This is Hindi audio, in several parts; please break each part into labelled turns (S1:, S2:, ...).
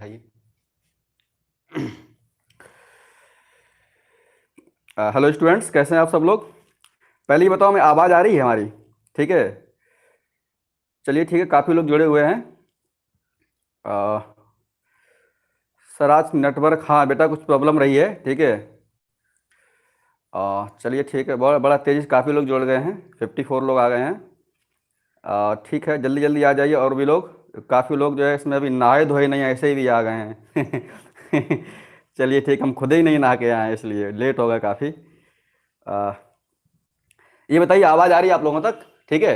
S1: भाई। हेलो स्टूडेंट्स, कैसे हैं आप सब लोग। पहले ही बताओ, मैं आवाज़ आ रही है हमारी? ठीक है, चलिए ठीक है, काफ़ी लोग जुड़े हुए हैं। अ, सर आज नेटवर्क, हाँ बेटा कुछ प्रॉब्लम रही है, ठीक है। चलिए ठीक है, बड़ा बड़ा तेज़ी से काफ़ी लोग जुड़ गए हैं, 54 लोग आ गए हैं। ठीक है, जल्दी जल्दी आ जाइए और भी लोग। काफ़ी लोग जो है इसमें अभी नहाए धोए नहीं, ऐसे ही भी आ गए हैं। चलिए ठीक, हम खुद ही नहीं नहा के आए हैं, इसलिए लेट हो गए काफ़ी। ये बताइए, आवाज़ आ रही है आप लोगों तक? ठीक है,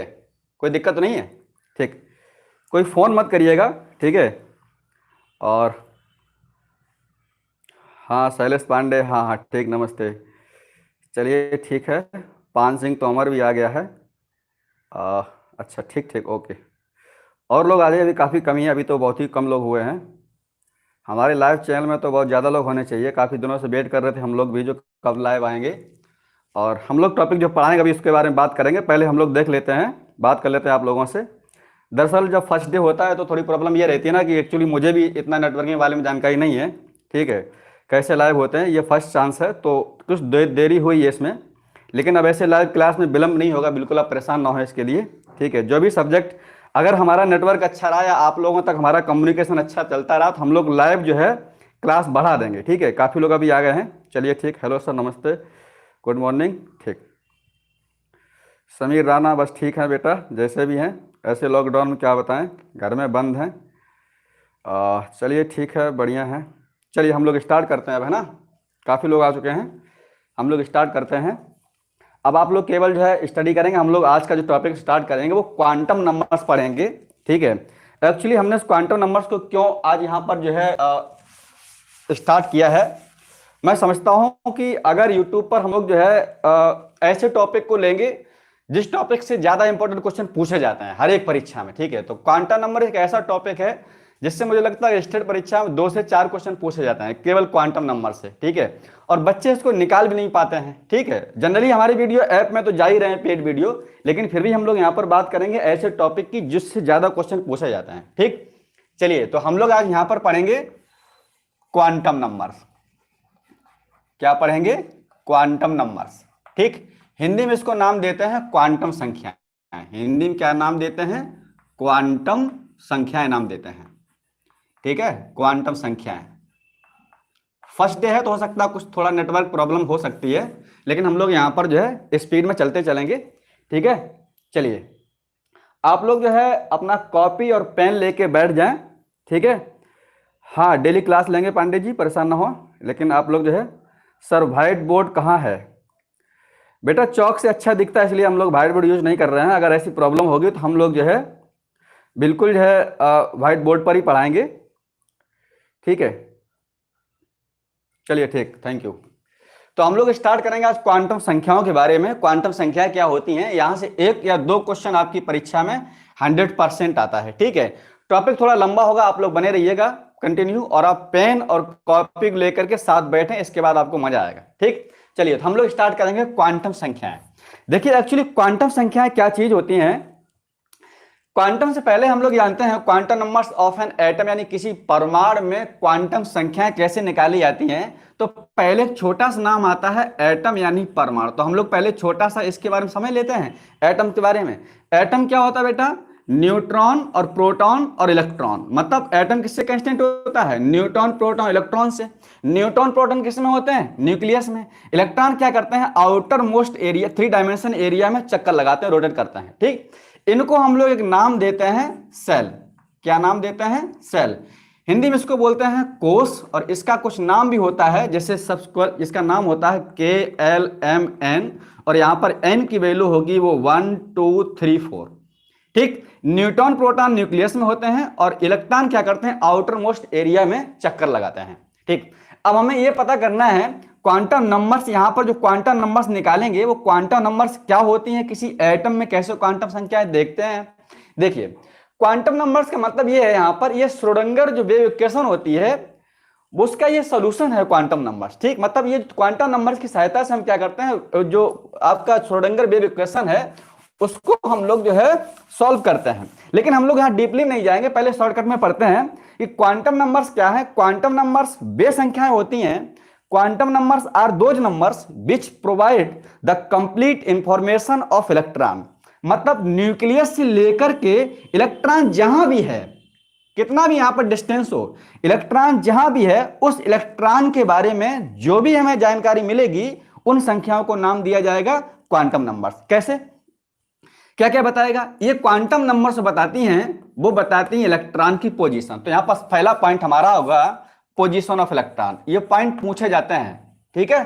S1: कोई दिक्कत तो नहीं है? ठीक, कोई फ़ोन मत करिएगा, ठीक है। और हाँ शैलेश पांडे, हाँ हाँ ठीक, नमस्ते। चलिए ठीक है, पान सिंह तोमर भी आ गया है। आ, अच्छा ठीक ठीक, ओके। और लोग आ जाइए, अभी काफ़ी कमी है, अभी तो बहुत ही कम लोग हुए हैं। हमारे लाइव चैनल में तो बहुत ज़्यादा लोग होने चाहिए, काफ़ी दिनों से वेट कर रहे थे हम लोग भी, जो कब लाइव आएंगे। और हम लोग टॉपिक जो पढ़ाएंगे अभी उसके बारे में बात करेंगे, पहले हम लोग देख लेते हैं, बात कर लेते हैं आप लोगों से। दरअसल जब फर्स्ट डे होता है तो थोड़ी प्रॉब्लम ये रहती है ना कि एक्चुअली मुझे भी इतना नेटवर्किंग के बारे में जानकारी नहीं है, ठीक है। कैसे लाइव होते हैं, ये फर्स्ट चांस है, तो कुछ देरी हुई है इसमें। लेकिन अब ऐसे लाइव क्लास में विलम्ब नहीं होगा, बिल्कुल आप परेशान ना हो इसके लिए, ठीक है। जो भी सब्जेक्ट, अगर हमारा नेटवर्क अच्छा रहा या आप लोगों तक हमारा कम्युनिकेशन अच्छा चलता रहा तो हम लोग लाइव जो है क्लास बढ़ा देंगे, ठीक है। काफ़ी लोग अभी आ गए हैं, चलिए ठीक। हेलो सर, नमस्ते, गुड मॉर्निंग, ठीक। समीर राणा, बस ठीक है बेटा, जैसे भी हैं। ऐसे लॉकडाउन में क्या बताएं, घर में बंद हैं। चलिए ठीक है, बढ़िया है। चलिए हम लोग स्टार्ट करते हैं अब, है ना। काफ़ी लोग आ चुके हैं, हम लोग स्टार्ट करते हैं। अब आप लोग केवल जो है स्टडी करेंगे, हम लोग आज का जो टॉपिक स्टार्ट करेंगे वो क्वांटम नंबर्स पढ़ेंगे, ठीक है। एक्चुअली हमने क्वांटम नंबर्स को क्यों आज यहाँ पर जो है स्टार्ट किया है, मैं समझता हूं कि अगर यूट्यूब पर हम लोग जो है ऐसे टॉपिक को लेंगे जिस टॉपिक से ज्यादा इंपॉर्टेंट क्वेश्चन पूछे जाते हैं हर एक परीक्षा में, ठीक है। तो क्वांटम नंबर एक ऐसा टॉपिक है जिससे मुझे लगता है स्टेट परीक्षा में 2 से 4 क्वेश्चन पूछे जाते हैं केवल क्वांटम नंबर से, ठीक है। और बच्चे इसको निकाल भी नहीं पाते हैं, ठीक है। जनरली हमारी वीडियो ऐप में तो जा ही रहे हैं पेड वीडियो, लेकिन फिर भी हम लोग यहाँ पर बात करेंगे ऐसे टॉपिक की जिससे ज्यादा क्वेश्चन पूछे जाते हैं, ठीक। चलिए, तो हम लोग आज यहाँ पर पढ़ेंगे क्वांटम नंबर्स। क्या पढ़ेंगे? क्वांटम नंबर्स, ठीक। हिंदी में इसको नाम देते हैं क्वांटम संख्याएं। हिंदी में क्या नाम देते हैं? क्वांटम संख्याएं नाम देते हैं, ठीक है। क्वांटम संख्याएं। फर्स्ट डे है तो हो सकता है कुछ थोड़ा नेटवर्क प्रॉब्लम हो सकती है, लेकिन हम लोग यहां पर जो है स्पीड में चलते चलेंगे, ठीक है। चलिए, आप लोग जो है अपना कॉपी और पेन लेके बैठ जाएं, ठीक है। हाँ डेली क्लास लेंगे पांडे जी, परेशान ना हो। लेकिन आप लोग जो है, सर व्हाइट बोर्ड कहाँ है? बेटा चौक से अच्छा दिखता है इसलिए हम लोग व्हाइट बोर्ड यूज नहीं कर रहे हैं। अगर ऐसी प्रॉब्लम होगी तो हम लोग जो है बिल्कुल जो है व्हाइट बोर्ड पर ही पढ़ाएंगे, ठीक है। चलिए ठीक, थैंक यू। तो हम लोग स्टार्ट करेंगे आज क्वांटम संख्याओं के बारे में। क्वांटम संख्याएं क्या होती हैं, यहां से 1 या 2 क्वेश्चन आपकी परीक्षा में 100% आता है, ठीक है। टॉपिक थोड़ा लंबा होगा, आप लोग बने रहिएगा कंटिन्यू, और आप पेन और कॉपी लेकर के साथ बैठें, इसके बाद आपको मजा आएगा, ठीक। चलिए, तो हम लोग स्टार्ट करेंगे क्वांटम संख्याएं। देखिए एक्चुअली क्वांटम संख्याएं क्या चीज होती हैं। क्वांटम से पहले हम लोग जानते हैं quantum numbers of an atom, यानी किसी परमाणु में क्वांटम संख्याएं कैसे निकाली जाती हैं। तो पहले एक छोटा सा नाम आता है एटम यानी परमाणु। तो हम लोग पहले छोटा सा इसके बारे में समझ लेते हैं, एटम के बारे में। एटम क्या होता है बेटा? न्यूट्रॉन और प्रोटॉन और इलेक्ट्रॉन। मतलब एटम किससे कंस्टिट्यूट होता है? न्यूट्रॉन प्रोटॉन इलेक्ट्रॉन से। न्यूट्रॉन प्रोटॉन किस में होते हैं? न्यूक्लियस में। इलेक्ट्रॉन क्या करते हैं? Outer most area, 3 dimension area में चक्कर लगाते हैं, रोटेट करते हैं, ठीक। इनको हम लोग एक नाम देते हैं सेल। क्या नाम देते हैं? सेल। हिंदी में इसको बोलते हैं कोष, और इसका कुछ नाम भी होता है, जैसे सब इसका नाम होता है KLMN, और यहां पर n की वैल्यू होगी वो 1 2 3 4, ठीक। न्यूट्रॉन प्रोटॉन न्यूक्लियस में होते हैं, और इलेक्ट्रॉन क्या करते हैं? आउटर मोस्ट एरिया में चक्कर लगाते हैं, ठीक। अब हमें यह पता करना है क्वांटम नंबर्स, यहां पर जो क्वांटम नंबर्स निकालेंगे वो क्वांटम नंबर्स क्या होती हैं, किसी एटम में कैसे क्वांटम संख्याएं देखते हैं। देखिए, क्वांटम नंबर्स का मतलब ये है, यहां पर ये श्रोडिंगर जो वेव इक्वेशन होती है उसका ये सोल्यूशन है क्वांटम नंबर्स, ठीक। मतलब ये क्वांटम नंबर्स की सहायता से हम क्या करते हैं, जो आपका श्रोडिंगर वेव इक्वेशन है उसको हम लोग जो है सॉल्व करते हैं। लेकिन हम लोग यहाँ डीपली नहीं जाएंगे, पहले शॉर्टकट में पढ़ते हैं कि क्वांटम नंबर्स क्या है। क्वांटम नंबर्स वे संख्याएं होती हैं, quantum numbers are those numbers which provide the complete information of electron. मतलब न्यूक्लियस से लेकर के इलेक्ट्रॉन जहां भी है, कितना भी यहां पर डिस्टेंस हो, इलेक्ट्रॉन जहां भी है उस इलेक्ट्रॉन के बारे में जो भी हमें जानकारी मिलेगी उन संख्याओं को नाम दिया जाएगा क्वांटम नंबर्स। कैसे, क्या क्या बताएगा? ये क्वांटम नंबर्स बताती हैं, वो बताती हैं इलेक्ट्रॉन की पोजीशन। तो यहां पर पहला पॉइंट हमारा होगा पोजीशन ऑफ इलेक्ट्रॉन, ये पॉइंट पूछे जाते हैं, ठीक है,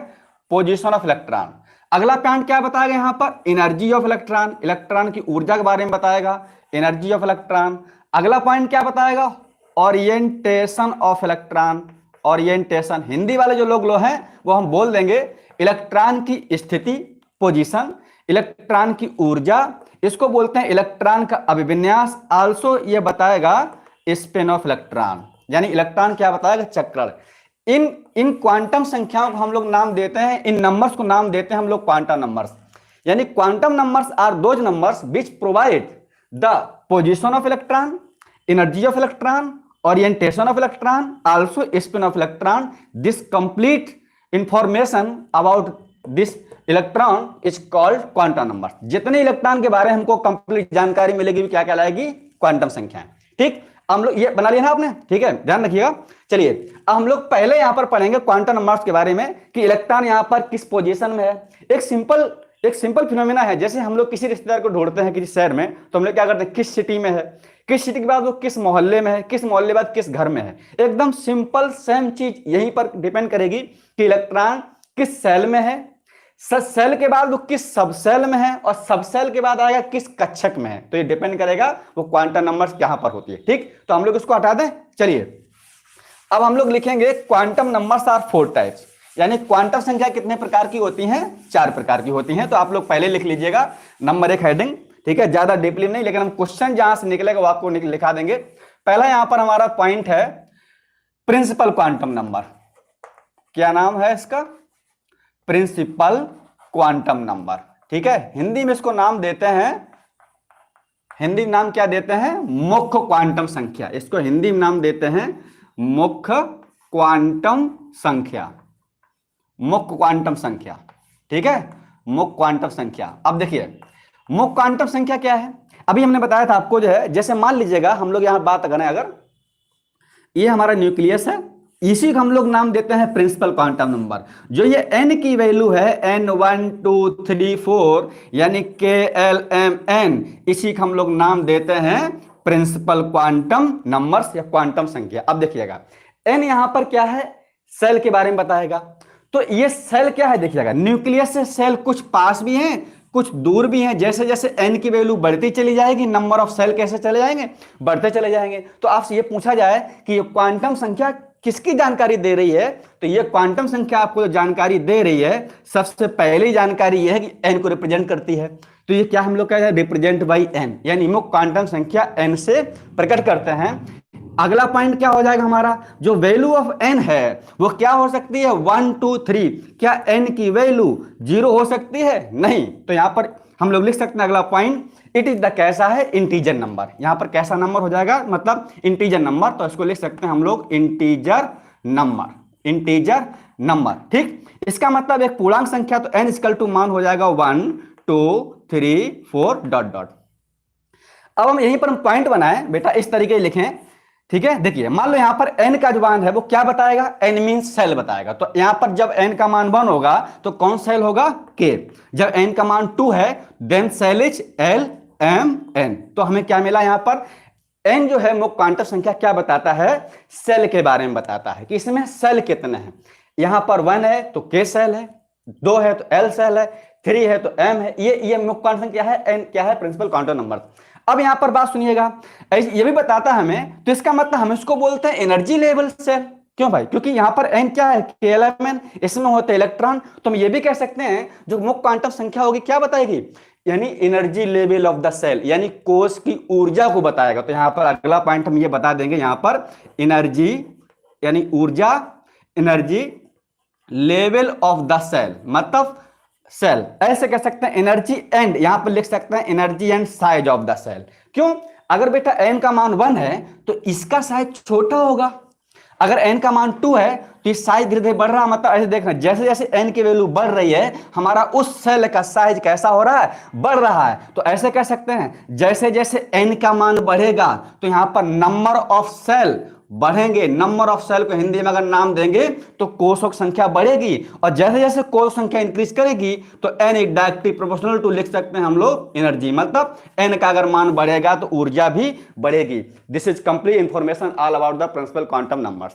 S1: पोजीशन ऑफ इलेक्ट्रॉन। अगला पॉइंट क्या बताएगा यहां पर? एनर्जी ऑफ इलेक्ट्रॉन, इलेक्ट्रॉन की ऊर्जा के बारे में बताएगा, एनर्जी ऑफ इलेक्ट्रॉन। अगला पॉइंट क्या बताएगा? Orientation of electron, orientation. Hindi वाले जो लोग हैं वो हम बोल देंगे इलेक्ट्रॉन की स्थिति, पोजीशन, इलेक्ट्रॉन की ऊर्जा, इसको बोलते हैं इलेक्ट्रॉन का अभिविन्यास। आल्सो ये बताएगा स्पिन ऑफ इलेक्ट्रॉन, यानी इलेक्ट्रॉन क्या बताएगा? चक्रण। इन क्वांटम संख्याओं को हम लोग नाम देते हैं, इन नंबर्स को नाम देते हैं हम लोग क्वांटम नंबर्स। यानी quantum numbers are those numbers which provide the position of electron, energy of electron, orientation of electron, also spin of electron. This complete information about this electron is called quantum number. जितने इलेक्ट्रॉन के बारे में हमको कंप्लीट जानकारी मिलेगी क्या कहलाएगी? क्वांटम संख्याएं। ठीक, हम लोग ये बना लिया ना आपने, ठीक है, ध्यान रखिएगा। चलिए अब हम लोग पहले यहां पर पढ़ेंगे क्वांटम नंबर्स के बारे में कि इलेक्ट्रॉन यहां पर किस पोजीशन में है। एक सिंपल फिनोमेना है, जैसे हम लोग किसी रिश्तेदार को ढूंढते हैं किसी शहर में, तो हम लोग क्या करते हैं, किस सिटी में है, किस सिटी के बाद वो किस मोहल्ले में है, किस मोहल्ले के बाद किस घर में है। एकदम सिंपल सेम चीज यहीं पर डिपेंड करेगी कि इलेक्ट्रॉन किस सेल में है, सेल के बाद वो किस सब सेल में है, और सब सेल के बाद आएगा किस कक्षक में है। तो ये डिपेंड करेगा वो क्वांटम नंबर्स कहां पर होती है। ठीक, तो हम लोग इसको हटा दें। चलिए अब हम लोग लिखेंगे क्वांटम नंबर्स आर 4 टाइप्स, यानी क्वांटम संख्या कितने प्रकार की होती हैं? 4 प्रकार की होती हैं। तो आप लोग पहले लिख लीजिएगा नंबर 1 हेडिंग, ठीक है, ज्यादा डीपली नहीं, लेकिन हम क्वेश्चन जहां से निकलेगा वो आपको लिखा देंगे। पहला यहां पर हमारा पॉइंट है प्रिंसिपल क्वांटम नंबर। क्या नाम है इसका? Principal quantum number. ठीक है, हिंदी में इसको नाम देते हैं, हिंदी नाम क्या देते हैं? मुख्य क्वांटम संख्या। इसको हिंदी में नाम देते हैं मुख्य क्वांटम संख्या, मुख्य क्वांटम संख्या। ठीक है, मुख्य क्वांटम संख्या। अब देखिए मुख्य क्वांटम संख्या क्या है? अभी हमने बताया था आपको, जो है जैसे मान लीजिएगा हम लोग यहां बात करें, अगर ये हमारा न्यूक्लियस है, इसी को हम लोग नाम देते हैं प्रिंसिपल क्वांटम नंबर। जो ये n की वैल्यू है n 1 2 3 4 यानी KLMN, इसी को हम लोग नाम देते हैं प्रिंसिपल क्वांटम नंबर्स या क्वांटम संख्या। अब देखिएगा n यहां पर क्या है? सेल के बारे में बताएगा। तो ये सेल क्या है देखिएगा, न्यूक्लियस से सेल कुछ पास भी हैं कुछ दूर भी हैं। जैसे जैसे n की वैल्यू बढ़ती चली जाएगी, नंबर ऑफ सेल कैसे चले जाएंगे? बढ़ते चले जाएंगे। तो आपसे ये पूछा जाए कि ये क्वांटम संख्या किसकी जानकारी दे रही है, तो ये क्वांटम संख्या आपको जो जानकारी दे रही है, सबसे पहली जानकारी ये है कि n को रिप्रेजेंट करती है। तो ये क्या हम लोग कहते हैं? रिप्रेजेंट बाई n, यानी मुख्य क्वांटम संख्या n से प्रकट करते हैं। अगला पॉइंट क्या हो जाएगा हमारा? जो वैल्यू ऑफ n है वो क्या हो सकती है? 1 2 3। क्या n की वैल्यू 0 हो सकती है? नहीं। तो यहां पर हम लोग लिख सकते हैं अगला पॉइंट, इट इज द कैसा है? Integer number. यहां पर कैसा नंबर हो जाएगा? मतलब इंटीजर नंबर। तो इसको लिख सकते हैं हम लोग इंटीजर नंबर, इंटीजर नंबर। ठीक, इसका मतलब एक पूर्णांक संख्या, तो n इक्वल टू मान हो जाएगा 1 2 3 4 डॉट डॉट। अब हम यहीं पर हम पॉइंट बनाए बेटा, इस तरीके से लिखें। ठीक है, देखिए मान लो यहां पर n का जो मान है वो क्या बताएगा? n मींस सेल बताएगा। तो यहां पर जब n का मान 1 होगा तो कौन सेल होगा? K। जब n का मान 2 है देन सेल इज LMN। तो हमें क्या मिला यहां पर? n जो है मुख्य क्वांटम संख्या क्या बताता है? सेल के बारे में बताता है कि इसमें सेल कितने हैं। यहां पर 1 है तो K सेल है, 2 है तो L सेल है, 3 है तो M है। ये मुख्य क्वांटम संख्या है, n क्या है? Principal quantum number. अब यहां पर बात सुनिएगा, ये भी बताता है हमें, तो इसका मतलब हम इसको बोलते हैं एनर्जी लेवल सेल। क्यों भाई? क्योंकि यहां पर n क्या है? KLMN, इसमें होते हैं इलेक्ट्रॉन। तो हम ये भी कह सकते हैं जो मुख्य क्वांटम संख्या होगी क्या बताएगी? यानी energy level of the shell, यानी कोश की ऊर्जा को बताएगा। तो यहां पर अगला पॉइंट हम ये बता देंगे, यहां पर एनर्जी यानी ऊर्जा, energy level of the shell, मतलब सेल, ऐसे कह सकते हैं एनर्जी एंड, यहां पर लिख सकते हैं energy and size of the shell. क्यों? अगर बेटा n का मान 1 है तो इसका साइज छोटा होगा, अगर n का मान 2 है तो ये साइज धीरे धीरे बढ़ रहा है, मतलब ऐसे देखना जैसे जैसे n की वैल्यू बढ़ रही है हमारा उस सेल का साइज कैसा हो रहा है, बढ़ रहा है। तो ऐसे कह सकते हैं जैसे जैसे n का मान बढ़ेगा तो यहां पर नंबर ऑफ सेल बढ़ेंगे, नंबर ऑफ सेल को हिंदी में अगर नाम देंगे तो कोषों की संख्या बढ़ेगी, और जैसे जैसे कोष संख्या इंक्रीज करेगी तो n is directly proportional to, लिख सकते हैं हम लोग एनर्जी, मतलब n का अगर मान बढ़ेगा तो ऊर्जा भी बढ़ेगी। This is complete information all about the principal quantum numbers.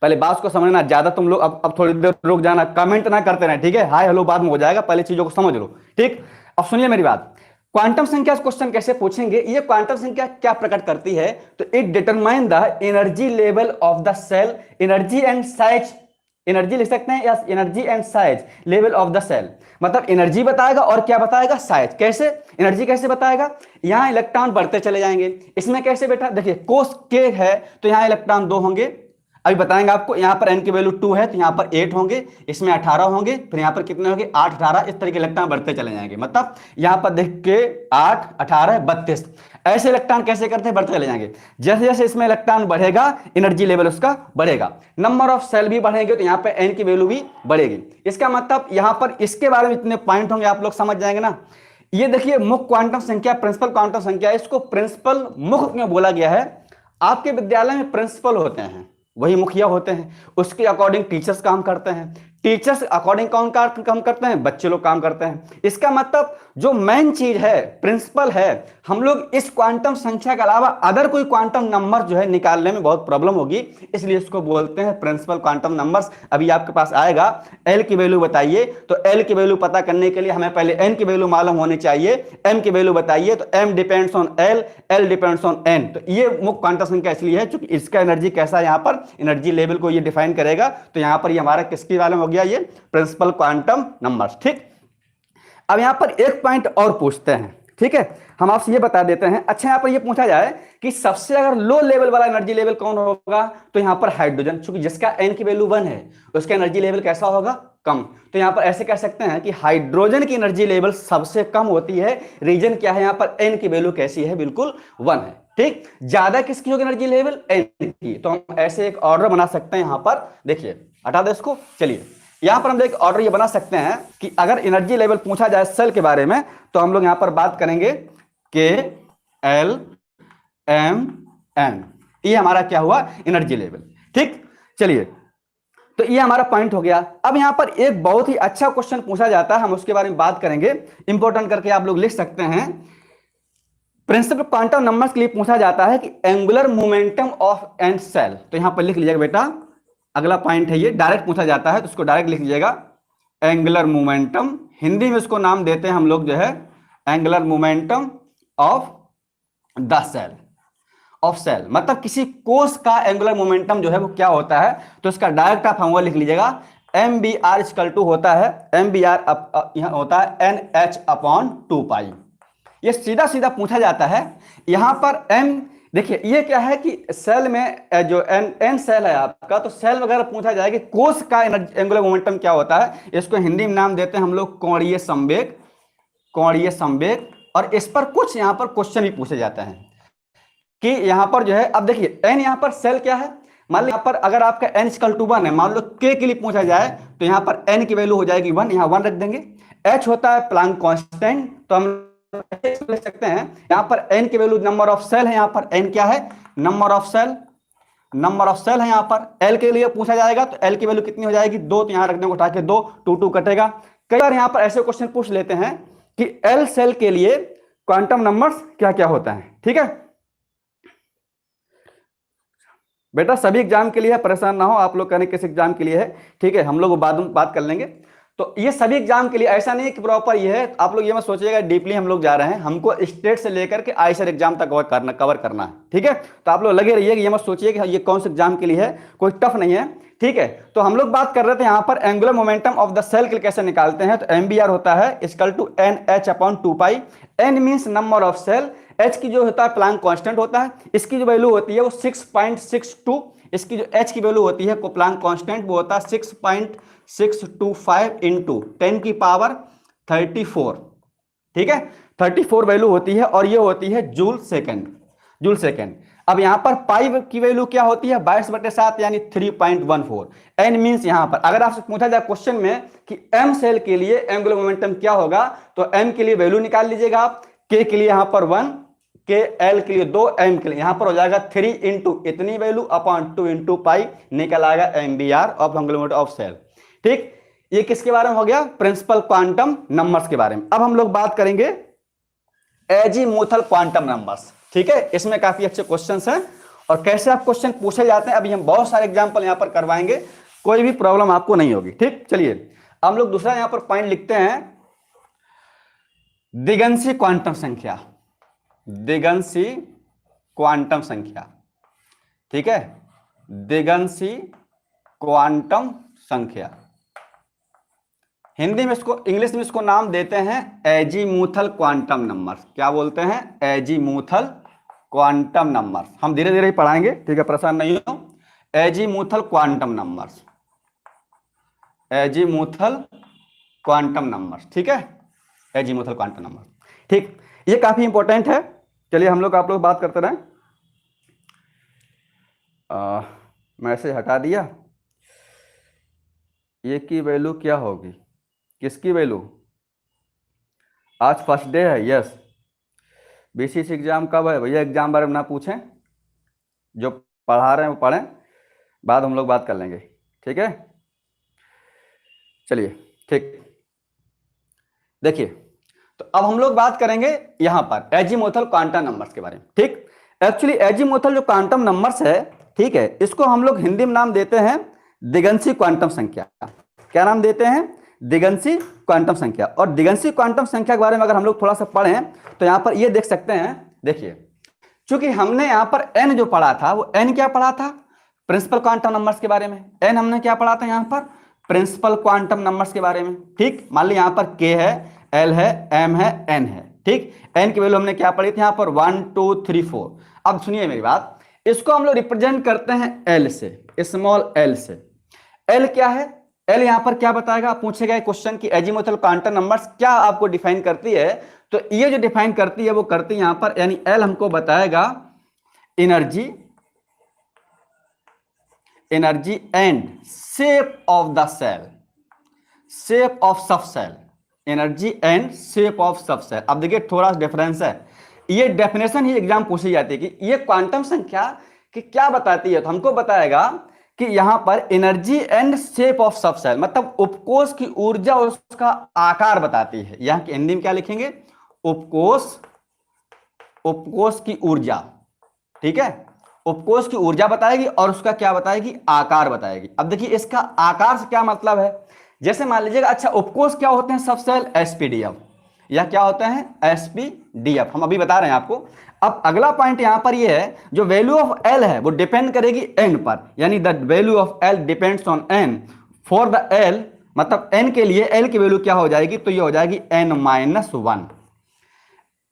S1: पहले बात को समझना, ज्यादा तुम लोग अब थोड़ी देर रुक जाना, कमेंट ना करते रहे, ठीक है? हाय हेलो बाद में हो जाएगा, पहले चीजों को समझ लो, ठीक? अब सुनिए मेरी बात, क्वांटम संख्या क्वेश्चन कैसे पूछेंगे, ये क्वांटम संख्या क्या प्रकट करती है, तो it determine the energy level of the shell, energy and size, energy लिख सकते हैं या energy and size level of the shell, मतलब एनर्जी बताएगा और क्या बताएगा, साइज। कैसे एनर्जी कैसे बताएगा, यहां इलेक्ट्रॉन बढ़ते चले जाएंगे, इसमें कैसे बेटा, देखिए कोष के है तो यहां इलेक्ट्रॉन 2 होंगे, अभी बताएंगे आपको, यहां पर n की वैल्यू 2 है तो यहां पर 8 होंगे, इसमें 18 होंगे, फिर यहां पर कितने होंगे, 8 18, इस तरीके इलेक्ट्रॉन बढ़ते चले जाएंगे, मतलब यहां पर देख के 8 18 32, ऐसे इलेक्ट्रॉन कैसे करते हैं, बढ़ते चले जाएंगे। जैसे जैसे इसमें इलेक्ट्रॉन बढ़ेगा एनर्जी लेवल उसका बढ़ेगा, नंबर ऑफ सेल भी बढ़ेंगे तो यहां पर n की वैल्यू भी बढ़ेगी। इसका मतलब यहां पर इसके बारे में इतने पॉइंट होंगे आप लोग समझ जाएंगे ना। ये देखिए मुख्य क्वांटम संख्या, प्रिंसिपल क्वांटम संख्या, इसको प्रिंसिपल मुख्य क्यों बोला गया है, आपके विद्यालय में प्रिंसिपल होते हैं, वही मुखिया होते हैं, उसके अकॉर्डिंग टीचर्स काम करते हैं, टीचर्स अकॉर्डिंग कौन काम करते हैं, बच्चे लोग काम करते हैं। इसका मतलब जो मेन चीज है प्रिंसिपल है, हम लोग इस क्वांटम संख्या के अलावा अदर कोई क्वांटम नंबर जो है निकालने में बहुत प्रॉब्लम होगी, इसलिए इसको बोलते हैं प्रिंसिपल क्वांटम नंबर्स। अभी आपके पास आएगा एल की वैल्यू बताइए, तो एल की वैल्यू पता करने के लिए हमें पहले एन की वैल्यू मालूम होनी चाहिए, एम की वैल्यू बताइए, तो M depends on L, L depends on N. तो ये मुख्य क्वांटम संख्या इसलिए है क्योंकि इसका एनर्जी कैसा है, यहां पर एनर्जी लेवल को ये डिफाइन करेगा, तो यहां पर ये हमारा किसके बारे में हो गया, ये प्रिंसिपल क्वांटम नंबर्स, ठीक। अब यहां पर एक पॉइंट और पूछते हैं, ठीक है, हम आपसे ये बता देते हैं। अच्छा यहां पर ये पूछा जाए कि सबसे अगर लो लेवल वाला एनर्जी लेवल कौन होगा, तो यहां पर हाइड्रोजन, क्योंकि जिसका n की वैल्यू 1 है उसका एनर्जी लेवल कैसा होगा, कम। तो यहां पर ऐसे कह सकते हैं कि हाइड्रोजन की एनर्जी लेवल सबसे कम होती है। रीजन क्या है, यहां पर n की वैल्यू कैसी है, बिल्कुल 1 है, ठीक। ज्यादा किसकी होगी एनर्जी लेवल, n की। तो हम ऐसे एक ऑर्डर बना सकते हैं, यहां पर देखिए हटा दे इसको, चलिए यहां पर हम एक ऑर्डर ये बना सकते हैं कि अगर एनर्जी लेवल पूछा जाए सेल के बारे में तो हम लोग यहां पर बात करेंगे के एल एम एन, ये हमारा क्या हुआ एनर्जी लेवल, ठीक। चलिए तो ये हमारा पॉइंट हो गया। अब यहां पर एक बहुत ही अच्छा क्वेश्चन पूछा जाता है, हम उसके बारे में बात करेंगे, इंपॉर्टेंट करके आप लोग लिख सकते हैं। प्रिंसिपल क्वांटम नंबर्स के लिए पूछा जाता है कि angular momentum of N shell, तो यहां पर लिख लीजिएगा बेटा, अगला पॉइंट है ये, डायरेक्ट पूछा जाता है तो उसको डायरेक्ट लिख लीजिएगा एंगुलर मोमेंटम, हिंदी में उसको नाम देते हैं हम लोग जो है angular momentum of the shell, of shell, मतलब किसी कोष का एंगुलर मोमेंटम जो है वो क्या होता है, तो इसका डायरेक्ट आप फॉर्मूला लिख लीजिएगा M V R equal to होता है, एम बी आर यहां होता है एन एच अपॉन 2 पाई। ये सीधा सीधा पूछा जाता है। यहां पर एम, देखिए ये क्या है कि सेल में जो एन सेल है आपका, तो सेल वगैरह पूछा जाए कि कोष का एंगुलर मोमेंटम क्या होता है, इसको हिंदी में नाम देते हैं हम लोग कोणीय संवेग, कोणीय संवेग। और इस पर कुछ यहां पर क्वेश्चन भी पूछे जाते हैं कि यहां पर जो है, अब देखिए एन यहां पर सेल क्या है, मान लो यहां पर अगर आपका एन इक्वल टू 1 है, मान लो के के लिए पूछा जाए तो यहां पर एन की वैल्यू हो जाएगी 1, यहां 1 रख देंगे। एच होता है प्लांक कांस्टेंट, तो हम लिख सकते हैं यहां पर n की वैल्यू नंबर ऑफ सेल है, यहां पर n क्या है, number of shell, number of shell है। यहां पर l के लिए पूछा जाएगा तो l की वैल्यू कितनी हो जाएगी, 2, तो यहां रख देंगे उठा के 2, 2 2 कटेगा। कई बार यहां पर ऐसे क्वेश्चन पूछ लेते हैं कि l सेल के लिए क्वांटम नंबर्स क्या क्या होता है, ठीक है बेटा, सभी एग्जाम के लिए है, परेशान ना हो आप लोग, कहने किस एग्जाम के लिए है, ठीक है, हम लोग बाद में बात कर लेंगे। तो ये सभी एग्जाम के लिए, ऐसा नहीं है कि प्रॉपर ये है, आप लोग ये मत सोचिएगा डीपली हम लोग जा रहे हैं, हमको स्टेट से लेकर के आईसीआर एग्जाम तक कवर करना है, ठीक है। तो आप लोग लगे रहिए कि ये मत सोचिए कि ये कौन से एग्जाम के लिए है, कोई टफ नहीं है, ठीक है। तो हम लोग बात कर रहे थे यहाँ पर angular momentum of the shell के लिए कैसे निकालते हैं, तो एम बी आर होता है equal to N H upon 2 pi. N means number of shell, H की जो होता है प्लांक कांस्टेंट होता है, इसकी जो वैल्यू होती है वो 6.62 इसकी जो h की वैल्यू होती है कोप्लांक कांस्टेंट वो होता है 6.625 इंटू 10⁻34। ठीक है, 34 वैल्यू होती है और ये होती है जूल सेकंड, जूल सेकंड। अब यहां पर पाई की वैल्यू क्या होती है 22/7 यानी 3.14। एन मींस यहां पर अगर आपसे पूछा जाए क्वेश्चन में कि एम सेल के लिए एंगुलर मोमेंटम क्या होगा तो एम के लिए वैल्यू निकाल लीजिएगा आप, के के लिए यहां पर 1, के एल के लिए 2, एम के लिए यहां पर हो जाएगा 3 इंटू इतनी वैल्यू अपॉन 2 इंटू पाई, निकल आएगा MVR of angular momentum of shell. ठीक, ये किसके बारे में हो गया, प्रिंसिपल क्वांटम नंबर्स के बारे में। अब हम लोग बात करेंगे एजीमुथल क्वांटम नंबर्स। ठीक है, इसमें काफी अच्छे क्वेश्चंस हैं और कैसे आप क्वेश्चन पूछे जाते हैं अभी हम बहुत सारे एग्जांपल यहां पर करवाएंगे, कोई भी प्रॉब्लम आपको नहीं होगी। ठीक, चलिए हम लोग दूसरा यहां पर पॉइंट लिखते हैं, दिगंशी क्वांटम संख्या, दिगंशी क्वांटम संख्या। ठीक है, दिगंशी क्वांटम संख्या, हिंदी में इसको, इंग्लिश में इसको नाम देते हैं एजीमुथल क्वांटम नंबर। क्या बोलते हैं, एजीमुथल क्वांटम नंबर। हम धीरे धीरे ही पढ़ाएंगे, ठीक है, परेशान नहीं हो। Azimuthal quantum numbers, azimuthal quantum numbers. ठीक है, एजीमुथल क्वांटम नंबर। ठीक, ये काफी इंपॉर्टेंट है। चलिए हम लोग आप लोग बात करते रहें। मैसेज हटा दिया, ये की वैल्यू क्या होगी, किसकी वैल्यू, आज फर्स्ट डे है, यस। बीसीसी एग्जाम कब है भैया, एग्जाम बारे में ना पूछें, जो पढ़ा रहे हैं वो पढ़ें, बाद हम लोग बात कर लेंगे। ठीक है, चलिए ठीक, देखिए तो अब हम लोग बात करेंगे यहां पर एजीमुथल क्वांटम नंबर्स के बारे में। ठीक, एक्चुअली एजीमुथल जो क्वांटम नंबर्स है, ठीक है, इसको हम लोग हिंदी में नाम देते हैं दिगंशी क्वांटम संख्या। क्या नाम देते हैं, दिगंशी क्वांटम संख्या। और दिगंशी क्वांटम संख्या के बारे में अगर हम लोग थोड़ा सा पढ़ें तो यहां पर ये देख सकते हैं, देखिए चूंकि हमने यहां पर एन जो पढ़ा था वो एन क्या पढ़ा था, प्रिंसिपल क्वांटम नंबर्स के बारे में। एन हमने क्या पढ़ा था यहां पर, प्रिंसिपल क्वांटम नंबर्स के बारे में। ठीक, मान ली यहां पर के है, एल है, एम है, एन है। ठीक, एन की वैल्यू हमने क्या पढ़ी थी यहां पर 1 2 3 4। अब सुनिए मेरी बात, इसको हम लोग रिप्रेजेंट करते हैं एल से, स्मॉल एल से। एल क्या है, एल यहां पर क्या बताएगा, पूछे गए क्वेश्चन की एजीमुथल क्वांटम नंबर्स क्या आपको डिफाइन करती है, तो ये जो डिफाइन करती है वो करती है यहां पर, यानी एल हमको बताएगा energy, energy and shape of the shell, shape of सब cell, energy and shape of सब सेल। अब देखिए थोड़ा डिफरेंस है, ये डेफिनेशन ही एग्जाम पूछी जाती है कि ये क्वांटम संख्या कि क्या बताती है, तो हमको बताएगा कि यहां पर एनर्जी एंड शेप ऑफ सब सेल, मतलब उपकोष की ऊर्जा और उसका आकार बताती है। यहां की हिंदी में क्या लिखेंगे, उपकोष, उपकोष की ऊर्जा। ठीक है, उपकोष की ऊर्जा बताएगी और उसका क्या बताएगी, आकार बताएगी। अब देखिए इसका आकार से क्या मतलब है, जैसे मान लीजिएगा, अच्छा उपकोष क्या होते हैं सब सेल, एसपीडीएफ, या क्या होते हैं एसपीडीएफ, हम अभी बता रहे हैं आपको। अब अगला पॉइंट यहां पर ये है, जो वैल्यू ऑफ एल है वो डिपेंड करेगी एन पर, यानी the value of L depends on N. For the L, मतलब एन के लिए एल की वैल्यू क्या हो जाएगी, तो ये हो जाएगी n-1।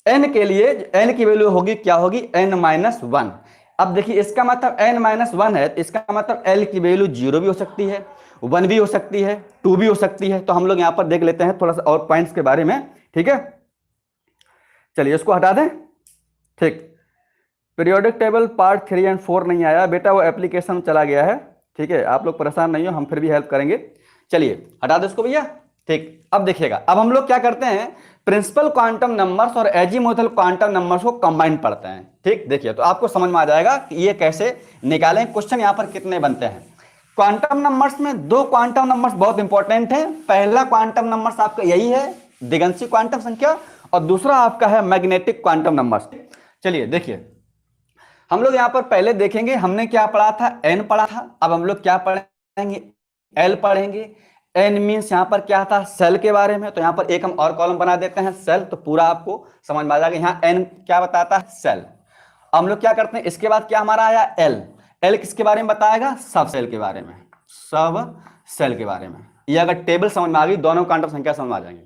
S1: एन के लिए एन की वैल्यू होगी क्या होगी, n-1। अब देखिए इसका मतलब n-1 है, इसका मतलब एल की वैल्यू 0 भी हो सकती है, 1 भी हो सकती है, 2 भी हो सकती है। तो हम लोग यहां पर देख लेते हैं थोड़ा सा और पॉइंट्स के बारे में। ठीक है, चलिए इसको हटा दें। ठीक, पीरियोडिक टेबल पार्ट 3 और 4 नहीं आया बेटा, वो एप्लीकेशन चला गया है। ठीक है, आप लोग परेशान नहीं हो, हम फिर भी हेल्प करेंगे। चलिए हटा दो इसको भैया। ठीक, अब देखिएगा, अब हम लोग क्या करते हैं, प्रिंसिपल क्वांटम नंबर्स और एजीमुथल क्वांटम नंबर्स को कंबाइन पढ़ते हैं। ठीक, देखिए तो आपको समझ में आ जाएगा कि ये कैसे निकालें, क्वेश्चन यहां पर कितने बनते हैं। क्वांटम नंबर्स में दो क्वांटम नंबर्स बहुत इंपॉर्टेंट है। पहला क्वांटम नंबर्स आपका यही है दिगंशी क्वांटम संख्या, और दूसरा आपका है मैग्नेटिक क्वांटम नंबर्स। चलिए देखिए, हम लोग यहां पर पहले देखेंगे हमने क्या पढ़ा था, एन पढ़ा था। अब हम लोग क्या पढ़ेंगे, एल पढ़ेंगे। एन मीन्स यहां पर क्या था, सेल के बारे में, तो यहां पर एक हम और कॉलम बना देते हैं सेल, तो पूरा आपको समझ में आ जाएगा। यहां एन क्या बताता है, सेल। हम लोग क्या करते हैं, इसके बाद क्या हमारा आया एल। एल किसके बारे में बताएगा, सब सेल के बारे में, सब सेल के बारे में। ये अगर टेबल समझ में आ गई, दोनों क्वांटम संख्या समझ में आ जाएंगे।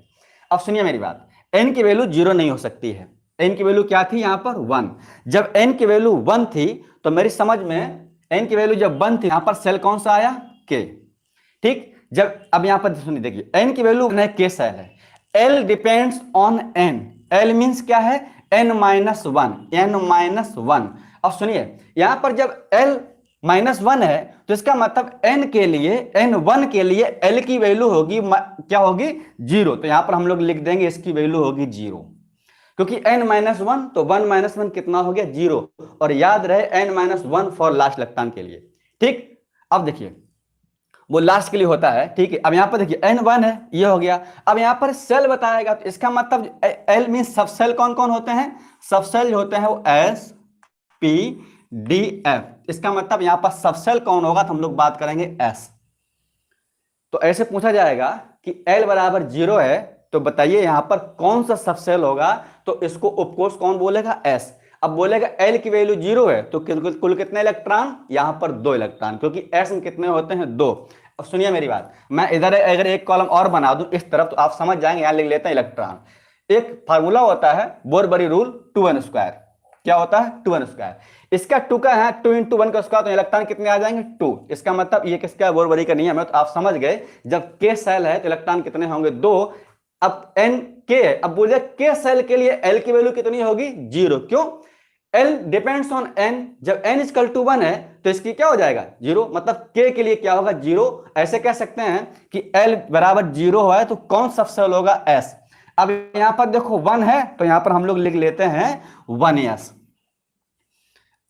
S1: अब सुनिए मेरी बात, एन की वैल्यू 0 नहीं हो सकती है। एन की वैल्यू क्या थी यहां पर 1। जब एन की वैल्यू 1 थी तो मेरी समझ में n की वैल्यू जब 1 थी, यहां पर सेल कौन सा आया, k। ठीक, जब अब यहां पर सुनिए, देखिए n की वैल्यू k सेल है, l depends on n, l means क्या है, n माइनस वन। अब सुनिए यहां पर जब l माइनस वन है तो इसका मतलब n के लिए, n1 के लिए l की वैल्यू होगी क्या होगी, 0। तो यहां पर हम लोग लिख देंगे इसकी वैल्यू होगी 0, क्योंकि n माइनस वन, तो 1 माइनस वन कितना हो गया, 0। और याद रहे n minus one for last electron के लिए। ठीक, अब देखिए वो लास्ट के लिए होता है। ठीक है, अब यहां पर देखिए n1 है, ये हो गया। अब यहां पर सेल बताएगा तो इसका मतलब l मीन सब सेल कौन कौन होते हैं, सब सेल होते हैं वो s p d f। इसका मतलब यहां पर सब सेल कौन होगा, तो हम लोग बात करेंगे s। तो ऐसे पूछा जाएगा कि l बराबर 0 है तो बताइए यहां पर कौन सा सब सेल होगा, तो इसको ऑफकोर्स कौन बोलेगा, s। अब बोलेगा l की वैल्यू 0 है तो कुल कितने इलेक्ट्रॉन, यहां पर 2 इलेक्ट्रॉन, क्योंकि s में कितने होते हैं, 2। अब सुनिए मेरी बात, मैं इधर अगर एक कॉलम और बना दूं इस तरफ तो आप समझ जाएंगे। यहां लिख लेते हैं इलेक्ट्रॉन। एक फार्मूला होता है बोरबरी रूल, 2n स्क्वायर। क्या होता है, 2n स्क्वायर। इसका 2 का है, 2 × 1 का स्क्वायर, तो इलेक्ट्रॉन कितने आ जाएंगे, 2। इसका मतलब ये किसका, बोरबरी का नियम है। तो आप समझ गए जब k सेल है तो इलेक्ट्रॉन कितने होंगे, 2। अब n k है, अब बोलिए k सेल के लिए l की वैल्यू कितनी होगी, 0। क्यों, L डिपेंड्स ऑन n। जब n इक्वल टू 1 है तो इसकी क्या हो जाएगा, 0। मतलब k के लिए क्या होगा, 0। ऐसे कह सकते हैं कि L बराबर 0 है तो कौन सा सेल होगा, s। अब यहां पर देखो 1 है तो यहां पर हम लोग लिख लेते हैं 1s।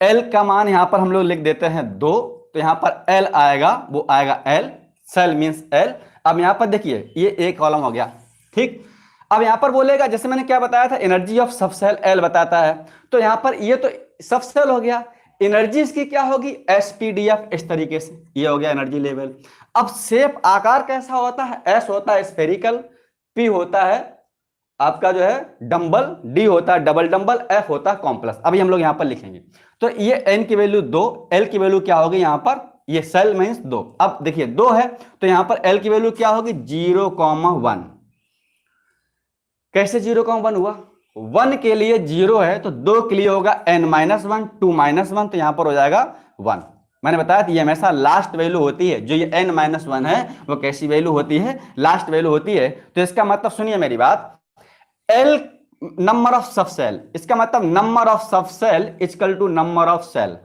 S1: L का मान यहां पर हम लोग लिख देते हैं 2, तो यहां पर L आएगा, वो आएगा L, सेल मींस L। अब यहां पर देखिए ये एक कॉलम हो गया। ठीक, अब यहां पर बोलेगा, जैसे मैंने क्या बताया था, एनर्जी ऑफ सब सेल L बताता है, तो यहां पर ये तो सब सेल हो गया। एनर्जी इसकी क्या होगी, SPDF। इस तरीके से ये हो गया एनर्जी लेवल। अब शेप आकार कैसा होता है, S होता है स्फेरिकल, P होता है आपका जो है डंबल, D होता है डबल डंबल, F होता है कॉम्प्लेक्स। अभी हम लोग यहां पर लिखेंगे तो ये n की वैल्यू 2, L की वैल्यू क्या होगी यहां पर, ये सेल मींस 2। अब देखिए 2 है तो यहां पर L की वैल्यू क्या होगी, 0,1। कैसे 0,1 हुआ, 1 के लिए 0 है तो 2 के लिए होगा n-1, 2-1, तो यहां पर हो जाएगा 1। मैंने बताया था ये हमेशा लास्ट वैल्यू होती है, जो ये n-1 है वो कैसी वैल्यू होती है, लास्ट वैल्यू होती है। तो इसका मतलब सुनिए मेरी बात, L नंबर ऑफ सब सेल, इसका मतलब नंबर ऑफ सब shell equal to number of shell.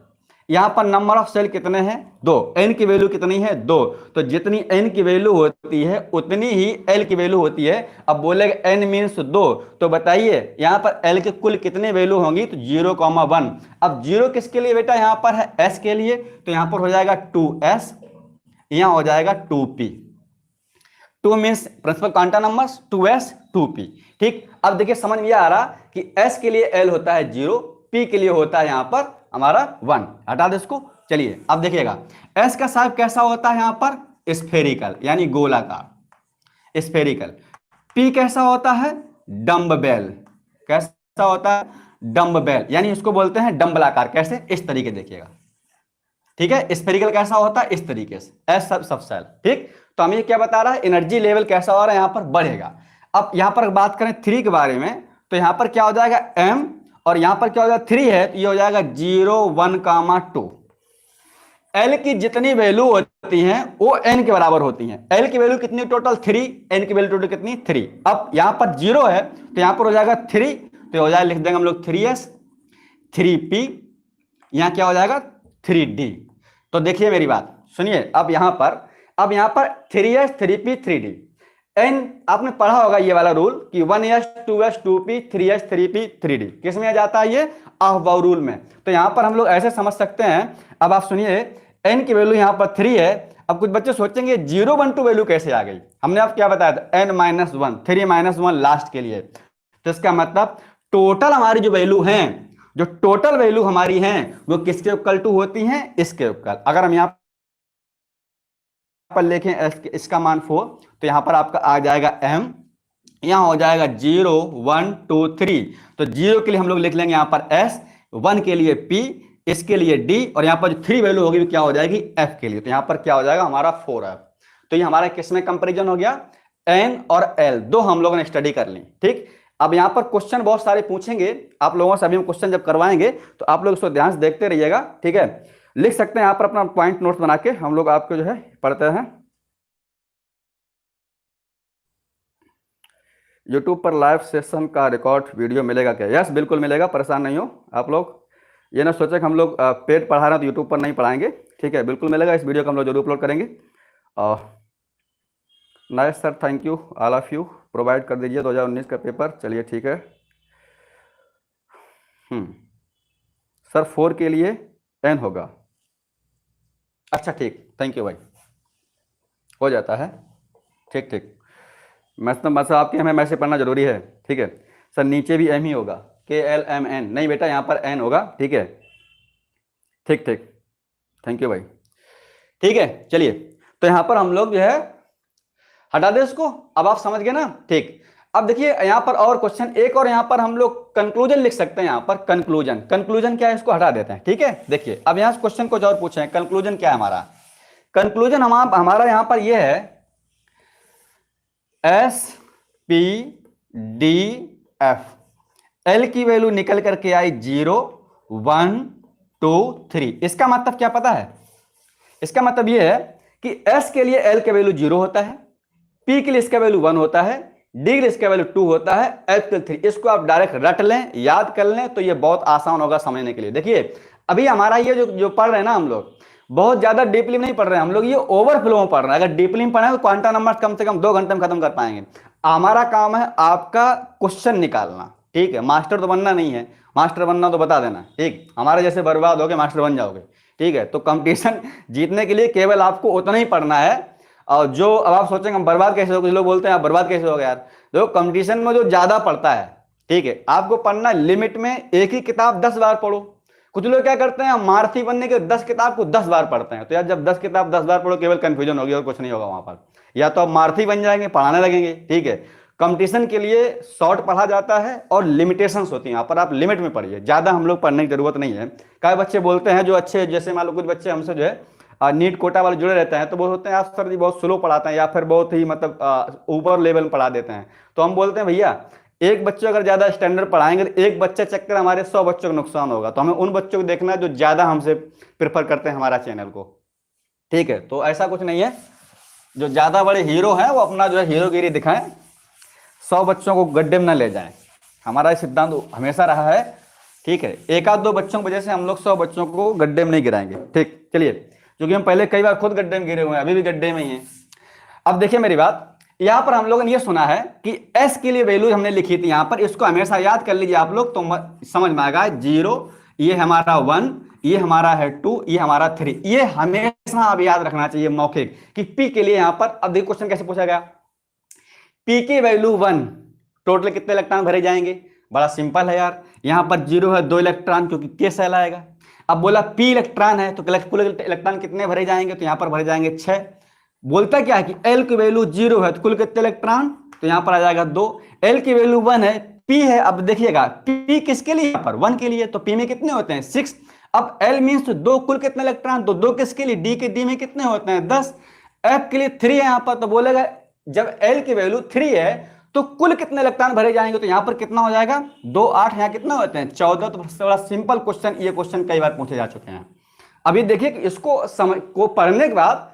S1: यहां पर नंबर ऑफ सेल कितने हैं, 2। n की वैल्यू कितनी है, 2। तो जितनी n की वैल्यू होती है उतनी ही L की वैल्यू होती है। अब बोलेगा n मीन्स 2, तो बताइए यहां पर L के कुल कितने वैल्यू होंगी, तो 0,1। अब 0 किसके लिए बेटा, यहां पर है s के लिए, तो यहां पर हो जाएगा 2s, यहां हो जाएगा 2p। 2 means principal quantum numbers, 2s 2p। ठीक, अब देखिए समझ में आ रहा कि s के लिए L होता है 0, p के लिए होता है यहां पर हमारा 1। हटा दो इसको। चलिए अब देखिएगा s का साइज कैसा होता है, यहां पर स्फेरिकल यानी गोलाकार स्फेरिकल। p कैसा होता है, डम्बबेल। कैसा होता है, डम्बबेल, यानी इसको बोलते हैं डम्बलाकार। कैसे, इस तरीके देखिएगा। ठीक है, स्फेरिकल कैसा होता है, इस तरीके से, एस सब सेल। ठीक, तो हमें क्या बता रहा है, एनर्जी लेवल कैसा हो रहा है, यहां पर बढ़ेगा। अब यहां पर बात करें 3 के बारे में, तो यहां पर क्या हो जाएगा m, और यहां पर क्या हो जाएगा 3 है तो ये हो जाएगा 0, 1, 2। L की जितनी वैल्यू होती हैं वो n के बराबर होती हैं। L की वैल्यू कितनी टोटल, 3। n की वैल्यू टोटल कितनी, 3। अब यहां पर 0 है तो यहां पर हो जाएगा 3, तो हो जाएगा, लिख देंगे हम लोग 3s, 3p, यहां क्या हो जाएगा 3d। तो देखिए मेरी बात सुनिए, अब यहां पर 3s, 3p, 3d। n आपने पढ़ा होगा ये वाला रूल कि 1s, 2s, 2p, 3s, 3p, 3d किस में आ जाता है, ये अहबाउ रूल में। तो यहां पर हम लोग ऐसे समझ सकते हैं। अब आप सुनिए, n की वैल्यू यहां पर 3 है। अब कुछ बच्चे सोचेंगे 0, 1, 2 वैल्यू कैसे आ गई, हमने आप क्या बताया था, n-1, 3-1 लास्ट के लिए। तो इसका मतलब टोटल हमारी जो वैल्यू है, जो टोटल वैल्यू हमारी है वो किसके इक्वल टू होती है, इसके इक्वल। अगर हम यहां पर लिखें इसका मान 4, तो यहां पर आपका आ जाएगा m, यहां हो जाएगा 0, 1, 2, 3। तो 0 के लिए हम लोग लिख लेंगे यहां पर s, 1 के लिए p, इसके लिए d, और यहां पर जो 3 वैल्यू होगी क्या हो जाएगी, f के लिए। तो यहां पर क्या हो जाएगा हमारा 4f। तो ये हमारा किसमें कंपेरिजन हो गया, n और l दो हम लोगों ने स्टडी कर ली। ठीक, अब यहां पर क्वेश्चन बहुत सारे पूछेंगे आप लोगों से, अभी हम क्वेश्चन जब करवाएंगे तो आप लोग इसको ध्यान से देखते रहिएगा। ठीक है, लिख सकते हैं यहाँ पर अपना पॉइंट नोट्स बना के, हम लोग आपको जो है पढ़ते हैं। यूट्यूब पर लाइव सेशन का रिकॉर्ड वीडियो मिलेगा क्या? यस, बिल्कुल मिलेगा, परेशान नहीं हो आप लोग। ये ना सोचे कि हम लोग पेड पढ़ा रहे हैं तो यूट्यूब पर नहीं पढ़ाएंगे, ठीक है, बिल्कुल मिलेगा। इस वीडियो को हम लोग जरूर अपलोड करेंगे। Nice sir, thank you all of you. Provide कर दीजिए 2019 का पेपर। चलिए ठीक है। सर 4 के लिए n होगा। अच्छा ठीक, थैंक यू भाई, हो जाता है, ठीक ठीक। मतलब आपके हमें मैसेज पढ़ना जरूरी है, ठीक है। सर नीचे भी m ही होगा, KLMN नहीं बेटा, यहाँ पर n होगा, ठीक है, ठीक ठीक, थैंक यू भाई, ठीक है। चलिए, तो यहाँ पर हम लोग जो है हटा दे इसको, अब आप समझ गए ना, ठीक। अब देखिए यहाँ पर और क्वेश्चन एक और, यहाँ पर हम लोग कंक्लूजन लिख सकते हैं। यहाँ पर कंक्लूजन, कंक्लूजन क्या है, इसको हटा देते हैं, ठीक है। देखिए अब यहाँ क्वेश्चन कुछ और पूछे हैं, कंक्लूजन क्या है हमारा। कंक्लूजन हमारा यहाँ पर ये है SPDF, L की वैल्यू निकल करके आई 0 1 2 3। इसका मतलब क्या पता है? इसका मतलब ये है कि S के लिए L का वैल्यू 0 होता है, P के लिए इसका वैल्यू 1 होता है, D के लिए इसका वैल्यू 2 होता है, F के लिए 3। इसको आप डायरेक्ट रट लें, याद कर लें, तो ये बहुत आसान होगा समझने के लिए। देखिए अभी हमारा ये जो पढ़ रहे हैं ना हम लोग, बहुत ज्यादा डीपली नहीं पढ़ रहे हैं हम लोग, ये ओवरफ्लो में पढ़ रहे हैं। अगर डीपली में पढ़े तो क्वांटम नंबर कम से कम 2 घंटे में खत्म कर पाएंगे। हमारा काम है आपका क्वेश्चन निकालना, ठीक है। मास्टर तो बनना नहीं है, मास्टर बनना तो बता देना, ठीक। हमारे जैसे बर्बाद होगे मास्टर बन जाओगे, ठीक है। तो कंपटीशन जीतने के लिए केवल आपको उतना ही पढ़ना है। और जो अब आप सोचेंगे हम बर्बाद कैसे हो गए, लोग बोलते हैं आप बर्बाद कैसे हो गए यार। देखो कंपटीशन में जो ज्यादा पढ़ता है, ठीक है, आपको पढ़ना लिमिट में, एक ही किताब 10 बार पढ़ो। कुछ लोग क्या करते हैं, मारथी बनने के 10 किताब को 10 बार पढ़ते हैं। तो यार जब 10 किताब 10 बार पढ़ो, केवल कंफ्यूजन होगी और कुछ नहीं होगा वहां पर। या तो आप मारथी बन जाएंगे, पढ़ाने लगेंगे, ठीक है। कंपटीशन के लिए शॉर्ट पढ़ा जाता है और लिमिटेशंस होती हैं, यहाँ पर आप लिमिट में पढ़िए, ज्यादा हम लोग पढ़ने की जरूरत नहीं है। कई बच्चे बोलते हैं जो अच्छे, जैसे मान लो कुछ बच्चे हमसे जो है नीट कोटा वाले जुड़े रहते हैं, तो वो होते हैं आप सर जी बहुत स्लो पढ़ाते हैं या फिर बहुत ही मतलब ऊपर लेवल में पढ़ा देते हैं। तो हम बोलते हैं भैया एक बच्चे अगर ज्यादा स्टैंडर्ड पढ़ाएंगे तो एक बच्चे चक्कर हमारे 100 बच्चों को नुकसान होगा। तो हमें उन बच्चों को देखना है जो ज्यादा हमसे प्रेफर करते हैं हमारा चैनल को, ठीक है। तो ऐसा कुछ नहीं है, जो ज्यादा बड़े हीरो हैं वो अपना जो है हीरोगिरी दिखाएं, 100 बच्चों को गड्ढे में न ले जाएं। हमारा सिद्धांत हमेशा रहा है, ठीक है। एक आध दो बच्चों की वजह से हम लोग 100 बच्चों को गड्ढे में नहीं गिराएंगे, ठीक। चलिए, क्योंकि हम पहले कई बार खुद गड्ढे में गिरे हुए हैं, अभी भी गड्ढे में ही हैं। अब देखिए मेरी बात, यहां पर हम लोगों ने ये सुना है कि S के लिए वैल्यू हमने लिखी थी यहां पर, इसको हमेशा याद कर लीजिए आप लोग, तो समझ में आएगा। 0 ये हमारा 1, ये हमारा है 2, ये हमारा 3। ये हमेशा आप याद रखना चाहिए मौखिक कि P के लिए यहां पर। अब देखिए क्वेश्चन कैसे पूछा गया, P की वैल्यू 1, टोटल कितने इलेक्ट्रॉन भरे जाएंगे? बड़ा सिंपल है यार, यहां पर 0 है 2 इलेक्ट्रॉन, क्योंकि K सेल आएगा। अब बोला P इलेक्ट्रॉन है तो कुल इलेक्ट्रॉन कितने भरे जाएंगे? तो यहां पर भरे जाएंगे 6। बोलता क्या है कि L की वैल्यू 0 है तो कुल कितने इलेक्ट्रॉन? तो यहां पर आ जाएगा 2। L की वैल्यू 1 है, P है, अब देखिएगा P किसके लिए? यहां पर 1 के लिए, तो P में कितने होते हैं? 6। अब L मीन्स 2, कुल कितने इलेक्ट्रॉन? तो 2 किसके लिए? D में कितने होते हैं? 10। F के लिए 3 है यहां पर, तो बोलेगा जब L की वैल्यू 3 है तो कुल कितने इलेक्ट्रॉन भरे जाएंगे? तो यहां पर कितना हो जाएगा? 2 8, यहां कितना होते हैं? 14। तो सबसे बड़ा सिंपल क्वेश्चन, ये क्वेश्चन कई बार पूछे जा चुके हैं। अभी देखिए इसको को पढ़ने के बाद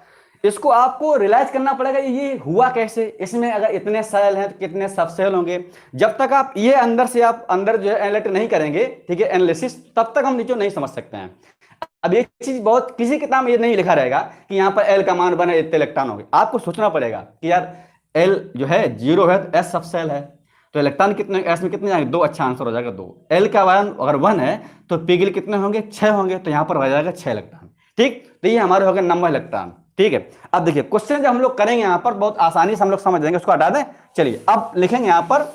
S1: इसको आपको रियलाइज करना पड़ेगा ये हुआ कैसे, इसमें अगर इतने सेल हैं तो कितने सब सेल होंगे। जब तक आप ये आप अंदर जो है एनालिटिक नहीं करेंगे, ठीक है, एनालिसिस, तब तक हम नीचे नहीं समझ सकते हैं। अब एक चीज बहुत, किसी किताब में ये नहीं लिखा रहेगा कि यहाँ पर L का मान बने इतने इलेक्ट्रॉन होंगे। आपको सोचना पड़ेगा कि यार L जो है 0 है तो S सब सेल है, तो इलेक्ट्रॉन कितने, S में कितने जाएंगे? 2। अच्छा आंसर हो जाएगा 2। L का मान अगर 1 है तो P के लिए कितने होंगे? 6 होंगे, तो यहाँ पर हो जाएगा 6 इलेक्ट्रॉन, ठीक। तो ये हमारे हो गए नंबर इलेक्ट्रॉन, ठीक है। अब देखिए क्वेश्चन जब हम लोग करेंगे यहाँ पर बहुत आसानी से हम लोग समझ जाएंगे, उसको हटा दें। चलिए अब लिखेंगे यहाँ पर,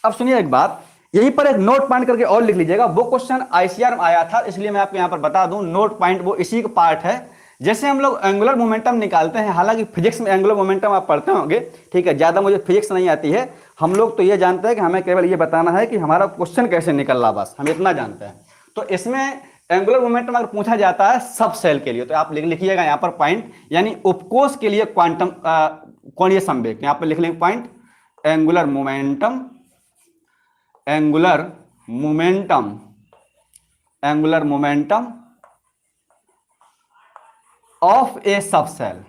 S1: अब सुनिए एक बात, यहीं पर एक नोट पॉइंट करके और लिख लीजिएगा। वो क्वेश्चन ICR में आया था, इसलिए मैं आपको यहाँ पर बता दूं, नोट पॉइंट वो इसी का पार्ट है। जैसे हम लोग एंगुलर मोमेंटम निकालते हैं, हालांकि फिजिक्स में एंगुलर मोमेंटम आप पढ़ते होंगे, ठीक है, ज्यादा मुझे फिजिक्स नहीं आती है। हम लोग तो ये जानते हैं कि हमें केवल ये बताना है कि हमारा क्वेश्चन कैसे निकल रहा, बस हम इतना जानते हैं। तो इसमें एंगुलर मोमेंटम अगर पूछा जाता है सब सेल के लिए, तो आप लिखिएगा यहाँ पर पॉइंट, यानी उपकोष के लिए क्वांटम कोणीय संवेग, यहाँ पर लिख लेंगे point angular momentum, angular momentum, angular momentum of A subshell,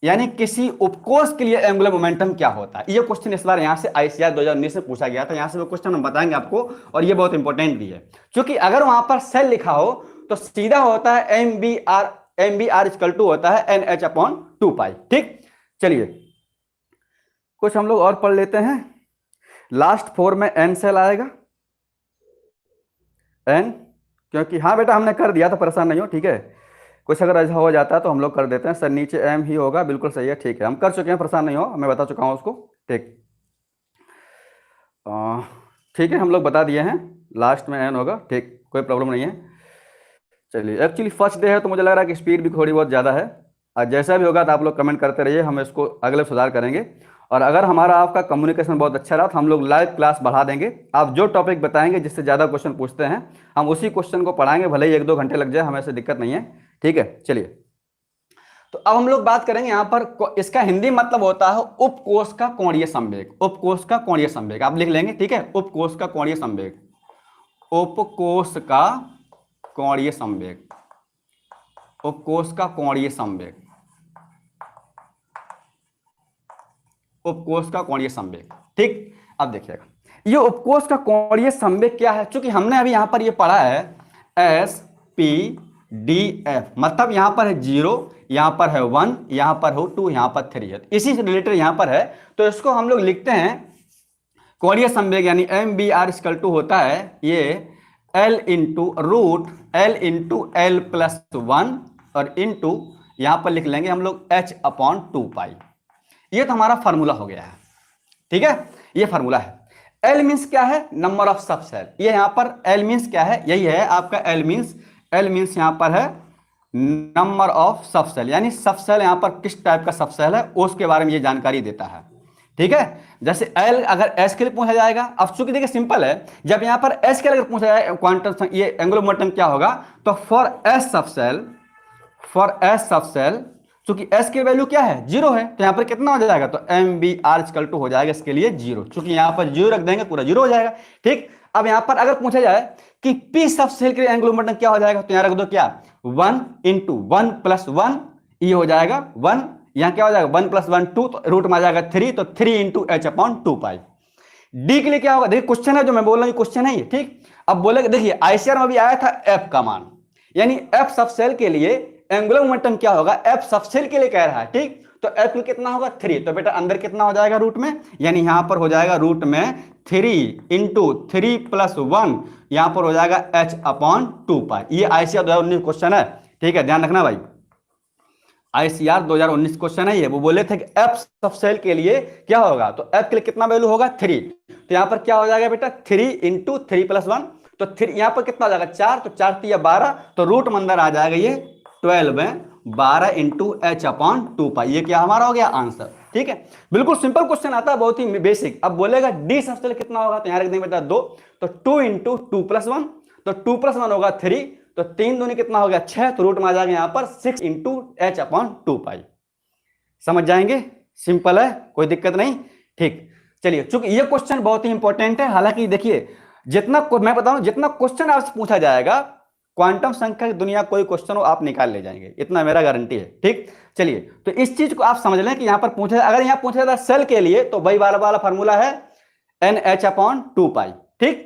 S1: यानी किसी उपकोष के लिए एंगुलर मोमेंटम क्या होता है। ये क्वेश्चन इस बार यहां से आईसीआर 2019 में पूछा गया था, यहां से वो क्वेश्चन हम बताएंगे आपको, और ये बहुत इंपॉर्टेंट भी है, क्योंकि अगर वहां पर सेल लिखा हो तो सीधा होता है M V R equal to होता है एन एच अपॉन 2 पाई। ठीक, चलिए कुछ हम लोग और पढ़ लेते हैं। लास्ट 4 में एन सेल आएगा, एन, क्योंकि हाँ बेटा हमने कर दिया था, परेशान नहीं हो, ठीक है। कुछ अगर ऐसा हो जाता है तो हम लोग कर देते हैं, सर नीचे एम ही होगा, बिल्कुल सही है, ठीक है, हम कर चुके हैं, परेशान नहीं हो, मैं बता चुका हूँ उसको। ठीक, ठीक है, हम लोग बता दिए हैं, लास्ट में एन होगा, ठीक, कोई प्रॉब्लम नहीं है। चलिए, एक्चुअली फर्स्ट डे है तो मुझे लग रहा है कि स्पीड भी थोड़ी बहुत ज़्यादा है, और जैसा भी होगा तो आप लोग कमेंट करते रहिए, हम इसको अगले सुधार करेंगे। और अगर हमारा आपका कम्युनिकेशन बहुत अच्छा रहा तो हम लोग लाइव क्लास बढ़ा देंगे। आप जो टॉपिक बताएंगे जिससे ज़्यादा क्वेश्चन पूछते हैं हम उसी क्वेश्चन को पढ़ाएंगे, भले ही 1-2 घंटे लग जाए, हमें ऐसे दिक्कत नहीं है, ठीक है। चलिए, तो अब हम लोग बात करेंगे यहाँ पर, इसका हिंदी मतलब होता है उपकोष का कोणीय संवेग। उपकोष का कोणीय संवेग आप लिख लेंगे, ठीक है, उपकोष का कोणीय संवेग, उपकोष का कोणीय संवेग, उपकोष का कोणीय संवेग, उपकोष का कोणीय संवेग। ठीक, अब देखिएगा ये उपकोष का कोणीय संवेग क्या है, क्योंकि हमने अभी यहां पर ये पढ़ा है एस पी डी एफ, मतलब यहां पर है 0, यहां पर है 1, यहां पर हो 2, यहां पर 3 है, इसी से रिलेटेड यहां पर है, तो इसको हम लोग लिखते हैं कोणीय संवेग, यानी M V R equal to होता है ये L into root L into L plus 1 और इंटू यहां पर लिख लेंगे हम लोग एच अपॉन 2 पाई। ये तो हमारा फार्मूला हो गया है, ठीक है, ये फार्मूला है। एल मीन्स क्या है, नंबर ऑफ सब सेल, ये यहां पर एल मीन्स क्या है, यही है आपका एल मीन्स यहां पर है नंबर ऑफ सब सेल, यानी सब सेल यहां पर किस टाइप का सब सेल है उसके बारे में ये जानकारी देता है, ठीक है। जैसे एल अगर एस के लिए पूछा जाएगा, अब चूंकि देखिए सिंपल है, जब यहां पर एस के लिए अगर पूछा जाए क्वांटम ये एंगुलर मोमेंटम क्या होगा, तो फॉर एस सब सेल चूंकि एस की वैल्यू क्या है 0 है, तो यहां पर कितना हो जाएगा, तो M V R equal to हो जाएगा इसके लिए 0, चूंकि यहां पर 0 रख देंगे पूरा 0 हो जाएगा। ठीक, अब यहां पर अगर पूछा जाए कि पी सब सेल के लिए एंगुलर मोमेंटम क्या हो जाएगा, तो यहां रख दो क्या 1 इंटू 1 प्लस 1, ये हो जाएगा 1, यहां क्या हो जाएगा 1 प्लस 1 2, तो रूट में आ जाएगा 3, तो 3 इंटू एच अपॉन 2 पाई। डी के लिए क्या होगा, देखिए क्वेश्चन है जो मैं बोल रहा हूं, क्वेश्चन है ये, ठीक। अब बोलेगा, देखिए आईसीआर में भी आया था एफ का मान, यानी एफ सब सेल के लिए एंगुलर मोमेंटम क्या होगा, एफ सब सेल के लिए कह रहा है, ठीक, तो एफ में कितना होगा 3, तो बेटा अंदर कितना हो जाएगा रूट में, यानी यहां पर हो जाएगा रूट में 3 इंटू 3 प्लस 1, यहां पर हो जाएगा एच अपॉन 2 पाई। ये आईसीआर 2019 क्वेश्चन है, ठीक है, ध्यान रखना भाई, आईसीआर 2019 क्वेश्चन है ये। वो बोले थे कि एफ सब सेल के लिए क्या होगा, तो एफ के लिए कितना वैल्यू होगा 3, तो यहां पर क्या हो जाएगा बेटा 3 इंटू 3 प्लस 1, तो 3 यहां पर कितना हो जाएगा 4, तो 4 3 12, तो रूट में अंदर आ जाएगा ये 12 में 12 इंटू एच अपॉन 2 पाई। ये क्या हमारा हो गया आंसर, ठीक है, बिल्कुल सिंपल क्वेश्चन आता है, बहुत ही बेसिक। अब बोलेगा डी सब सेल कितना होगा, तो यहां रख देंगे बेटा 2, तो 2 इंटू 2 प्लस 1, तो 2 प्लस 1 होगा 3, तो 3 दूनी कितना हो गया 6, तो रूट में आ जाएगा यहां पर 6 इंटू एच अपॉन 2 पाई। समझ जाएंगे, सिंपल है, कोई दिक्कत नहीं, ठीक। चलिए, चूंकि ये क्वेश्चन बहुत ही इंपॉर्टेंट है, हालांकि देखिए जितना मैं बताऊं जितना क्वेश्चन आपसे पूछा जाएगा क्वांटम संख्या की दुनिया कोई क्वेश्चन हो आप निकाल ले जाएंगे, इतना मेरा गारंटी है, ठीक। चलिए, तो इस चीज को आप समझ लें कि यहां पर पूछा, अगर यहां पूछा जाता सेल के लिए तो वही वाला फार्मूला है एन एच अपॉन 2 पाई, ठीक।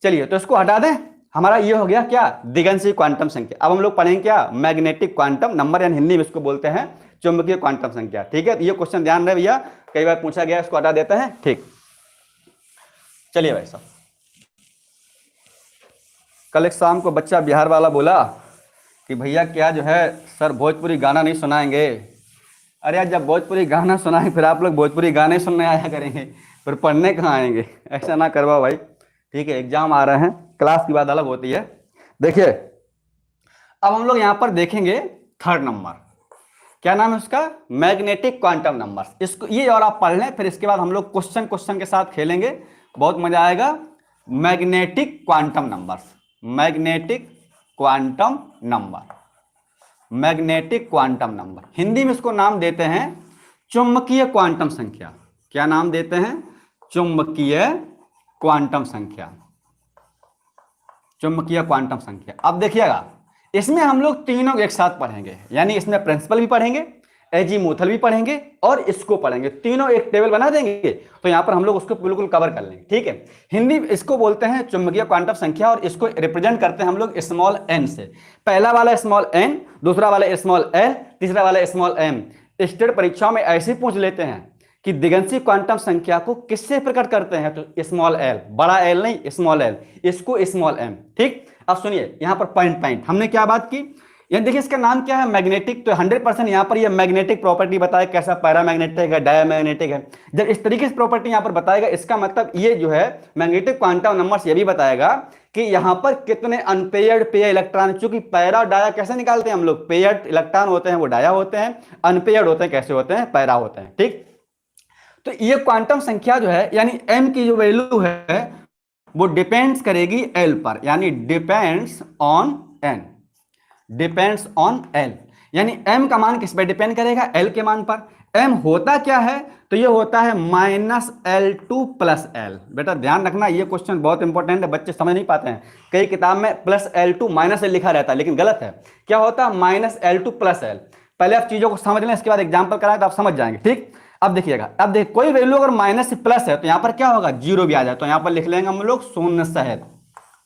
S1: चलिए, तो इसको हटा दें, हमारा ये हो गया क्या दिगंशी क्वांटम संख्या। अब हम लोग पढ़ेंगे क्या मैग्नेटिक क्वांटम नंबर, यानी हिंदी में इसको बोलते हैं चुंबकीय क्वांटम संख्या, ठीक है। तो ये क्वेश्चन ध्यान रहे भैया, कई बार पूछा गया, इसको हटा देते हैं, ठीक। चलिए भाई साहब, कल एक शाम को बच्चा बिहार वाला बोला कि भैया क्या जो है सर भोजपुरी गाना नहीं सुनाएंगे। अरे यार, जब भोजपुरी गाना सुनाएंगे फिर आप लोग भोजपुरी गाने सुनने आया करेंगे, फिर पढ़ने कहाँ आएंगे, ऐसा ना करवाओ भाई, ठीक है। एग्जाम आ रहे हैं, क्लास की बात अलग होती है। देखिए, अब हम लोग यहां पर देखेंगे थर्ड नंबर, क्या नाम है उसका, मैग्नेटिक क्वांटम नंबर। इसको ये और आप पढ़ लें, फिर इसके बाद हम लोग क्वेश्चन के साथ खेलेंगे, बहुत मजा आएगा। Magnetic quantum number, magnetic quantum number, magnetic quantum number, Hindi में इसको नाम देते हैं चुंबकीय क्वांटम संख्या। क्या नाम देते हैं, चुंबकीय क्वांटम संख्या, चुंबकीय क्वांटम संख्या। अब देखिएगा इसमें हम लोग तीनों एक साथ पढ़ेंगे, यानी इसमें प्रिंसिपल भी पढ़ेंगे, एजीमुथल भी पढ़ेंगे और इसको पढ़ेंगे, तीनों एक टेबल बना देंगे। तो यहां पर हम लोग उसको बिल्कुल कवर कर लेंगे, ठीक है। हिंदी इसको बोलते हैं चुंबकीय क्वांटम संख्या, और इसको रिप्रेजेंट करते हैं हम लोग स्मॉल एन से। पहला वाला स्मॉल एन, दूसरा वाला स्मॉल एल, तीसरा वाला स्मॉल एम। स्टेट परीक्षाओं में ऐसे पूछ लेते हैं कि दिगंशी क्वांटम संख्या को किससे प्रकट करते हैं, तो स्मॉल एल, बड़ा एल नहीं, स्मॉल एल, इसको स्मॉल एम, ठीक। अब सुनिए यहां पर पॉइंट पॉइंट हमने क्या बात की, ये देखिए इसका नाम क्या है, मैग्नेटिक। तो 100% यहां पर ये मैग्नेटिक प्रॉपर्टी बताए, कैसा पैरामैग्नेटिक है, डायमैग्नेटिक है। जब इस तरीके से प्रॉपर्टी यहां पर बताएगा, इसका मतलब ये जो है मैग्नेटिक क्वांटम नंबर्स ये भी बताएगा कि यहां पर कितने अनपेयर्ड पेयर इलेक्ट्रॉन, चूंकि पैरा और डाया कैसे निकालते हैं हम लोग, पेयर्ड इलेक्ट्रॉन होते हैं वो डाया होते हैं, अनपेयर्ड होते हैं कैसे होते हैं, पैरा होते हैं, ठीक। तो ये क्वांटम संख्या जो है, यानी m की जो वैल्यू है वो डिपेंड्स करेगी l पर, यानी depends on n, depends on l, यानी m का मान किस पे डिपेंड करेगा, l के मान पर। m होता क्या है, तो ये होता है -L2 + L। बेटा ध्यान रखना, ये क्वेश्चन बहुत इंपॉर्टेंट है, बच्चे समझ नहीं पाते हैं। कई किताब में +L2 -L लिखा रहता है, लेकिन गलत है। क्या होता है, -L2 + L। पहले आप चीजों को समझ लें, इसके बाद एग्जाम्पल कराएं तो आप समझ जाएंगे, ठीक। अब देखिएगा, अब देखिए कोई वैल्यू अगर माइनस से प्लस है तो यहां पर क्या होगा, जीरो भी आ जाए, तो यहां पर लिख लेंगे हम लोग शून्य सहित,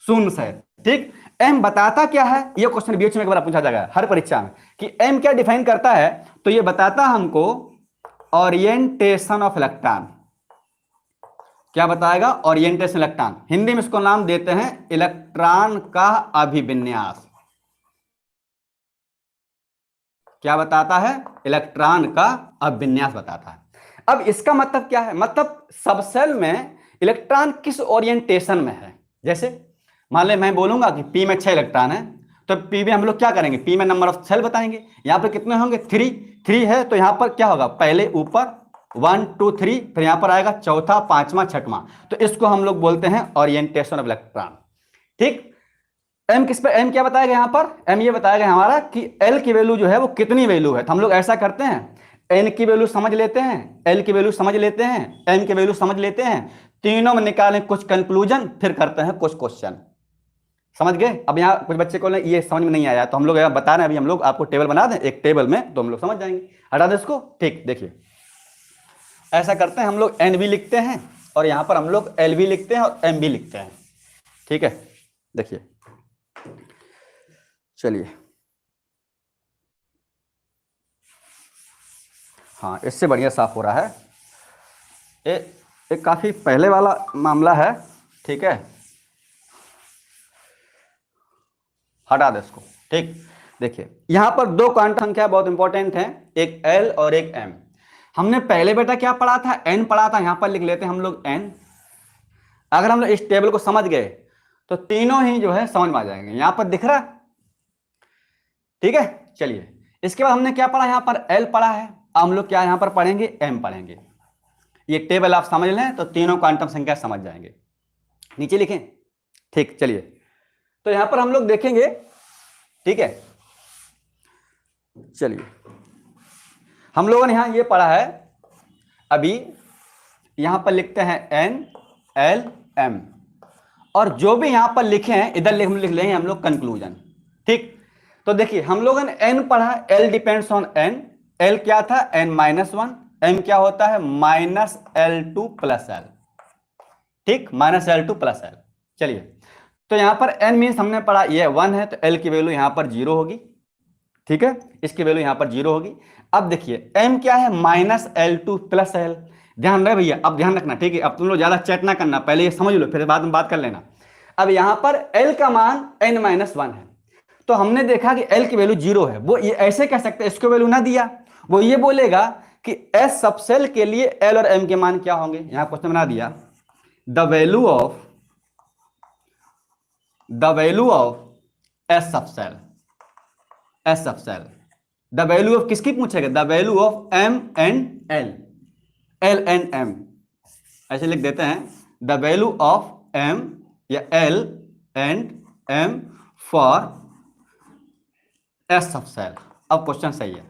S1: शून्य सहित, ठीक। एम बताता क्या है, ये क्वेश्चन बीच में एक बार पूछा जाएगा हर परीक्षा में कि एम क्या डिफाइन करता है, तो ये बताता हमको ओरिएंटेशन ऑफ इलेक्ट्रॉन। क्या बताएगा, ओरिएंटेशन इलेक्ट्रॉन। हिंदी में इसको नाम देते हैं इलेक्ट्रॉन का अभिविन्यास। क्या बताता है, इलेक्ट्रॉन का अभिविन्यास बताता है। अब इसका मतलब क्या है, मतलब सबसेल में इलेक्ट्रॉन किस ओरिएंटेशन में है। जैसे मान ले मैं बोलूंगा कि पी में 6 इलेक्ट्रॉन है, तो पी में हम लोग क्या करेंगे, पी में नंबर ऑफ सेल बताएंगे। यहां पर कितने होंगे, 3 है, तो यहां पर क्या होगा, पहले ऊपर 1 2 3, फिर यहां पर आएगा चौथा, पांचवा, छठवां। तो इसको हम लोग बोलते हैं ओरिएंटेशन ऑफ इलेक्ट्रॉन, ठीक। एम किस पे, एम क्या बताएगा यहां पर, एम ये बताएगा हमारा कि एल की वैल्यू जो है वो कितनी वैल्यू है। तो हम लोग ऐसा करते हैं, एन की वैल्यू समझ लेते हैं, एल की वैल्यू समझ लेते हैं, एम की वैल्यू समझ लेते हैं, तीनों में निकालें कुछ कंक्लूजन, फिर करते हैं कुछ क्वेश्चन। समझ गए। अब यहाँ कुछ बच्चे को ये समझ में नहीं आया, तो हम लोग बता रहे हैं, अभी हम लोग आपको टेबल बना दें एक टेबल में, तो हम लोग समझ जाएंगे। हटा दे इसको, ठीक। देखिए ऐसा करते हैं, हम लोग एन भी लिखते हैं और यहां पर हम लोग एल भी लिखते हैं और एम भी लिखते हैं, ठीक है। देखिए चलिए, हाँ इससे बढ़िया साफ हो रहा है। एक काफी पहले वाला मामला है, ठीक है, हटा दे इसको, ठीक। देखिए यहां पर दो क्वांटम संख्या बहुत इंपॉर्टेंट हैं, एक एल और एक एम। हमने पहले बेटा क्या पढ़ा था, एन पढ़ा था, यहां पर लिख लेते हैं हम लोग एन। अगर हम लोग इस टेबल को समझ गए तो तीनों ही जो है समझ में आ जाएंगे, यहां पर दिख रहा, ठीक है। चलिए इसके बाद हमने क्या पढ़ा, यहां पर एल पढ़ा है, अब हम लोग क्या यहां पर पढ़ेंगे, एम पढ़ेंगे। ये टेबल आप समझ लें तो तीनों क्वांटम संख्या समझ जाएंगे। नीचे लिखें, ठीक। चलिए तो यहां पर हम लोग देखेंगे, ठीक है। चलिए हम लोगों ने यहां ये पढ़ा है, अभी यहां पर लिखते हैं एन एल एम, और जो भी यहां पर लिखे हैं इधर लिख लेंगे हम लोग कंक्लूजन, ठीक। तो देखिए हम लोगों ने एन पढ़ा, L depends on N, L क्या था n-1, एम क्या होता है -L2 + L, ठीक, -L2 + L। चलिए तो यहां पर n मीन्स हमने पढ़ा ये 1 है, तो l की वैल्यू यहां पर 0 होगी, ठीक है, इसकी वैल्यू यहां पर 0 होगी। अब देखिए m क्या है -L2 + L। ध्यान रहे भैया, अब ध्यान रखना, ठीक है। अब तुम लोग ज्यादा चैट ना करना, पहले ये समझ लो फिर बाद में बात कर लेना। अब यहां पर l का मान n-1 है, तो हमने देखा कि l की वैल्यू 0 है। वो ये ऐसे कह सकते हैं, इसको वैल्यू ना दिया, वो ये बोलेगा कि एस सबसेल के लिए एल और एम के मान क्या होंगे। यहां क्वेश्चन बना दिया, the value of S subshell, S subshell, the value of किसकी पूछेगा, the value of M and L, L and M, ऐसे लिख देते हैं, द वैल्यू ऑफ एम या L and M for S subshell. अब क्वेश्चन सही है,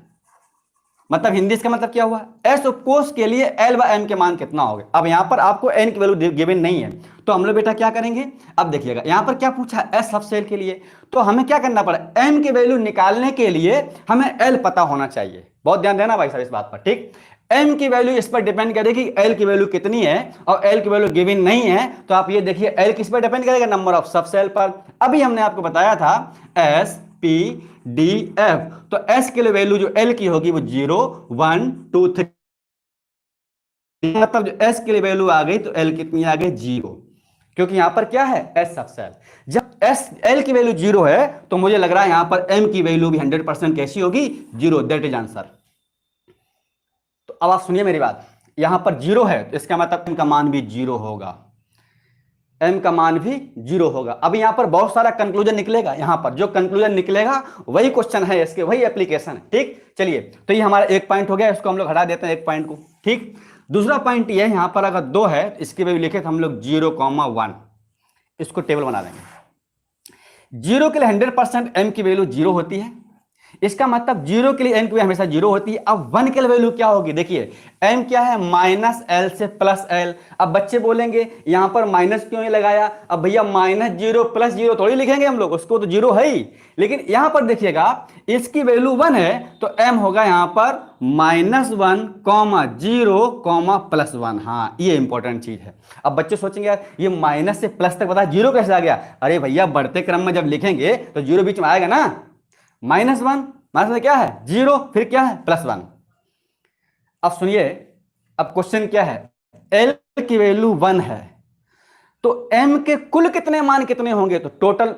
S1: मतलब हिंदी इसका मतलब क्या हुआ, एस ऑफ कोस के लिए एल व एम के मान कितना हो गए। अब यहां पर आपको एन की वैल्यू गिवन नहीं है, तो हम लोग बेटा क्या करेंगे, अब देखिएगा यहां पर क्या पूछा, एस सब सेल के लिए, तो हमें क्या करना पड़ा, एम की वैल्यू निकालने के लिए हमें एल पता होना चाहिए। बहुत ध्यान देना भाई साहब इस बात पर, ठीक। एम की वैल्यू इस पर डिपेंड करेगी एल की वैल्यू कितनी है, और एल की वैल्यू गिवन नहीं है, तो आप ये देखिए एल किस पर डिपेंड करेगा, नंबर ऑफ सब सेल पर। अभी हमने आपको बताया था एस पी डी एफ, तो एस के लिए वैल्यू जो एल की होगी वो 0 1 2 3, मतलब जो एस के लिए वैल्यू आ गई तो एल कितनी आ गई 0, क्योंकि यहां पर क्या है एस सब सेल। जब एस एल की वैल्यू 0 है तो मुझे लग रहा है यहां पर एम की वैल्यू भी 100% कैसी होगी, 0, दैट इज आंसर। तो अब आप सुनिए मेरी बात, यहां पर 0 है तो इसका मतलब एम का मान भी 0 होगा, एम का मान भी 0 होगा। अब यहां पर बहुत सारा कंक्लूजन निकलेगा, यहां पर जो कंक्लूजन निकलेगा वही क्वेश्चन है इसके, वही एप्लीकेशन है, ठीक। चलिए, तो ये हमारा एक पॉइंट हो गया, इसको हम लोग हटा देते हैं एक पॉइंट को, ठीक। दूसरा पॉइंट ये है, यहां पर अगर 2 है इसकी वैल्यू लिखे तो हम लोग 0,1, इसको टेबल बना देंगे। 0 के लिए 100% एम की वैल्यू 0 होती है, इसका मतलब 0 के लिए एम की वैल्यू हमेशा 0 होती है। अब 1 के लिए वैल्यू क्या होगी, देखिए एम क्या है, माइनस एल से प्लस एल। अब बच्चे बोलेंगे यहां पर माइनस क्यों नहीं लगाया, अब भैया -0 + 0 थोड़ी लिखेंगे हम लोग, उसको तो 0 है ही, लेकिन यहां पर देखिएगा इसकी वैल्यू 1 है तो एम होगा यहां पर -1, 0, +1। हाँ, ये इंपॉर्टेंट चीज है। अब बच्चे सोचेंगे यार ये माइनस से प्लस तक बता 0 कैसे आ गया, अरे भैया बढ़ते क्रम में जब लिखेंगे तो 0 बीच में आएगा ना, -1 माइनस में क्या है 0, फिर क्या है +1। अब सुनिए, अब क्वेश्चन क्या है, एल की वैल्यू 1 है तो एम के कुल कितने मान कितने होंगे, तो टोटल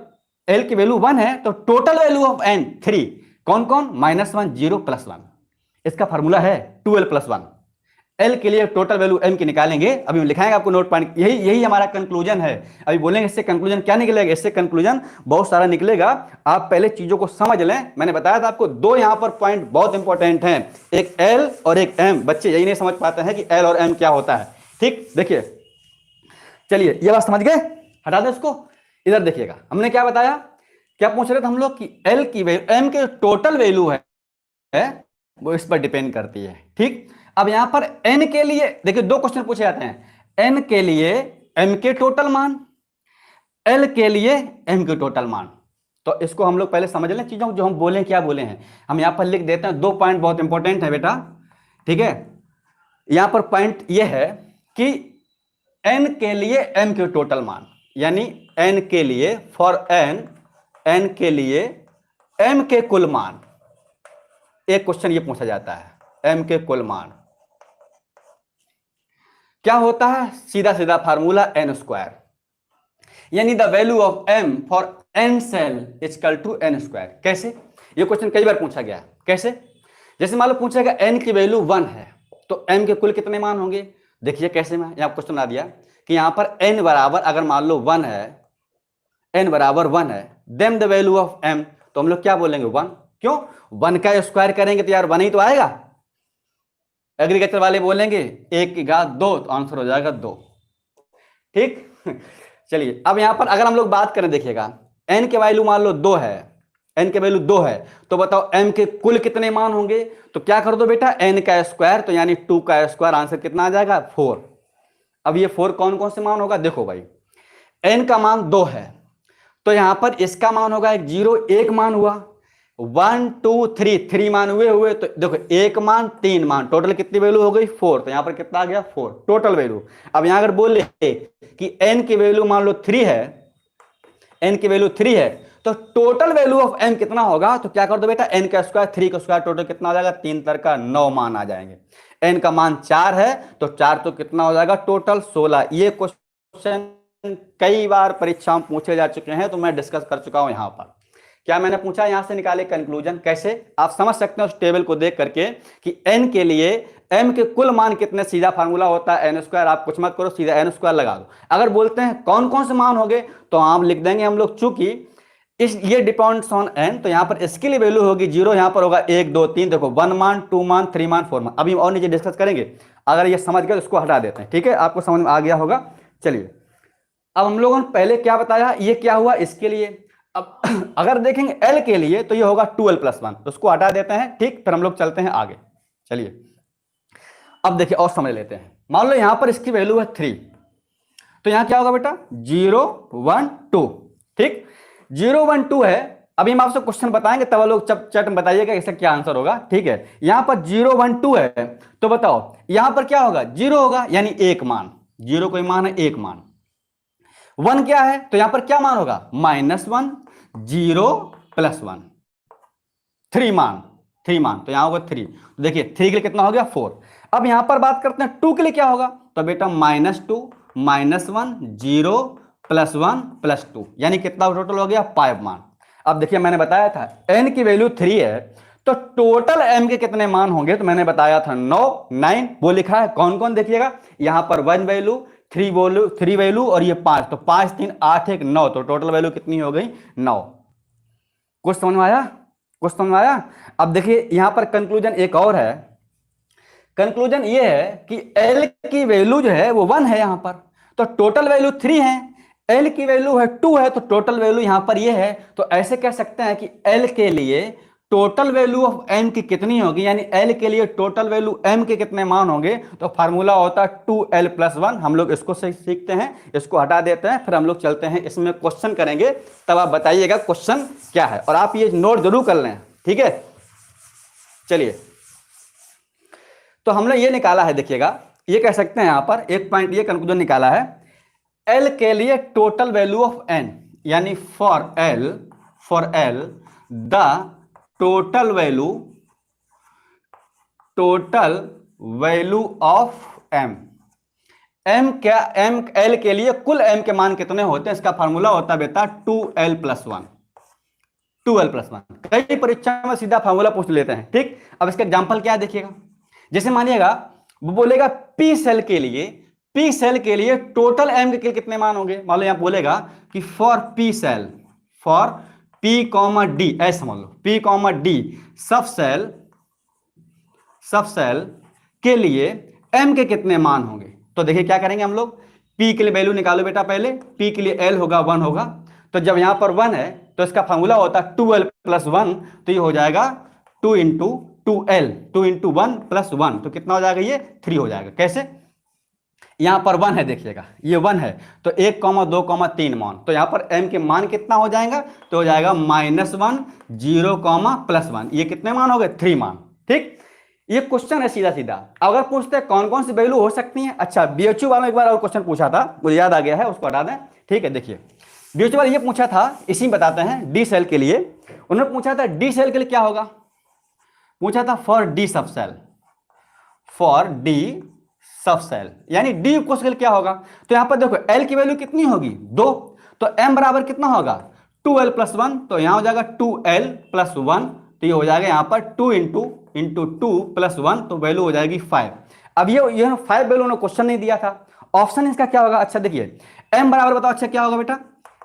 S1: एल की वैल्यू 1 है तो टोटल वैल्यू ऑफ एन 3, कौन कौन, -1, 0, +1। इसका फार्मूला है 2l + 1। एल के लिए टोटल वैल्यू एम की निकालेंगे, अभी लिखाएंगे आपको नोट पॉइंट, यही हमारा कंक्लूजन है। अभी बोलेंगे इससे कंक्लूजन क्या निकलेगा, इससे कंक्लूजन बहुत सारा निकलेगा, आप पहले चीजों को समझ लें। मैंने बताया था आपको 2 यहां पर पॉइंट बहुत इंपॉर्टेंट हैं, एक एल और एक एम। बच्चे यही नहीं समझ पाते हैं कि एल और एम क्या होता है, ठीक। देखिए, चलिए ये बात समझ गए, हटा दें इसको। इधर देखिएगा हमने क्या बताया, क्या पूछ रहे थे हम लोग कि एल की वैल्यू एम के टोटल वैल्यू है वो इस पर डिपेंड करती है, ठीक। अब यहां पर n के लिए देखिए 2 क्वेश्चन पूछे जाते हैं, n के लिए m के टोटल मान, l के लिए m के टोटल मान। तो इसको हम लोग पहले समझ लें चीजों जो हम बोले क्या बोले हैं, हम यहां पर लिख देते हैं। 2 पॉइंट बहुत इंपॉर्टेंट है बेटा, ठीक है। यहां पर पॉइंट यह है कि n के लिए m के टोटल मान, यानी n के लिए फॉर n के लिए m के कुल मान, एक क्वेश्चन ये पूछा जाता है m के कुल मान क्या होता है, सीधा सीधा फार्मूला n², यानी the value of m for n shell equal to n²। कैसे, ये क्वेश्चन कई बार पूछा गया, कैसे, जैसे मान लो पूछेगा n की वैल्यू 1 है तो m के कुल कितने मान होंगे। देखिए कैसे, मैं यहां क्वेश्चन बना दिया कि यहां पर n बराबर अगर मान लो 1 है, n बराबर 1 है, then the value of m, तो हम लोग क्या बोलेंगे 1, क्यों 1 का स्क्वायर करेंगे तो यार 1 ही तो आएगा। एग्रीकल्चर वाले बोलेंगे 1 की घात 2 तो आंसर हो जाएगा 2, ठीक। चलिए, अब यहां पर अगर हम लोग बात करें, देखिएगा n के वैल्यू मान लो 2 है, n के वैल्यू 2 है तो बताओ m के कुल कितने मान होंगे, तो क्या कर दो बेटा n का स्क्वायर, तो यानी 2 का स्क्वायर, आंसर कितना आ जाएगा 4। अब ये 4 कौन कौन से मान होगा, देखो भाई n का मान 2 है तो यहां पर इसका मान होगा 0, 1 मान हुआ, 1 2 3 मान हुए तो देखो 1 मान 3 मान, टोटल कितनी वैल्यू हो गई 4, तो यहां पर कितना आ गया 4 टोटल वैल्यू। अब यहां अगर बोले कि n की वैल्यू मान लो 3 है, n की वैल्यू 3 है तो टोटल वैल्यू ऑफ m कितना होगा, तो क्या कर दो बेटा n का स्क्वायर 3 का स्क्वायर, टोटल कितना हो जाएगा 3 3 का 9 मान आ जाएंगे। n का मान 4 है तो 4 तो कितना हो जाएगा टोटल 16। ये क्वेश्चन कई बार परीक्षा में पूछे जा चुके हैं तो मैं डिस्कस कर चुका हूं। यहां पर क्या मैंने पूछा, यहां से निकाले कंक्लूजन, कैसे आप समझ सकते हैं उस टेबल को देख करके कि n के लिए m के कुल मान कितने, सीधा फार्मूला होता है n², आप कुछ मत करो सीधा n² लगा दो। अगर बोलते हैं कौन कौन से मान होंगे तो आप लिख देंगे हम लोग, चूंकि इस ये डिपेंड्स ऑन n तो यहां पर इसके लिए वैल्यू होगी 0, यहां पर होगा 1 2 3, देखो 1 मान 2 मान 3 मान 4 मान, अभी और नीचे डिस्कस करेंगे। अगर ये समझ गए तो इसको हटा देते हैं, ठीक है, आपको समझ में आ गया होगा। चलिए, अब हम लोगों ने पहले क्या बताया, ये क्या हुआ इसके लिए। अब अगर देखेंगे L के लिए तो ये होगा 2l + 1, तो उसको हटा देते हैं, ठीक। फिर हम लोग चलते हैं आगे। चलिए अब देखिए और समझ लेते हैं। मान लो यहां पर इसकी वैल्यू है 3, तो यहां क्या होगा बेटा 0 1 2, ठीक 0 1 2 है। अभी हम आपसे क्वेश्चन बताएंगे तब लोग चैट में बताइएगा इसका क्या आंसर होगा, ठीक है। यहां पर 0 1 2 है तो बताओ यहां पर क्या होगा 0 होगा यानी एक मान, 0 कोई मान है एक मान, 1 क्या है तो यहां पर क्या मान होगा -1 0 +1, 3 मान, 3 मान तो यहां होगा 3, तो देखिए 3 के लिए कितना हो गया 4। अब यहां पर बात करते हैं 2 के लिए क्या होगा, तो बेटा -2 -1 0 +1 +2 यानी कितना टोटल हो गया 5 मान। अब देखिए मैंने बताया था n की वैल्यू 3 है तो टोटल m के कितने मान होंगे, तो मैंने बताया था 9 9, वो लिखा है कौन कौन देखिएगा, यहां पर 1 वैल्यू 3 वैल्यू और ये 5, तो 5 3 8 1 9, तो टोटल वैल्यू कितनी हो गई 9। कुछ समझ में आया, कुछ समझ में आया। अब देखिए यहां पर कंक्लूजन एक और है, कंक्लूजन ये है कि L की वैल्यू जो है वो 1 है यहां पर, तो टोटल वैल्यू 3 है, L की वैल्यू है 2 है तो टोटल वैल्यू यहां पर ये है। तो ऐसे कह सकते हैं कि L के लिए टोटल वैल्यू ऑफ M की कितनी होगी, यानी L के लिए टोटल वैल्यू M के कितने मान होंगे, तो फार्मूला होता है 2L + 1। हम लोग इसको सीखते हैं, इसको हटा देते हैं, फिर हम लोग चलते हैं इसमें क्वेश्चन करेंगे, तब आप बताइएगा क्वेश्चन क्या है और आप ये नोट जरूर कर लें, ठीक है। चलिए तो हमने ये निकाला है, देखिएगा ये कह सकते हैं यहां पर एक पॉइंट ये कंक्लूजन निकाला है, L के लिए टोटल वैल्यू ऑफ n, यानी for L the total value of m, m क्या m L के लिए कुल m के मान कितने होते हैं, इसका फार्मूला होता है बेटा 2L + 1, 2L + 1। कई परीक्षा में सीधा फार्मूला पूछ लेते हैं, ठीक। अब इसका एग्जांपल क्या है देखिएगा, जैसे मानिएगा वो बोलेगा P सेल के लिए टोटल M के कितने मान होंगे, मान लो यहां बोलेगा कि for P shell for P, D, ऐसे समझ लो P, D सब सेल के लिए M के कितने मान होंगे। तो देखिए क्या करेंगे हम लोग, P के लिए वैल्यू निकालो बेटा, पहले P के लिए L होगा 1 होगा, तो जब यहां पर 1 है तो इसका फॉर्मूला होता है 2L + 1, तो ये हो जाएगा 2 × 2L, 2 × 1 + 1, तो कितना हो जाएगा ये 3 हो जाएगा। कैसे, यहां पर 1 है देखिएगा, ये 1 है तो 1, 2, 3 मान, तो यहां पर m के मान कितना हो जाएगा, तो हो जाएगा -1 0, +1, ये कितने मान हो गए 3 मान, ठीक। ये क्वेश्चन है सीधा सीधा। अगर पूछते हैं कौन कौन सी वैल्यू हो सकती है, अच्छा BHU वालों एक बार और क्वेश्चन पूछा था, मुझे याद आ गया है, उसको हटा दें, ठीक है। देखिए BHU वाले ये पूछा था, इसी में बताते हैं D सेल के लिए, उन्होंने पूछा था D सेल के लिए क्या होगा, पूछा था फॉर D सब सेल, यानी D कोश के लिए क्या होगा, तो यहां पर देखो L की वैल्यू कितनी होगी 2, तो M बराबर कितना होगा 2L + 1, तो यहां हो जाएगा 2L + 1, तो ये हो जाएगा यहां पर 2 × 2 + 1, तो वैल्यू हो जाएगी 5। अब ये 5 वैल्यू उन्होंने क्वेश्चन नहीं दिया था, ऑप्शन इसका क्या होगा, अच्छा देखिए M बराबर बताओ, अच्छा क्या होगा बेटा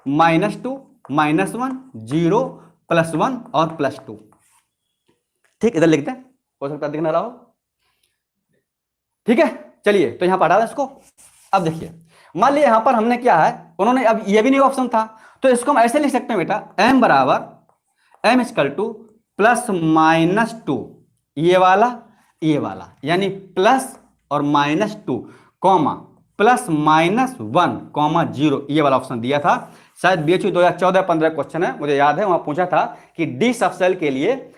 S1: -2 -1 0 +1 और +2, ठीक। इधर लिखते हैं, हो सकता है दिख ना रहा हो, ठीक है। चलिए तो यहां पर हटा दें इसको। अब देखिए मान लिया यहां पर हमने क्या है, उन्होंने अब ये भी नहीं ऑप्शन था, तो इसको हम ऐसे लिख सकते हैं बेटा m = +-2, ये वाला यानी प्लस और -2 कॉमा +-1 0, ये वाला ऑप्शन दिया था। शायद BHU 2014-15 क्वेश्चन है, मुझे याद है, वहां पूछा था कि D सब सेल के लिए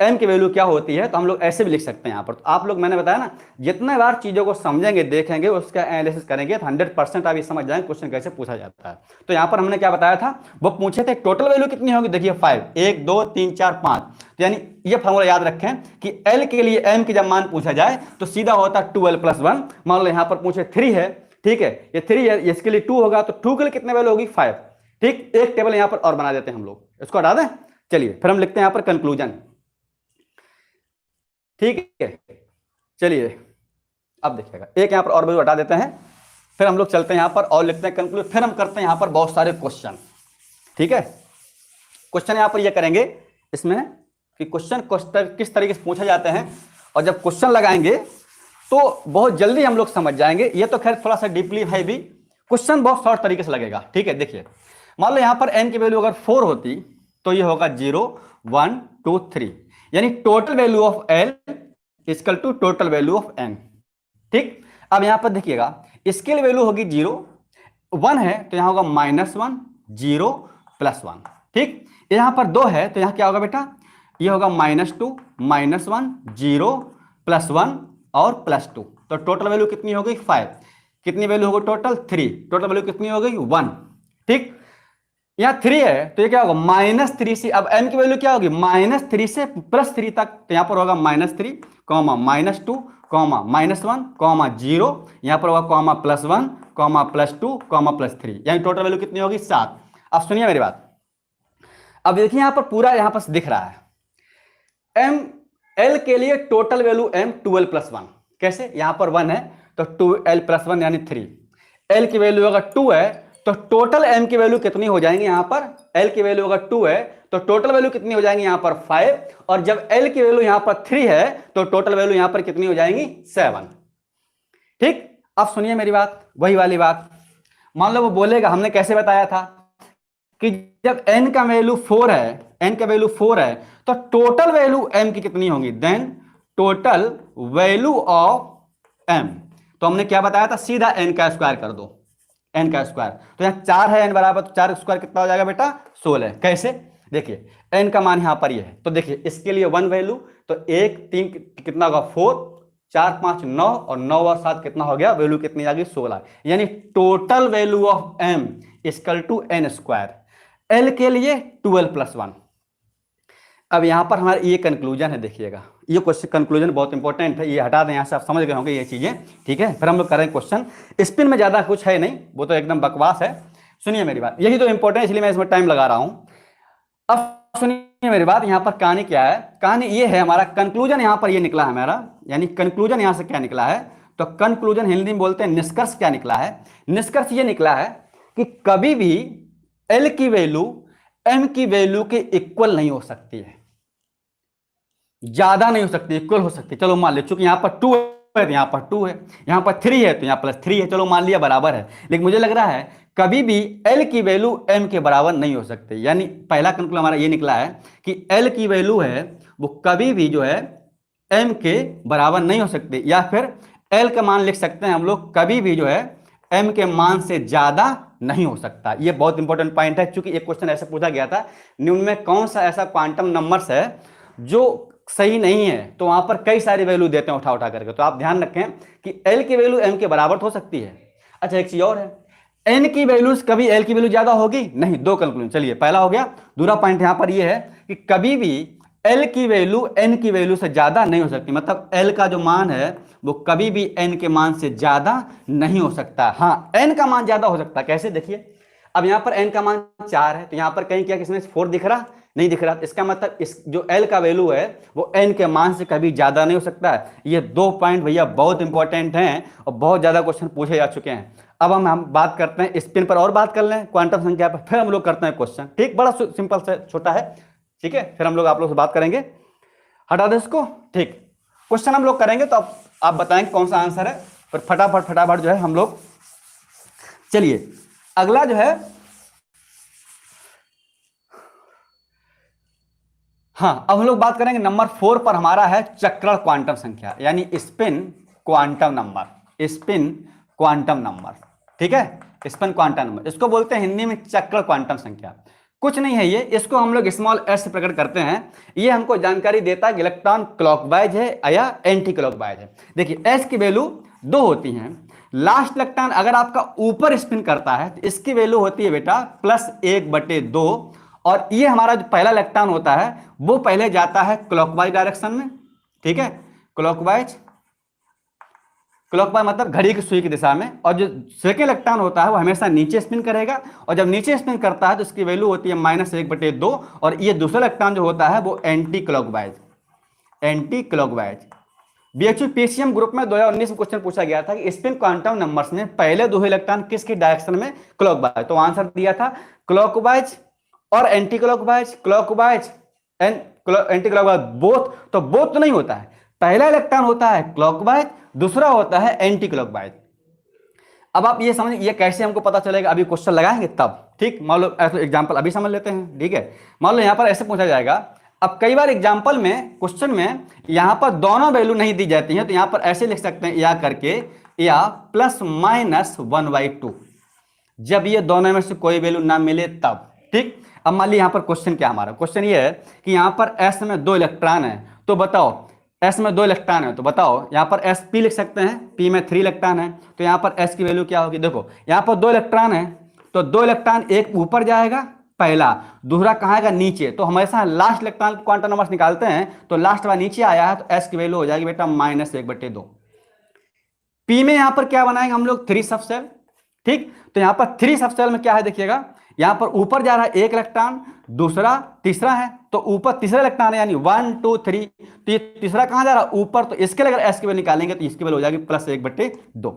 S1: M की वैल्यू क्या होती है, तो हम लोग ऐसे भी लिख सकते हैं यहां पर। तो आप लोग, मैंने बताया ना, जितने बार चीजों को समझेंगे देखेंगे उसका एनालिसिस करेंगे तो 100% आप ये समझ जाएंगे क्वेश्चन कैसे पूछा जाता है। तो यहां पर हमने क्या बताया था, वो पूछे थे टोटल वैल्यू कितनी होगी, देखिए 5, 1 2 3 4 5, तो यानी ये फॉर्मूला याद रखें कि L के लिए M की जब मान पूछा जाए तो सीधा होता है 2L + 1। मान लो यहां पर पूछे 3 है, ठीक है, ये 3 है, इसके लिए 2 होगा, तो 2 के लिए कितने वैल्यू होगी 5, ठीक। एक टेबल यहां पर और बना देते हैं हम लोग, इसको हटा दें। चलिए फिर हम लिखते हैं यहां पर कंक्लूजन, ठीक है। चलिए अब देखिएगा एक यहां पर और वैल्यू हटा देते हैं, फिर हम लोग चलते हैं यहां पर और लिखते हैं कंक्लूजन, फिर हम करते हैं यहां पर बहुत सारे क्वेश्चन, ठीक है। क्वेश्चन यहां पर ये करेंगे इसमें कि क्वेश्चन किस तरीके से पूछे जाते हैं, और जब क्वेश्चन लगाएंगे तो बहुत जल्दी हम लोग समझ जाएंगे। ये तो खैर थोड़ा सा डीपली है भी, क्वेश्चन बहुत शॉर्ट तरीके से लगेगा, ठीक है। देखिए मान लो यहां पर n की वैल्यू अगर 4 होती तो ये होगा 0 1 2 3, यानी total value of L equal to total value of n। ठीक, अब यहां पर देखिएगा स्केल वैल्यू होगी 0, 1 है तो यहां होगा -1, 0 +1। ठीक, यहां पर 2 है तो यहां क्या होगा बेटा, ये होगा -2, -1, 0 +1 और +2। तो टोटल वैल्यू कितनी हो गई 5। कितनी वैल्यू होगी टोटल 3। टोटल वैल्यू कितनी हो गई 1। ठीक, यहाँ 3 है तो ये क्या होगा -3 से, अब n की वैल्यू क्या होगी -3 से +3 तक, तो यहाँ पर होगा -3, -2, -1, 0, यहाँ पर होगा +1, +2, +3, यानी टोटल वैल्यू कितनी होगी 7। अब सुनिए मेरी बात, अब देखिए यहाँ पर पूरा यहाँ पर दिख रहा है m, l के लिए टोटल वैल्यू m 12 + 1। कैसे, यहाँ पर 1 है तो 2l + 1 यानी 3। l की वैल्यू अगर 2 है तो टोटल m की वैल्यू कितनी हो जाएंगी, यहाँ पर l की वैल्यू अगर 2 है तो टोटल वैल्यू कितनी हो जाएंगी यहाँ पर 5, और जब l की वैल्यू यहाँ पर 3 है तो टोटल वैल्यू यहाँ पर कितनी हो जाएंगी 7। ठीक, अब सुनिए मेरी बात, वही वाली बात, मान लो वो बोलेगा हमने कैसे बताया था कि जब n का वैल्यू 4 है, n का वैल्यू 4 है तो टोटल वैल्यू m की कितनी होगी, then total value of m। तो हमने क्या बताया था, सीधा n का स्क्वायर कर दो, n का स्क्वायर। तो यहाँ 4 है n बराबर, तो 4 स्क्वायर कितना हो जाएगा बेटा 16। कैसे, देखिए n का मान यहाँ पर ये है तो देखिए इसके लिए 1 वैल्यू, तो 1 3 कितना होगा 4, 4 5 9 और 9 और 7 कितना हो गया, वैल्यू कितनी आ गई 16। यानी total value of m equal to n square. l के लिए 12 + 1। अब यहां पर हमारा ये कंक्लूजन है, देखिएगा ये क्वेश्चन कंक्लूजन बहुत इंपॉर्टेंट है, ये हटा दें यहां से, आप समझ गए होंगे ये चीजें। ठीक है, फिर हम लोग करें क्वेश्चन। स्पिन में ज्यादा कुछ है नहीं, वो तो एकदम बकवास है। सुनिए मेरी बात, यही तो इंपॉर्टेंट है इसलिए मैं इसमें टाइम लगा रहा हूं। अब सुनिए मेरी बात, यहां पर कहानी क्या है, कहानी ये है, हमारा कंक्लूजन यहां पर ये निकला है हमारा, यानी कंक्लूजन यहां से क्या निकला है, तो कंक्लूजन हिंदी में बोलते हैं निष्कर्ष। क्या निकला है, निष्कर्ष ये निकला है कि कभी भी एल की वैल्यू एम की वैल्यू के इक्वल नहीं हो सकती है, ज्यादा नहीं हो सकती, इक्वल हो सकती। चलो मान ले, चूंकि यहां पर 2 है तो यहां पर 2 है, यहां पर 3 है तो यहां +3 है, चलो मान लिया बराबर है। लेकिन मुझे लग रहा है कभी भी L की वैल्यू M के बराबर नहीं हो सकती। यानी पहला कंक्लूजन हमारा ये निकला है कि L की वैल्यू है वो कभी भी जो है M के बराबर नहीं हो सकती, या फिर L का मान लिख सकते हैं हम लोग, कभी भी जो है M के मान से ज्यादा नहीं हो सकता। ये बहुत इंपॉर्टेंट पॉइंट है, क्योंकि एक क्वेश्चन ऐसा पूछा गया था, निम्न में कौन सा ऐसा क्वांटम नंबर्स है जो सही नहीं है, तो वहां पर कई सारी वैल्यू देते हैं उठा उठा करके। तो आप ध्यान रखें कि L की वैल्यू M के बराबर हो सकती है। अच्छा एक चीज और है, N की वैल्यूज कभी L की वैल्यू ज्यादा होगी नहीं। दो कंक्लूजन, चलिए पहला हो गया। दूसरा पॉइंट यहां पर यह है कि कभी भी L की वैल्यू N की वैल्यू से ज्यादा नहीं हो सकती, मतलब L का जो मान है वो कभी भी N के मान से ज्यादा नहीं हो सकता। हाँ, N का मान ज्यादा हो सकता है। कैसे, देखिए अब यहां पर N का मान 4 है तो यहां पर कहीं क्या किसमें 4 दिख रहा, नहीं दिख रहा। इसका मतलब इस जो L का वैल्यू है वो N के मान से कभी ज्यादा नहीं हो सकता है। ये दो पॉइंट भैया बहुत इंपॉर्टेंट हैं और बहुत ज्यादा क्वेश्चन पूछे जा चुके हैं। अब हम बात करते हैं स्पिन पर और बात कर लें, क्वांटम संख्या पर, फिर हम लोग करते हैं क्वेश्चन। ठीक, बड़ा सिंपल से छोटा है। ठीक है, फिर हम लोग आप लोग से बात करेंगे। हटा दो इसको। ठीक, क्वेश्चन हम लोग करेंगे तो आप बताएंगे कौन सा आंसर है, फिर फटाफट फटाफट जो है हम लोग। चलिए अगला जो है, हाँ अब हम लोग बात करेंगे नंबर 4 पर, हमारा है चक्रण क्वांटम संख्या, यानी spin quantum number. Spin quantum number, ठीक है, स्पिन क्वांटम नंबर, इसको बोलते हैं हिंदी में चक्रण क्वांटम संख्या। कुछ नहीं है ये, इसको हम लोग स्मॉल s से प्रकट करते हैं। ये हमको जानकारी देता है कि इलेक्ट्रॉन क्लॉकवाइज है या एंटी क्लॉकवाइज है। देखिए s की वैल्यू 2 होती है। लास्ट इलेक्ट्रॉन अगर आपका ऊपर स्पिन करता है तो इसकी वैल्यू होती है बेटा +1/2, और ये हमारा जो पहला इलेक्ट्रॉन होता है वो पहले जाता है क्लॉकवाइज डायरेक्शन में। ठीक है, क्लॉकवाइज, क्लॉकवाइज मतलब घड़ी की सुई की दिशा में। और जो सेकंड इलेक्ट्रॉन होता है वो हमेशा नीचे स्पिन करेगा, और जब नीचे स्पिन करता है तो इसकी वैल्यू होती है -1/2। और ये दूसरा इलेक्ट्रॉन जो होता है वो anti clockwise, anti clockwise. BHU PCM group में 2019 में क्वेश्चन पूछा गया था कि स्पिन क्वांटम नंबर्स में पहले दो इलेक्ट्रॉन किसकी डायरेक्शन में, क्लॉकवाइज। तो आंसर दिया था क्लॉकवाइज और anti clockwise, clockwise and anti clockwise both. तो बोथ तो नहीं होता है, पहला इलेक्ट्रॉन होता है क्लॉकवाइज, दूसरा होता है एंटी क्लॉकवाइज। अब आप ये समझ, ये कैसे हमको पता चलेगा, अभी क्वेश्चन लगाएंगे तब। ठीक, मान लो एग्जांपल अभी समझ लेते हैं। ठीक है, मान लो यहां पर ऐसे पूछा जाएगा, अब कई बार एग्जाम्पल में, क्वेश्चन में यहां पर दोनों वैल्यू नहीं दी जाती हैं, तो यहां पर ऐसे लिख सकते हैं या करके, या +-1/2, जब ये दोनों में से कोई वैल्यू ना मिले तब। ठीक, अब मान लीजिए यहां पर क्वेश्चन क्या, हमारा क्वेश्चन ये है कि यहां पर s में 2 इलेक्ट्रॉन है, तो बताओ s में 2 इलेक्ट्रॉन है, तो बताओ यहां पर sp लिख सकते हैं, p में 3 इलेक्ट्रॉन है, तो यहां पर s की वैल्यू क्या होगी। देखो यहां पर 2 इलेक्ट्रॉन है, तो 2 इलेक्ट्रॉन एक ऊपर जाएगा पहला, दूसरा कहाँ आएगा नीचे, तो हमेशा लास्ट इलेक्ट्रॉन क्वांटम नंबर्स निकालते हैं, तो लास्ट वाला नीचे आया है, तो s की वैल्यू हो जाएगी बेटा -1/2। p में यहां पर क्या बनाएंगे हम लोग, 3 सबसेल। ठीक, तो यहां पर 3 सबसेल में क्या है देखिएगा, यहां पर ऊपर जा रहा है एक इलेक्ट्रॉन, दूसरा तीसरा है, तो ऊपर तीसरा इलेक्ट्रॉन है, यानी 1 2 3, तो ये तीसरा कहां जा रहा है ऊपर, तो इसके लिए अगर s की वैल्यू निकालेंगे तो इसकी वैल्यू हो जाएगी +1/2।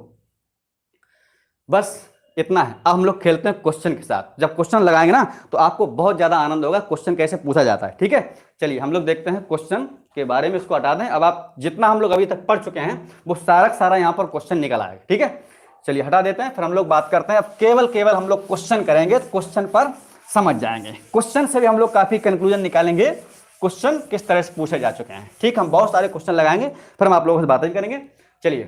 S1: बस इतना है। अब हम लोग खेलते हैं क्वेश्चन के साथ। जब क्वेश्चन लगाएंगे ना तो आपको बहुत ज्यादा आनंद होगा, क्वेश्चन कैसे पूछा जाता है। ठीक है, चलिए हम लोग देखते हैं क्वेश्चन के बारे में। इसको हटा दें, अब आप जितना हम लोग अभी तक पढ़ चुके हैं वो सारा सारा यहाँ पर क्वेश्चन निकल आएगा। ठीक है, चलिए हटा देते हैं, फिर हम लोग बात करते हैं। अब केवल हम लोग क्वेश्चन करेंगे, क्वेश्चन पर समझ जाएंगे। क्वेश्चन से भी हम लोग काफी कंक्लूजन निकालेंगे, क्वेश्चन किस तरह से पूछे जा चुके हैं। ठीक, हम बहुत सारे क्वेश्चन लगाएंगे, फिर हम आप लोगों से बातें करेंगे। चलिए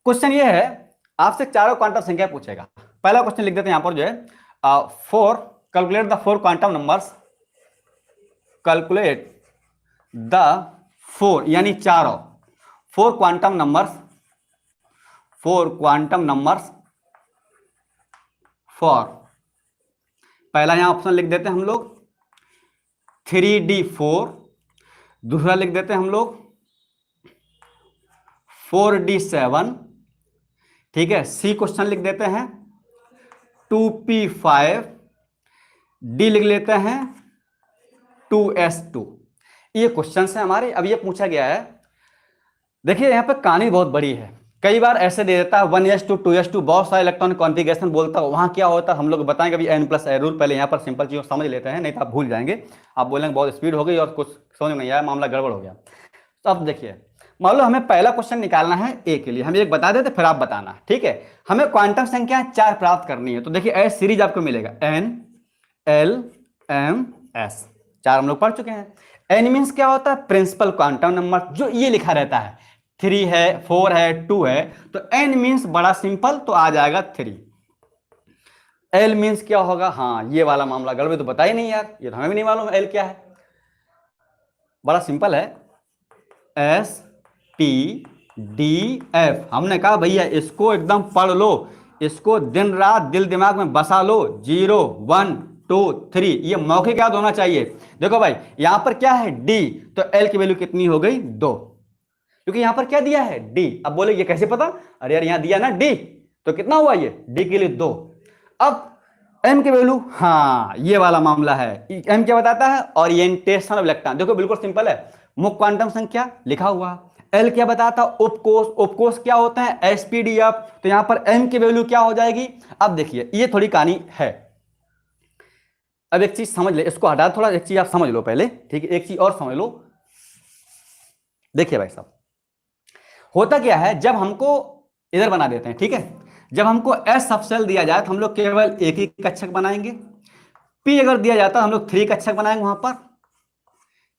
S1: क्वेश्चन ये है, आपसे चारों क्वांटम संख्या पूछेगा। पहला क्वेश्चन लिख देते हैं यहां पर जो है, calculate the 4 quantum numbers, calculate the 4 यानी चारों 4 quantum numbers, 4 quantum numbers for, पहला यहां ऑप्शन लिख देते हैं हम लोग 3d4, दूसरा लिख देते हैं हम लोग 4d7। ठीक है, सी क्वेश्चन लिख देते हैं 2p5, डी लिख लेते हैं 2s2। ये क्वेश्चन है हमारे। अब ये पूछा गया है, देखिए यहाँ पे कहानी बहुत बड़ी है। कई बार ऐसे दे देता है 1s2 2s2, बहुत सारे इलेक्ट्रॉन कॉन्फ़िगरेशन बोलता है, वहां क्या होता है हम लोग बताएंगे अभी n+a रूल। पहले यहाँ पर सिंपल चीजों समझ लेते हैं, नहीं तो आप भूल जाएंगे, आप बोलेंगे बहुत स्पीड हो गई और कुछ समझ नहीं आया, मामला गड़बड़ हो गया। तो अब देखिए, मान लो हमें पहला क्वेश्चन निकालना है ए के लिए, हम एक बता देते फिर आप बताना। ठीक है, हमें क्वांटम संख्या 4 प्राप्त करनी है, तो देखिए एस सीरीज आपको मिलेगा n l m s, 4 हम लोग पढ़ चुके हैं। n मीन्स क्या होता है, प्रिंसिपल क्वांटम नंबर, जो ये लिखा रहता है 3 है 4 है 2 है, तो n मीन्स बड़ा सिंपल, तो आ जाएगा 3। l मीन्स क्या होगा, हाँ ये वाला मामला गड़बड़, तो बता ही नहीं यार, ये तो हमें भी नहीं मालूम l क्या है। बड़ा सिंपल है, s P D F। हमने कहा भैया इसको एकदम पढ़ लो, इसको दिन रात दिल दिमाग में बसा लो। 0 1 2 3, ये मौखिक याद होना चाहिए। देखो भाई यहां पर क्या है D, तो L की वैल्यू कितनी हो गई 2, क्योंकि यहां पर क्या दिया है D। अब बोले ये कैसे पता, अरे यार यहां दिया ना D, तो कितना हुआ ये D के लिए 2। अब M की वैल्यू, हाँ ये वाला मामला है। M क्या बताता है, ओरिएंटेशन ऑफ इलेक्ट्रॉन। देखो बिल्कुल सिंपल है, मुख्य क्वांटम संख्या लिखा हुआ। L क्या बताता, उपकोष, उपकोष क्या होता है SPDF, तो यहां पर M की वैल्यू क्या हो जाएगी। अब देखिए ये थोड़ी कहानी है, अब एक चीज समझ ले, इसको हटा थोड़ा, एक चीज आप समझ लो पहले। ठीक है, एक चीज और समझ लो। देखिए भाई साहब, होता क्या है, जब हमको इधर बना देते हैं, ठीक है, जब हमको S सबसेल दिया जाए तो हम लोग केवल एक ही कक्षक बनाएंगे। P अगर दिया जाता है हम लोग 3 कक्षक बनाएंगे, वहां पर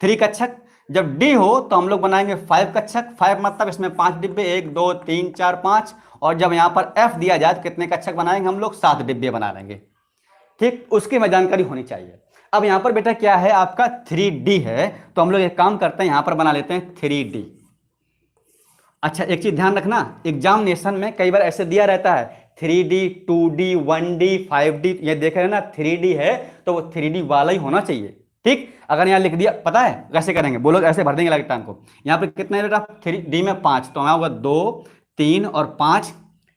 S1: 3 कक्षक। जब D हो तो हम लोग बनाएंगे 5 कक्षक। 5 मतलब इसमें 5 डिब्बे, 1 2 3 4 5। और जब यहां पर F दिया जाए तो कितने कक्षक बनाएंगे हम लोग, 7 डिब्बे बना लेंगे। ठीक, उसकी हमें जानकारी होनी चाहिए। अब यहां पर बेटा क्या है आपका 3D है, तो हम लोग एक काम करते हैं, यहां पर बना लेते हैं 3D। अच्छा एक चीज ध्यान रखना, एग्जामिनेशन में कई बार ऐसे दिया रहता है 3D 2D 1D 5D, ये देख रहे हैं ना 3D है तो वो 3D वाला ही होना चाहिए। ठीक, अगर यहाँ लिख दिया, पता है कैसे करेंगे, बोलो ऐसे भर देंगे इलेक्ट्रॉन को। यहाँ पे कितने है बेटा 3D में 5, तो यहाँ होगा 2 3 और 5।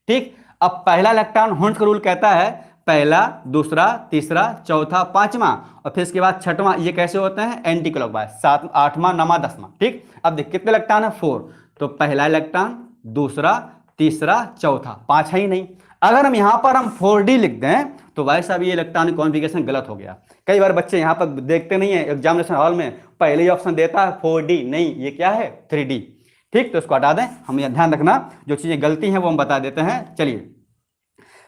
S1: ठीक, अब पहला इलेक्ट्रॉन हुंस का रूल कहता है पहला दूसरा तीसरा चौथा पांचवा, और फिर इसके बाद छठवां। ये कैसे होते हैं एंटी क्लॉकवाइज, 7 8वां 9वां 10वां। ठीक, अब देख कितने इलेक्ट्रॉन है 4, तो पहला इलेक्ट्रॉन दूसरा तीसरा चौथा, 5 है ही नहीं। अगर हम यहां पर हम 4D लिख दें तो भाई साहब ये इलेक्ट्रॉनिक कॉन्फ़िगरेशन गलत हो गया। कई बार बच्चे यहां पर देखते नहीं है एग्जामिनेशन हॉल में, पहले ही ऑप्शन देता है 4D, नहीं ये क्या है 3D। ठीक, तो इसको हटा दें, हम यह ध्यान रखना जो चीजें गलती हैं वो हम बता देते हैं। चलिए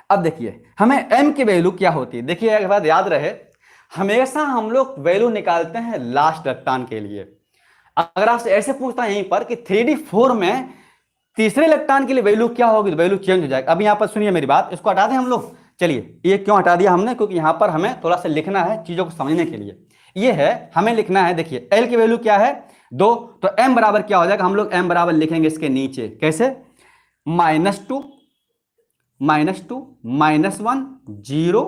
S1: अब देखिए हमें M की वैल्यू क्या होती है। देखिए एक बात याद रहे, हमेशा हम लोग वैल्यू निकालते हैं लास्ट इलेक्ट्रॉन के लिए। अगर आपसे ऐसे पूछता है यहीं पर कि 3D4 में तीसरे इलेक्ट्रॉन के लिए वैल्यू क्या होगी, तो वैल्यू चेंज हो जाएगा। अब यहां पर सुनिए मेरी बात, इसको हटा दें हम लोग। चलिए, ये क्यों हटा दिया हमने, क्योंकि यहां पर हमें थोड़ा सा लिखना है चीजों को समझने के लिए। ये है, हमें लिखना है, देखिए एल की वैल्यू क्या है 2, तो एम बराबर क्या हो जाएगा, हम लोग एम बराबर लिखेंगे इसके नीचे कैसे, -2 -1 0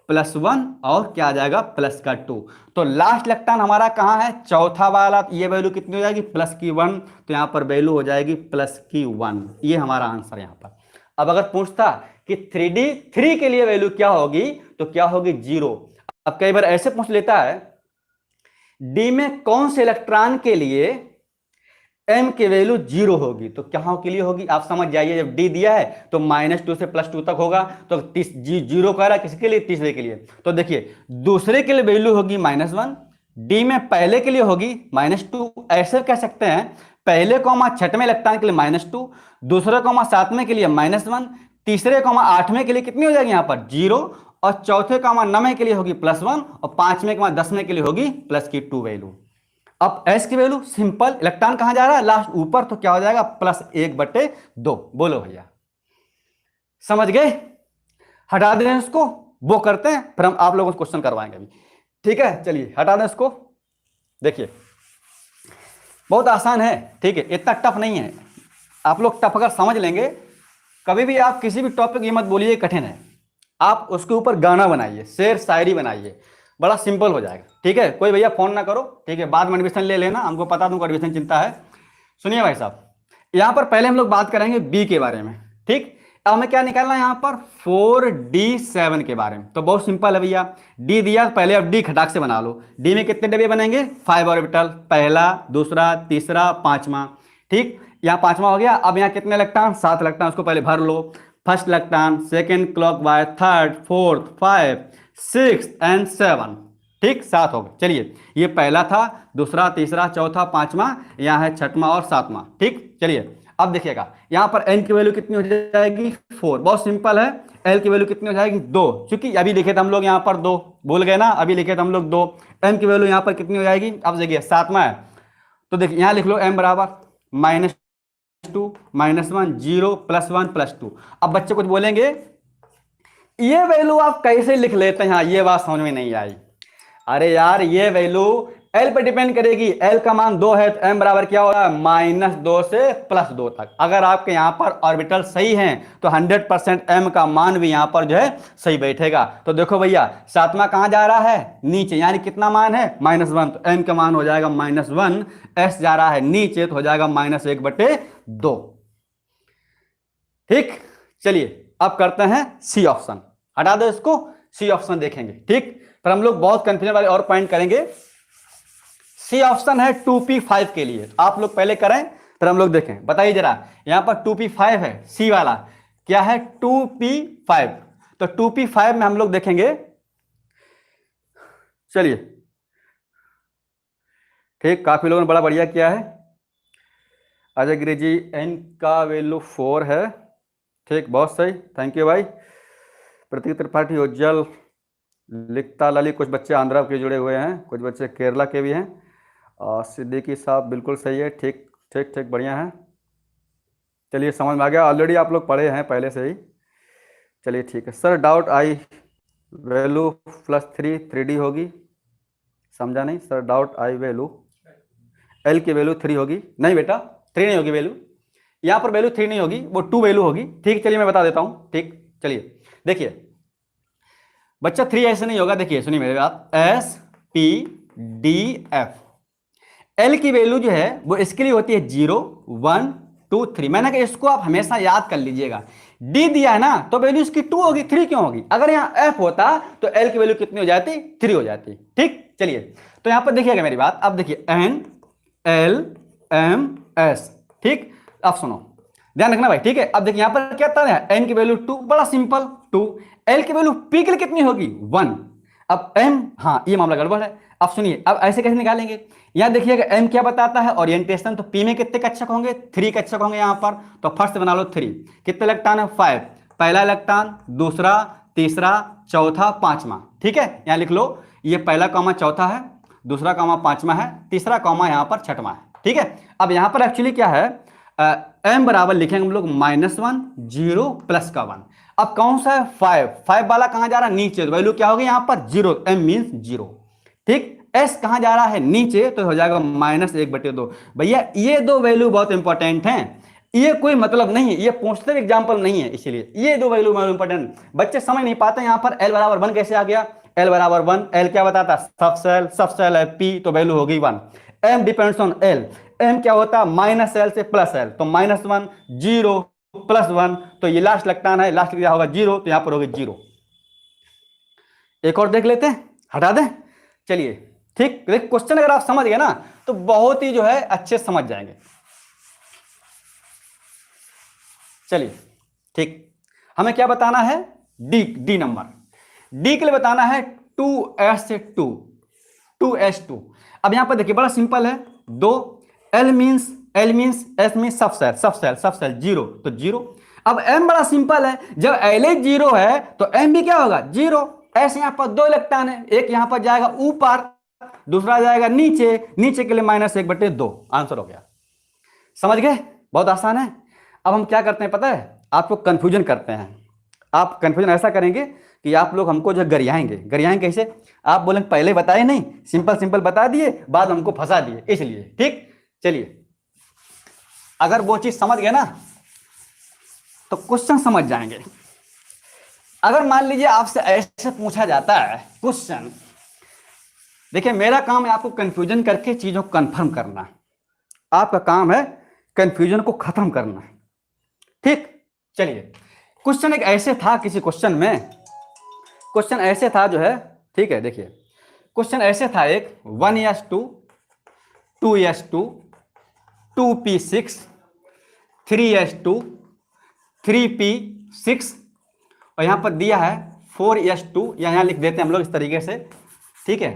S1: +1 और क्या आ जाएगा +2। तो लास्ट इलेक्ट्रॉन हमारा कहां है, चौथा वाला, ये वैल्यू कितनी हो जाएगी +1, तो यहां पर वैल्यू हो जाएगी +1। ये हमारा आंसर यहां पर। अब अगर पूछता कि 3D3 के लिए वैल्यू क्या होगी, तो क्या होगी 0। अब कई बार ऐसे पूछ लेता है डी में कौन से इलेक्ट्रॉन के लिए एम की वैल्यू 0 होगी, तो क्या के लिए होगी, आप समझ जाइए। जब डी दिया है तो -2 से +2 तक होगा, तो 0 कह रहा है किसके लिए, तीसरे के लिए। तो देखिए दूसरे के लिए वैल्यू होगी -1, डी में पहले के लिए होगी -2। ऐसे कह सकते हैं पहले कॉमा छठवें इलेक्ट्रॉन के लिए -2, दूसरे कॉमा सातवें के लिए -1, तीसरे कॉमा आठवें के लिए कितनी हो जाएगी यहां पर 0, और चौथे कॉमा 9वें के लिए होगी +1, और पांचवें कॉमा 10वें के लिए होगी +2 वैल्यू। अब एस की वैल्यू सिंपल, इलेक्ट्रॉन कहां जा रहा है लास्ट ऊपर, तो क्या हो जाएगा +1/2। बोलो भैया, समझ गए। हटा दें इसको, वो करते हैं, फिर हम आप लोगों को क्वेश्चन करवाएंगे अभी, ठीक है। चलिए हटा दें इसको। देखिए बहुत आसान है, ठीक है, इतना टफ नहीं है। आप लोग टफ अगर समझ लेंगे, कभी भी आप किसी भी टॉपिक ये मत बोलिए कठिन है, आप उसके ऊपर गाना बनाइए, शेर शायरी बनाइए, बड़ा सिंपल हो जाएगा, ठीक है। कोई भैया फोन ना करो, ठीक है, बाद में एडमिशन ले लेना, हमको पता तुमको एडमिशन चिंता है। सुनिए भाई साहब, यहां पर पहले हम लोग बात करेंगे बी के बारे में, ठीक। अब हमें क्या निकालना है यहां पर 4D7 के बारे में, तो बहुत सिंपल है भैया। डी दिया, पहले अब डी खटाक से बना लो। डी में कितने डब्बे बनेंगे, 5 ऑर्बिटल, पहला, दूसरा, तीसरा, पांचवा, ठीक। यहां पांचवा हो गया। अब यहां कितने इलेक्ट्रॉन, 7 इलेक्ट्रॉन, उसको पहले भर लो। First electron, second clockwise, third, fourth, 5, 6 and 7, ठीक, 7 हो गए। चलिए, ये पहला था, दूसरा, तीसरा, चौथा, पांचवा, यहां है छठवां और सातवां, ठीक। चलिए अब देखिएगा यहां पर एन की वैल्यू कितनी हो जाएगी 4, बहुत सिंपल है। एल की वैल्यू कितनी हो जाएगी 2, क्योंकि अभी लिखे थे हम लोग यहां पर 2, भूल गए ना, अभी लिखे थे हम लोग 2। एम की वैल्यू यहां पर कितनी हो जाएगी, अब देखिए सातवां है, तो देखिए यहां लिख लो एम बराबर -2 -1 0 +1 +2। अब बच्चे कुछ बोलेंगे ये वैल्यू आप कैसे लिख लेते हैं, ये बात समझ में नहीं आई। अरे यार, ये वैल्यू एल पर डिपेंड करेगी। एल का मान 2 है, तो एम बराबर क्या होगा -2 से +2 तक। अगर आपके यहां पर ऑर्बिटल सही हैं तो 100% एम का मान भी यहां पर जो है सही बैठेगा। तो देखो भैया, सातवां कहां जा रहा है, नीचे, यानी कितना मान है -1, तो एम का मान हो जाएगा -1। एस जा रहा है नीचे, तो हो जाएगा -1/2, ठीक। चलिए अब करते हैं सी ऑप्शन, हटा दो इसको, सी ऑप्शन देखेंगे, ठीक। पर हम लोग बहुत कंफ्यूजन वाले और पॉइंट करेंगे। सी ऑप्शन है 2p5 के लिए, आप लोग पहले करें फिर हम लोग देखें। बताइए जरा, यहां पर 2p5 है, सी वाला क्या है 2p5, तो 2p5 में हम लोग देखेंगे। चलिए, ठीक, काफी लोगों ने बड़ा बढ़िया किया है। अजय गिरी जी, एन का वैल्यू 4 है, ठीक, बहुत सही, थैंक यू भाई। प्रतीक त्रिपाठी, उज्जवल, लिखता ललित, कुछ बच्चे आंध्रा के जुड़े हुए हैं, कुछ बच्चे केरला के भी हैं। सिद्दीकी साहब बिल्कुल सही है, ठीक ठीक ठीक, बढ़िया है। चलिए समझ में आ गया, ऑलरेडी आप लोग पढ़े हैं पहले से ही। चलिए ठीक है sir, doubt I, value +3 3D होगी, समझा नहीं sir, doubt I value L की वैल्यू 3 होगी। नहीं बेटा, 3 नहीं होगी वैल्यू, यहाँ पर वैल्यू 3 नहीं होगी, वो 2 वैल्यू होगी, ठीक। चलिए मैं बता देता हूँ, ठीक। चलिए देखिए बच्चा, 3 ऐसे नहीं होगा। देखिए सुनिए मेरी बात, SPDF, एल की वैल्यू जो है वो इसके लिए होती है 0 1 2 3। मैंने कहा इसको आप हमेशा याद कर लीजिएगा। डी दिया है ना, तो वैल्यू इसकी 2 होगी, 3 क्यों होगी। अगर यहां एफ होता तो एल की वैल्यू कितनी हो जाती, 3 हो जाती, ठीक। चलिए तो यहां पर देखिएगा मेरी बात, अब देखिए एन एल एम एस, ठीक। अब सुनो, ध्यान रखना भाई, ठीक है। अब देखिए यहां पर क्या था, एन की वैल्यू 2, बड़ा सिंपल 2। एल की वैल्यू पी के लिए कितनी होगी 1। अब एम, हाँ ये मामला गड़बड़ है। अब सुनिए, अब ऐसे कैसे निकालेंगे, यहां देखिएगा एम क्या बताता है ओरिएंटेशन, तो पी में कितने कक्षक होंगे 3 कक्षक होंगे यहां पर, तो फर्स्ट बना लो 3। कितने इलेक्ट्रॉन है 5, पहला इलेक्ट्रॉन, दूसरा, तीसरा, चौथा, पांचवा, ठीक है। यहां लिख लो, ये पहला कॉमा चौथा है, दूसरा कॉमा पांचवा है, तीसरा कॉमा यहाँ पर छठवां है। ठीक है, अब यहाँ पर एक्चुअली क्या है, m बराबर लिखेंगे हम लोग -1 0 प्लस का 1। अब कौन सा है 5 वाला कहां जा रहा है नीचे, तो वैल्यू क्या होगी यहाँ पर 0, m मीन्स 0। ठीक, s कहां जा रहा है नीचे, तो हो जाएगा -1/2। भैया ये दो वैल्यू बहुत इंपॉर्टेंट हैं, ये कोई मतलब नहीं, ये पूछते एग्जाम्पल नहीं है, इसीलिए ये दो वैल्यू इंपॉर्टेंट। बच्चे समझ नहीं पाते यहाँ पर l बराबर 1 कैसे आ गया, l बराबर 1, l क्या बताता है सब सेल है p, तो वैल्यू होगी 1। m depends on l, m क्या होता है -l से +l, तो -1 0 +1, तो ये लास्ट लगता है, लास्ट क्या होगा 0, तो यहां पर होगी 0। एक और देख लेते हैं, हटा दें, चलिए। ठीक, क्वेश्चन अगर आप समझ गए ना तो बहुत ही जो है अच्छे समझ जाएंगे। चलिए ठीक, हमें क्या बताना है, डी नंबर, डी के लिए बताना है 2s2। अब यहां पर देखिए बड़ा सिंपल है, 2 l मींस s मींस सब सेल 0, तो 0। अब m बड़ा सिंपल है, जब l 0 है तो m भी क्या होगा 0। s यहां पर 2 इलेक्ट्रॉन है, एक यहां पर जाएगा ऊपर, दूसरा जाएगा नीचे, नीचे के लिए -1/2, आंसर हो गया। समझ गए, बहुत आसान है। अब हम क्या करते हैं पता है, आपको कंफ्यूजन करते हैं। आप कंफ्यूजन ऐसा करेंगे कि आप लोग हमको जो गरियाएंगे कैसे, आप बोलेंगे पहले बताए नहीं, सिंपल बता दिए, बाद हमको फंसा दिए, इसलिए। ठीक, चलिए, अगर वो चीज समझ गए ना तो क्वेश्चन समझ जाएंगे। अगर मान लीजिए आपसे ऐसे पूछा जाता है क्वेश्चन, देखिए मेरा काम है आपको कंफ्यूजन करके चीजों को कंफर्म करना, आपका काम है कंफ्यूजन को खत्म करना। ठीक, चलिए, क्वेश्चन एक ऐसे था, किसी क्वेश्चन में क्वेश्चन ऐसे था जो है, ठीक है, देखिए क्वेश्चन ऐसे था, एक 1s2 2s2 2p6 3s2 3p6, और यहां पर दिया है 4s2, यहां लिख देते हैं हम लोग इस तरीके से, ठीक है,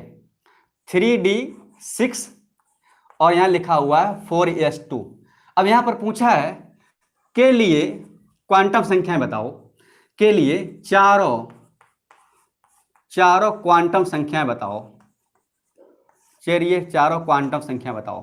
S1: 3d6, और यहां लिखा हुआ है 4s2। अब यहां पर पूछा है के लिए क्वांटम संख्याएं बताओ, के लिए चारों क्वांटम संख्याएं बताओ, चलिए चारों क्वांटम संख्या बताओ।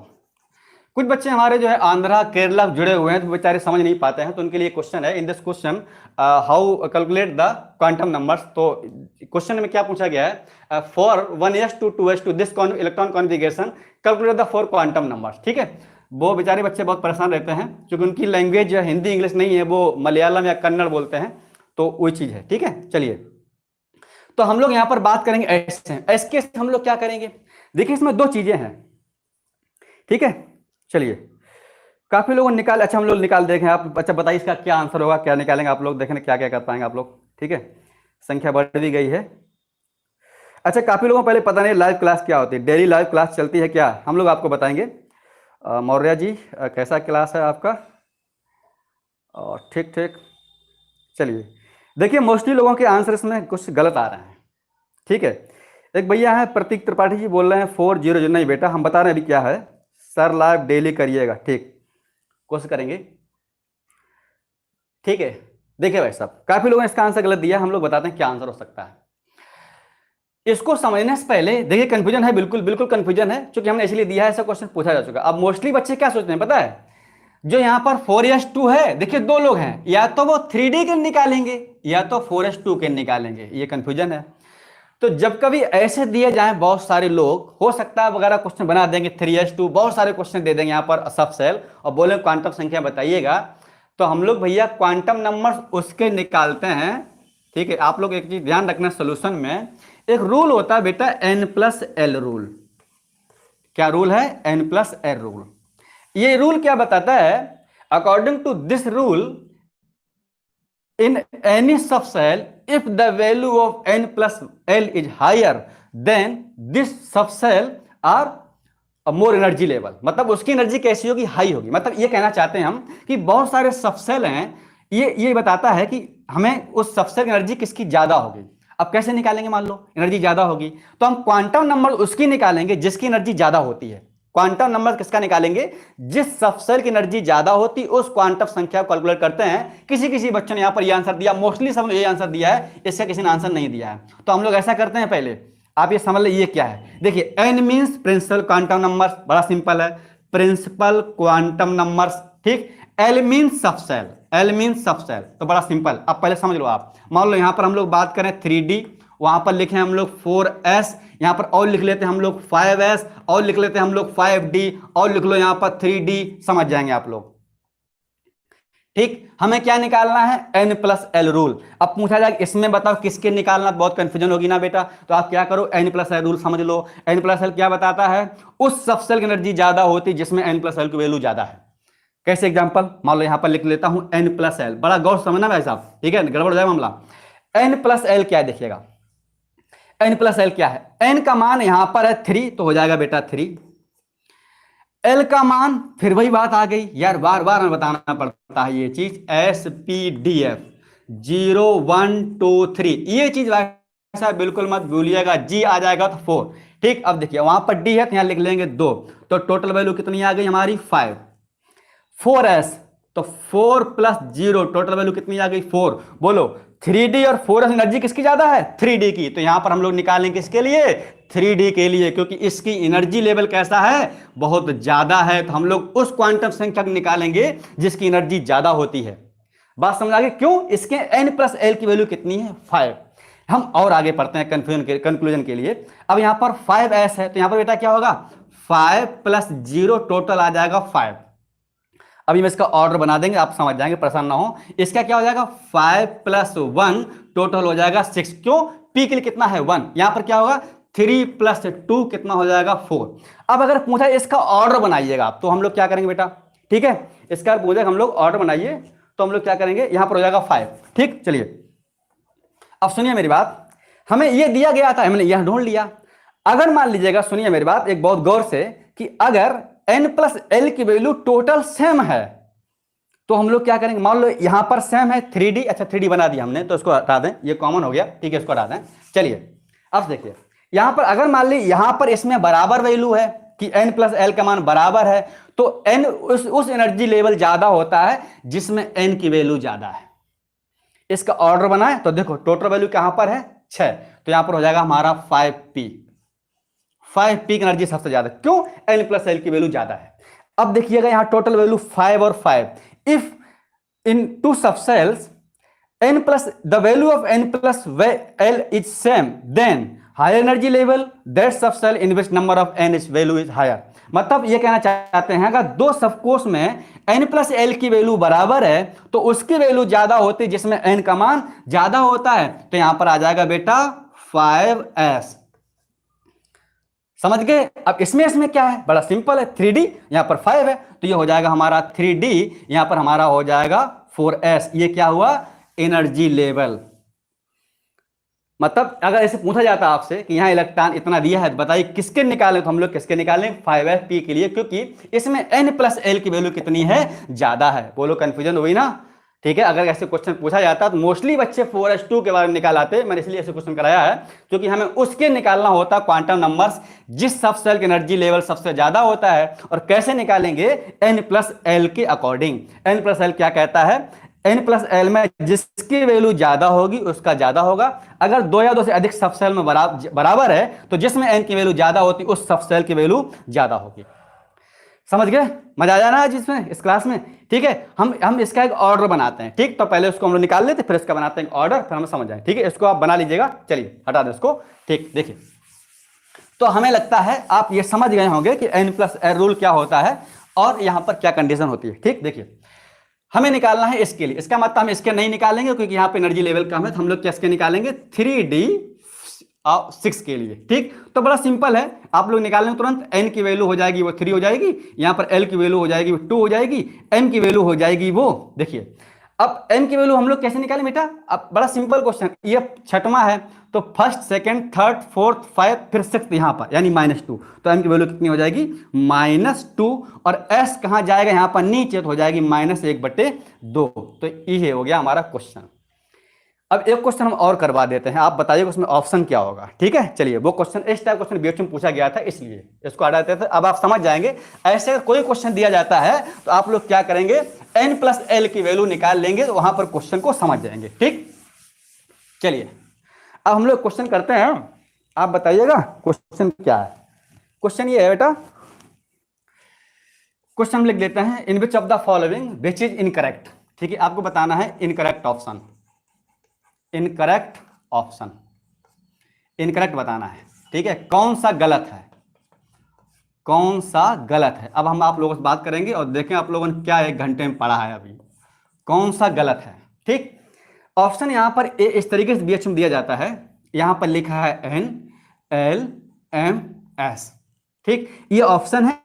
S1: कुछ बच्चे हमारे जो है आंध्रा केरला जुड़े हुए हैं, तो बेचारे समझ नहीं पाते हैं, तो उनके लिए क्वेश्चन है, in this question how calculate the quantum numbers. तो क्वेश्चन में क्या पूछा गया है, for 1s2 2s2 this electron configuration calculate the 4 quantum numbers. ठीक है, वो बेचारे बच्चे बहुत परेशान रहते हैं, क्योंकि उनकी लैंग्वेज जो है हिंदी इंग्लिश नहीं है, वो मलयालम या कन्नड़ बोलते हैं, तो वही चीज है। ठीक है, चलिए, तो हम लोग यहां पर बात करेंगे एस के हम लोग क्या करेंगे, देखिए इसमें दो चीजें हैं। ठीक है, चलिए, काफी लोगों ने निकाल, अच्छा हम लोग निकाल देखें, आप अच्छा बताइए इसका क्या आंसर होगा, क्या निकालेंगे आप लोग, देखें क्या क्या कर पाएंगे आप लोग। ठीक है, संख्या बढ़ भी गई है। अच्छा, काफी लोगों को पहले पता नहीं लाइव क्लास क्या होती है, डेली लाइव क्लास चलती है क्या, हम लोग आपको बताएंगे। मौर्य जी कैसा क्लास है आपका, ठीक ठीक, चलिए देखिए मोस्टली लोगों के आंसर इसमें कुछ गलत आ रहे हैं। ठीक है, एक भैया है प्रतीक त्रिपाठी जी बोल रहे हैं 400, नहीं बेटा हम बता रहे हैं अभी क्या है, सर लाइव डेली करिएगा, ठीक, कोशिश करेंगे। ठीक है, देखिए भाई साहब काफी लोगों ने इसका आंसर गलत दिया, हम लोग बताते हैं क्या आंसर हो सकता है। इसको समझने से पहले देखिए कंफ्यूजन है, बिल्कुल कंफ्यूजन है, क्योंकि हमने इसलिए दिया है, ऐसा क्वेश्चन पूछा जा चुका। अब मोस्टली बच्चे क्या सोचते हैं पता है, जो यहां पर 4s2 है, देखिए दो लोग हैं, या तो वो 3D के निकालेंगे या तो 4s2 के निकालेंगे, ये कंफ्यूजन है। तो जब कभी ऐसे दिए जाए, बहुत सारे लोग हो सकता है वगैरह क्वेश्चन बना देंगे 3s2, बहुत सारे क्वेश्चन दे देंगे यहाँ पर सब सेल, और बोले क्वांटम संख्या बताइएगा, तो हम लोग भैया क्वांटम नंबर उसके निकालते हैं। ठीक है, आप लोग एक चीज ध्यान रखना, सोल्यूशन में एक रूल होता है बेटा, n+l रूल। क्या रूल है, n+l रूल। ये रूल क्या बताता है, according to this rule in any sub shell if the value of n+l is higher then this subcell are a more energy level, मतलब उसकी एनर्जी कैसी होगी, हाई होगी। मतलब ये कहना चाहते हैं हम कि बहुत सारे सबसेल हैं, ये बताता है कि हमें उस सबसेल की एनर्जी किसकी ज्यादा होगी। अब कैसे निकालेंगे, मान लो एनर्जी ज्यादा होगी तो हम क्वांटम नंबर उसकी निकालेंगे जिसकी एनर्जी ज्यादा होती है। क्वांटम नंबर किसका निकालेंगे, जिस सबसेल की एनर्जी ज्यादा होती उस क्वांटम संख्या को कैलकुलेट करते हैं। किसी बच्चों ने यहां पर ये आंसर दिया, मोस्टली सब ने ये आंसर दिया है, इसका किसी ने आंसर नहीं दिया है। तो हम लोग ऐसा करते हैं, पहले आप ये समझ लीजिए क्या है। देखिए n means principal quantum numbers, बड़ा सिंपल है, प्रिंसिपल क्वांटम नंबर्स, ठीक। l means subshell, l means subshell, तो बड़ा सिंपल। अब पहले समझ लो आप, मान लो यहां पर हम लोग बात करें 3D, वहां पर लिखे हम लोग 4s, यहां पर और लिख लेते हैं हम लोग 5s, और लिख लेते हैं हम लोग 5d, और लिख लो यहां पर 3d, समझ जाएंगे आप लोग, ठीक। हमें क्या निकालना है, n प्लस एल रूल। अब पूछा जाए इसमें बताओ किसके निकालना, बहुत कंफ्यूजन होगी ना बेटा, तो आप क्या करो, n प्लस एल रूल समझ लो। n प्लस एल क्या बताता है, उस सबसेल की एनर्जी ज्यादा होती जिसमें n प्लस एल की वैल्यू ज्यादा है। कैसे एग्जांपल, मान लो यहां पर लिख लेता हूं n प्लस एल, बड़ा गौर से समझना भाई साहब, ठीक है, गड़बड़ हो जाए मामला। n प्लस एल क्या है देखिएगा, n प्लस एल क्या है, n का मान यहां पर है 3, तो हो जाएगा बेटा 3। एल का मान, फिर वही बात आ गई यार, बार बार हमें बताना पड़ता है ये चीज, SPDF 0 1 2 3, ये चीज वैसा बिल्कुल मत भूलिएगा, G आ जाएगा तो 4, ठीक। अब देखिए वहां पर D है तो यहां लिख लेंगे 2, तो टोटल वैल्यू कितनी आ गई हमारी 5। 4s, तो 4 प्लस 0, टोटल वैल्यू कितनी आ गई 4। बोलो 3D और 4s एनर्जी किसकी ज्यादा है, 3D की, तो यहां पर हम लोग निकालेंगे किसके लिए, 3D के लिए, क्योंकि इसकी एनर्जी लेवल कैसा है, बहुत ज्यादा है, तो हम लोग उस क्वांटम संख्या को निकालेंगे जिसकी एनर्जी ज्यादा होती है। बात समझ आ गई, क्यों, इसके n प्लस एल की वैल्यू कितनी है 5। हम और आगे पढ़ते हैं कंक्लूजन के लिए। अब यहां पर 5s है, तो यहां पर बेटा क्या होगा, 5 प्लस 0, टोटल आ जाएगा 5। अभी मैं इसका ऑर्डर बना देंगे, आप समझ जाएंगे, परेशान ना हो। इसका क्या हो जाएगा 5 प्लस 1, टोटल हो जाएगा 6, क्यों, पी के लिए कितना है 1, यहां पर क्या होगा 3 प्लस 2, कितना हो जाएगा 4। अब अगर पूछा इसका ऑर्डर बनाइएगा तो हम लोग क्या करेंगे बेटा, ठीक है, इसका पूछा हम लोग ऑर्डर बनाइए, तो हम लोग क्या करेंगे, यहां पर हो जाएगा 5, ठीक। चलिए अब सुनिए मेरी बात, हमें यह दिया गया था, हमने यह ढूंढ लिया। अगर मान लीजिएगा, सुनिए मेरी बात एक बहुत गौर से, कि अगर n प्लस एल की वैल्यू टोटल सेम है तो हम लोग क्या करेंगे, मान लो यहां पर सेम है 3D, अच्छा 3D बना दिया हमने, तो इसको हटा दें, ये कॉमन हो गया, ठीक है, इसको हटा दें। चलिए अब देखिए यहां पर अगर मान ली यहां पर इसमें बराबर वैल्यू है कि n प्लस एल का मान बराबर है, तो n उस एनर्जी लेवल ज्यादा होता है जिसमें n की वैल्यू ज्यादा है। इसका ऑर्डर बनाए तो देखो टोटल वैल्यू कहां पर है 6, तो यहां पर हो जाएगा हमारा 5p। 5p की एनर्जी सबसे ज्यादा, क्यों, n प्लस एल की वैल्यू ज्यादा है। अब देखिएगा यहां टोटल वैल्यू 5 और 5, if in two subshells n plus the value of n plus l is same, then higher energy level that subshell in which number of n is value is higher. मतलब ये कहना चाहते हैं अगर दो सबकोष में n प्लस एल की वैल्यू बराबर है तो उसकी वैल्यू ज्यादा होती है जिसमें n का मान ज्यादा होता है, तो यहां पर आ जाएगा बेटा 5s। समझ गए। अब इसमें क्या है, बड़ा सिंपल है, 3D यहां पर 5 है, तो ये हो जाएगा हमारा 3D, यहां पर हमारा हो जाएगा 4s। ये क्या हुआ, एनर्जी लेवल। मतलब अगर ऐसे पूछा जाता आपसे कि यहां इलेक्ट्रॉन इतना दिया है, बताइए किसके निकालें, तो हम लोग किसके निकालें, 5p के लिए, क्योंकि इसमें n प्लस एल की वैल्यू कितनी है, ज्यादा है। बोलो कंफ्यूजन हुई ना, ठीक है। अगर ऐसे क्वेश्चन पूछा जाता तो मोस्टली बच्चे 4s2 के बारे में निकाल आते, मैंने इसलिए ऐसे क्वेश्चन कराया है क्योंकि हमें उसके निकालना होता क्वांटम नंबर्स जिस सबसेल की एनर्जी लेवल सबसे ज्यादा होता है। और कैसे निकालेंगे, n प्लस एल के अकॉर्डिंग। n प्लस एल क्या कहता है, n प्लस एल में जिसकी वैल्यू ज्यादा होगी उसका ज्यादा होगा। अगर 2 या 2 से अधिक सबसेल में बराबर है तो जिसमें n की वैल्यू ज्यादा होती उस सबसेल की वैल्यू ज्यादा होगी। समझ गए, मजा आ जाना आज इसमें, इस क्लास में, ठीक है। हम इसका एक ऑर्डर बनाते हैं, ठीक। तो पहले उसको हम लोग निकाल लेते, फिर इसका बनाते हैं ऑर्डर, फिर हम समझ जाए, ठीक है। इसको आप बना लीजिएगा, चलिए हटा दें इसको, ठीक। देखिए तो हमें लगता है आप ये समझ गए होंगे कि n प्लस एल रूल क्या होता है और यहां पर क्या कंडीशन होती है, ठीक। देखिए हमें निकालना है इसके लिए, इसका मतलब हम इसके नहीं निकालेंगे क्योंकि यहां पे एनर्जी लेवल कम है, तो हम लोग कैसे निकालेंगे 3D 6 के लिए, ठीक। तो बड़ा सिंपल है, आप लोग निकाल लेंगे तुरंत, n की वैल्यू हो जाएगी वो 3 हो जाएगी, यहां पर l की वैल्यू हो जाएगी वो 2 हो जाएगी, m की वैल्यू हो जाएगी वो, देखिए अब m की वैल्यू हम लोग कैसे निकालें बेटा, अब बड़ा सिंपल क्वेश्चन, ये छठवां है तो फर्स्ट सेकंड थर्ड फोर्थ 5 फिर 6 यहां पर यानी -2, तो m की वैल्यू कितनी हो जाएगी -2, और s कहां जाएगा यहां पर नीचे, तो हो जाएगी -1/2। तो ये हो गया हमारा क्वेश्चन। अब एक क्वेश्चन हम और करवा देते हैं, आप बताइए उसमें ऑप्शन क्या होगा, ठीक है। चलिए वो क्वेश्चन, इस टाइप क्वेश्चन बीएचयू में पूछा गया था इसलिए इसको हटा देते थे। अब आप समझ जाएंगे, ऐसे अगर कोई क्वेश्चन दिया जाता है तो आप लोग क्या करेंगे, n प्लस एल की वैल्यू निकाल लेंगे, तो वहां पर क्वेश्चन को समझ जाएंगे, ठीक। चलिए अब हम लोग क्वेश्चन करते हैं आप बताइएगा क्वेश्चन क्या है। क्वेश्चन ये है बेटा, क्वेश्चन हम लिख देते हैं, in which of the following which is incorrect. ठीक है, आपको बताना है incorrect option, incorrect option, incorrect बताना है। ठीक है, कौन सा गलत है, कौन सा गलत है। अब हम आप लोगों से बात करेंगे और देखें आप लोगों ने क्या 1 घंटे में पढ़ा है अभी, कौन सा गलत है। ठीक, ऑप्शन यहां पर इस तरीके से बीएच में दिया जाता है, यहां पर लिखा है NLMS। ठीक, ये ऑप्शन है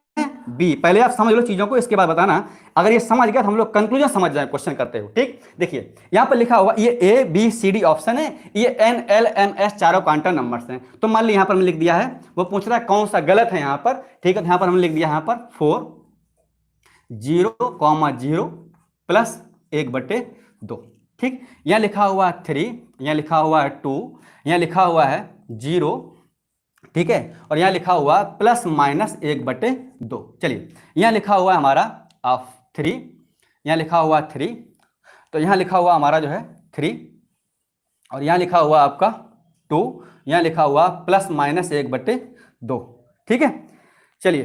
S1: बी। पहले आप समझ लो चीजों को, इसके बाद बताना। अगर ये समझ गया तो हम लोग कंक्लूजन समझ जाए क्वेश्चन करते हुए। ठीक, देखिए यहां पर लिखा हुआ ये ABCD ऑप्शन है, ये NLMS चारों क्वांटम नंबर्स हैं। तो मान ली यहां पर हमने लिख दिया है, वो पूछ रहा है कौन सा गलत है यहां पर। ठीक है, तो यहां पर हमने लिख दिया यहां पर 4 0,0 प्लस 1/2। ठीक, यहां लिखा हुआ है 3, यहां लिखा हुआ है 2, यहां लिखा हुआ है 0। ठीक है, और यहां लिखा हुआ प्लस माइनस 1/2। चलिए, यहां लिखा हुआ है हमारा 3, यहां लिखा हुआ 3, तो यहां लिखा हुआ हमारा जो है 3, और यहां लिखा हुआ आपका 2, यहां लिखा हुआ प्लस माइनस 1/2। ठीक है, चलिए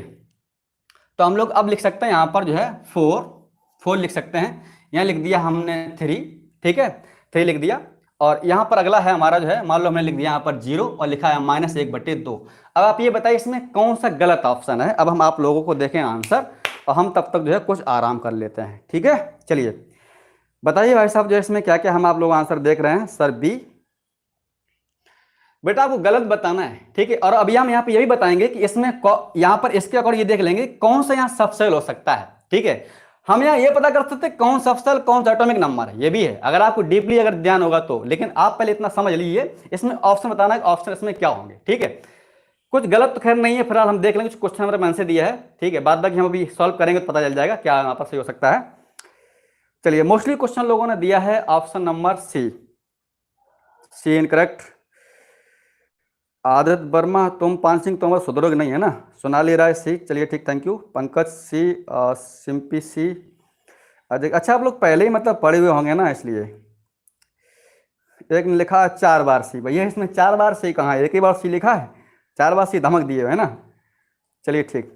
S1: तो हम लोग अब लिख सकते हैं यहां पर जो है 4 लिख सकते हैं। यहां लिख दिया हमने 3, ठीक है 3 लिख दिया, और यहां पर अगला है हमारा जो है, मान लो हमने लिख दिया यहां पर 0 और लिखा है -1/2। अब आप ये बताइए इसमें कौन सा गलत ऑप्शन है। अब हम आप लोगों को देखें आंसर, और हम तब तक जो है कुछ आराम कर लेते हैं। ठीक है, चलिए बताइए भाई साहब जो इसमें क्या क्या हम आप लोग आंसर देख रहे हैं। सर बी, बेटा आपको गलत बताना है। ठीक है, और अभी हम यहाँ पे ये भी बताएंगे कि इसमें यहाँ पर इसके अकॉर्डिंग ये देख लेंगे कौन सा यहाँ सबसेल हो सकता है। ठीक है, हम यहाँ ये पता कर सकते हैं कौन सबसेल कौन सा एटॉमिक नंबर है, ये भी है अगर आपको डीपली अगर ध्यान होगा तो। लेकिन आप पहले इतना समझ लीजिए, इसमें ऑप्शन बताना है ऑप्शन इसमें क्या होंगे। ठीक है, कुछ गलत तो खैर नहीं है, फिलहाल हम देख लेंगे कुछ क्वेश्चन हमारे मन से दिया है। ठीक है, बाद बाकी हम अभी सॉल्व करेंगे तो पता चल जाएगा क्या यहाँ पर सही हो सकता है। चलिए, मोस्टली क्वेश्चन लोगों ने दिया है option number C incorrect. Aditya Verma, तुम पान सिंह तोमर सुधरोगे नहीं है ना। सोनाली राय सी, चलिए ठीक, थैंक यू। पंकज सी, सिंपी सी, अच्छा आप लोग पहले ही मतलब पढ़े हुए होंगे ना, इसलिए। एक ने लिखा 4 बार सी, भैया इसमें 4 बार सी कहाँ है, एक ही बार सी लिखा है, 4 बार सी धमक दिए है ना। चलिए ठीक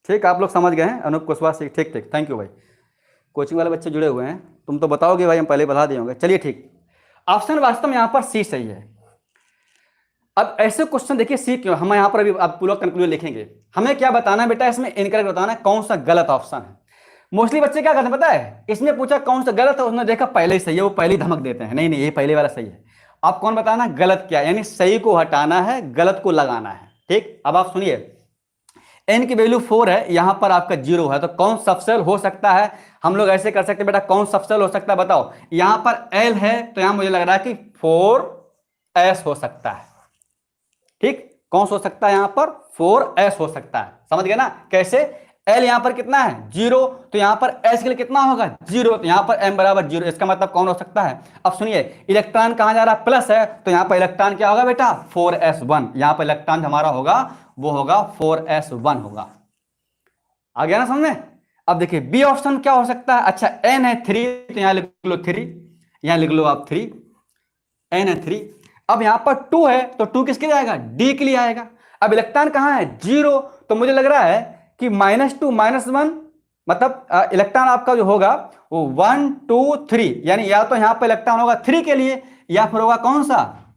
S1: ठीक, आप लोग समझ गए हैं। अनूप कुशवाहा सी, ठीक ठीक, थैंक यू भाई। कोचिंग वाले बच्चे जुड़े हुए हैं, तुम तो बताओगे भाई, हम पहले बता दिए होंगे। चलिए ठीक, ऑप्शन वास्तव में यहाँ पर सी सही है। अब ऐसे क्वेश्चन देखिए सी क्यों, हम यहाँ पर अभी आप पूरा कंक्लूजन लिखेंगे। हमें क्या बताना है बेटा, इसमें इनकरेक्ट बताना है कौन सा गलत ऑप्शन है। मोस्टली बच्चे क्या करते हैं पता है, इसमें पूछा कौन सा गलत है, उसने देखा पहले ही सही है, वो पहले ही धमक देते हैं, नहीं नहीं ये पहले वाला सही है। आप कौन बताना गलत क्या, यानी सही को हटाना है, गलत को लगाना है। ठीक, अब आप सुनिए, n की वैल्यू 4 है, यहां पर आपका 0 है, तो कौन सबसेल हो सकता है। हम लोग ऐसे कर सकते हैं बेटा, कौन सबसेल हो सकता है बताओ। यहां पर l है, तो यहां मुझे लग रहा है कि 4s हो सकता है। ठीक, कौन हो सकता है यहां पर 4s हो सकता है, समझ गए ना कैसे। l यहां पर कितना है 0, तो यहां पर s के लिए कितना होगा 0, तो यहां पर m बराबर 0, इसका मतलब कौन हो सकता है। अब सुनिए, इलेक्ट्रॉन कहां जा रहा है, प्लस है, तो यहां पर इलेक्ट्रॉन क्या होगा बेटा 4s1, यहां पर इलेक्ट्रॉन हमारा होगा वो होगा 4s1 होगा। आ गया ना समझ में। अब देखिए बी ऑप्शन क्या हो सकता है, अच्छा n है 3, तो यहां लिख लो 3, यहां लिख लो आप 3, n है 3। अब यहां पर 2 है, तो 2 किसके लिए आएगा, डी के लिए आएगा। अब इलेक्ट्रॉन कहां है 0, तो मुझे लग रहा है कि -2 -1, मतलब इलेक्ट्रॉन आपका जो होगा वो 1 2 3, यानी या तो यहां पर इलेक्ट्रॉन होगा 3 के लिए, या फिर होगा कौन सा,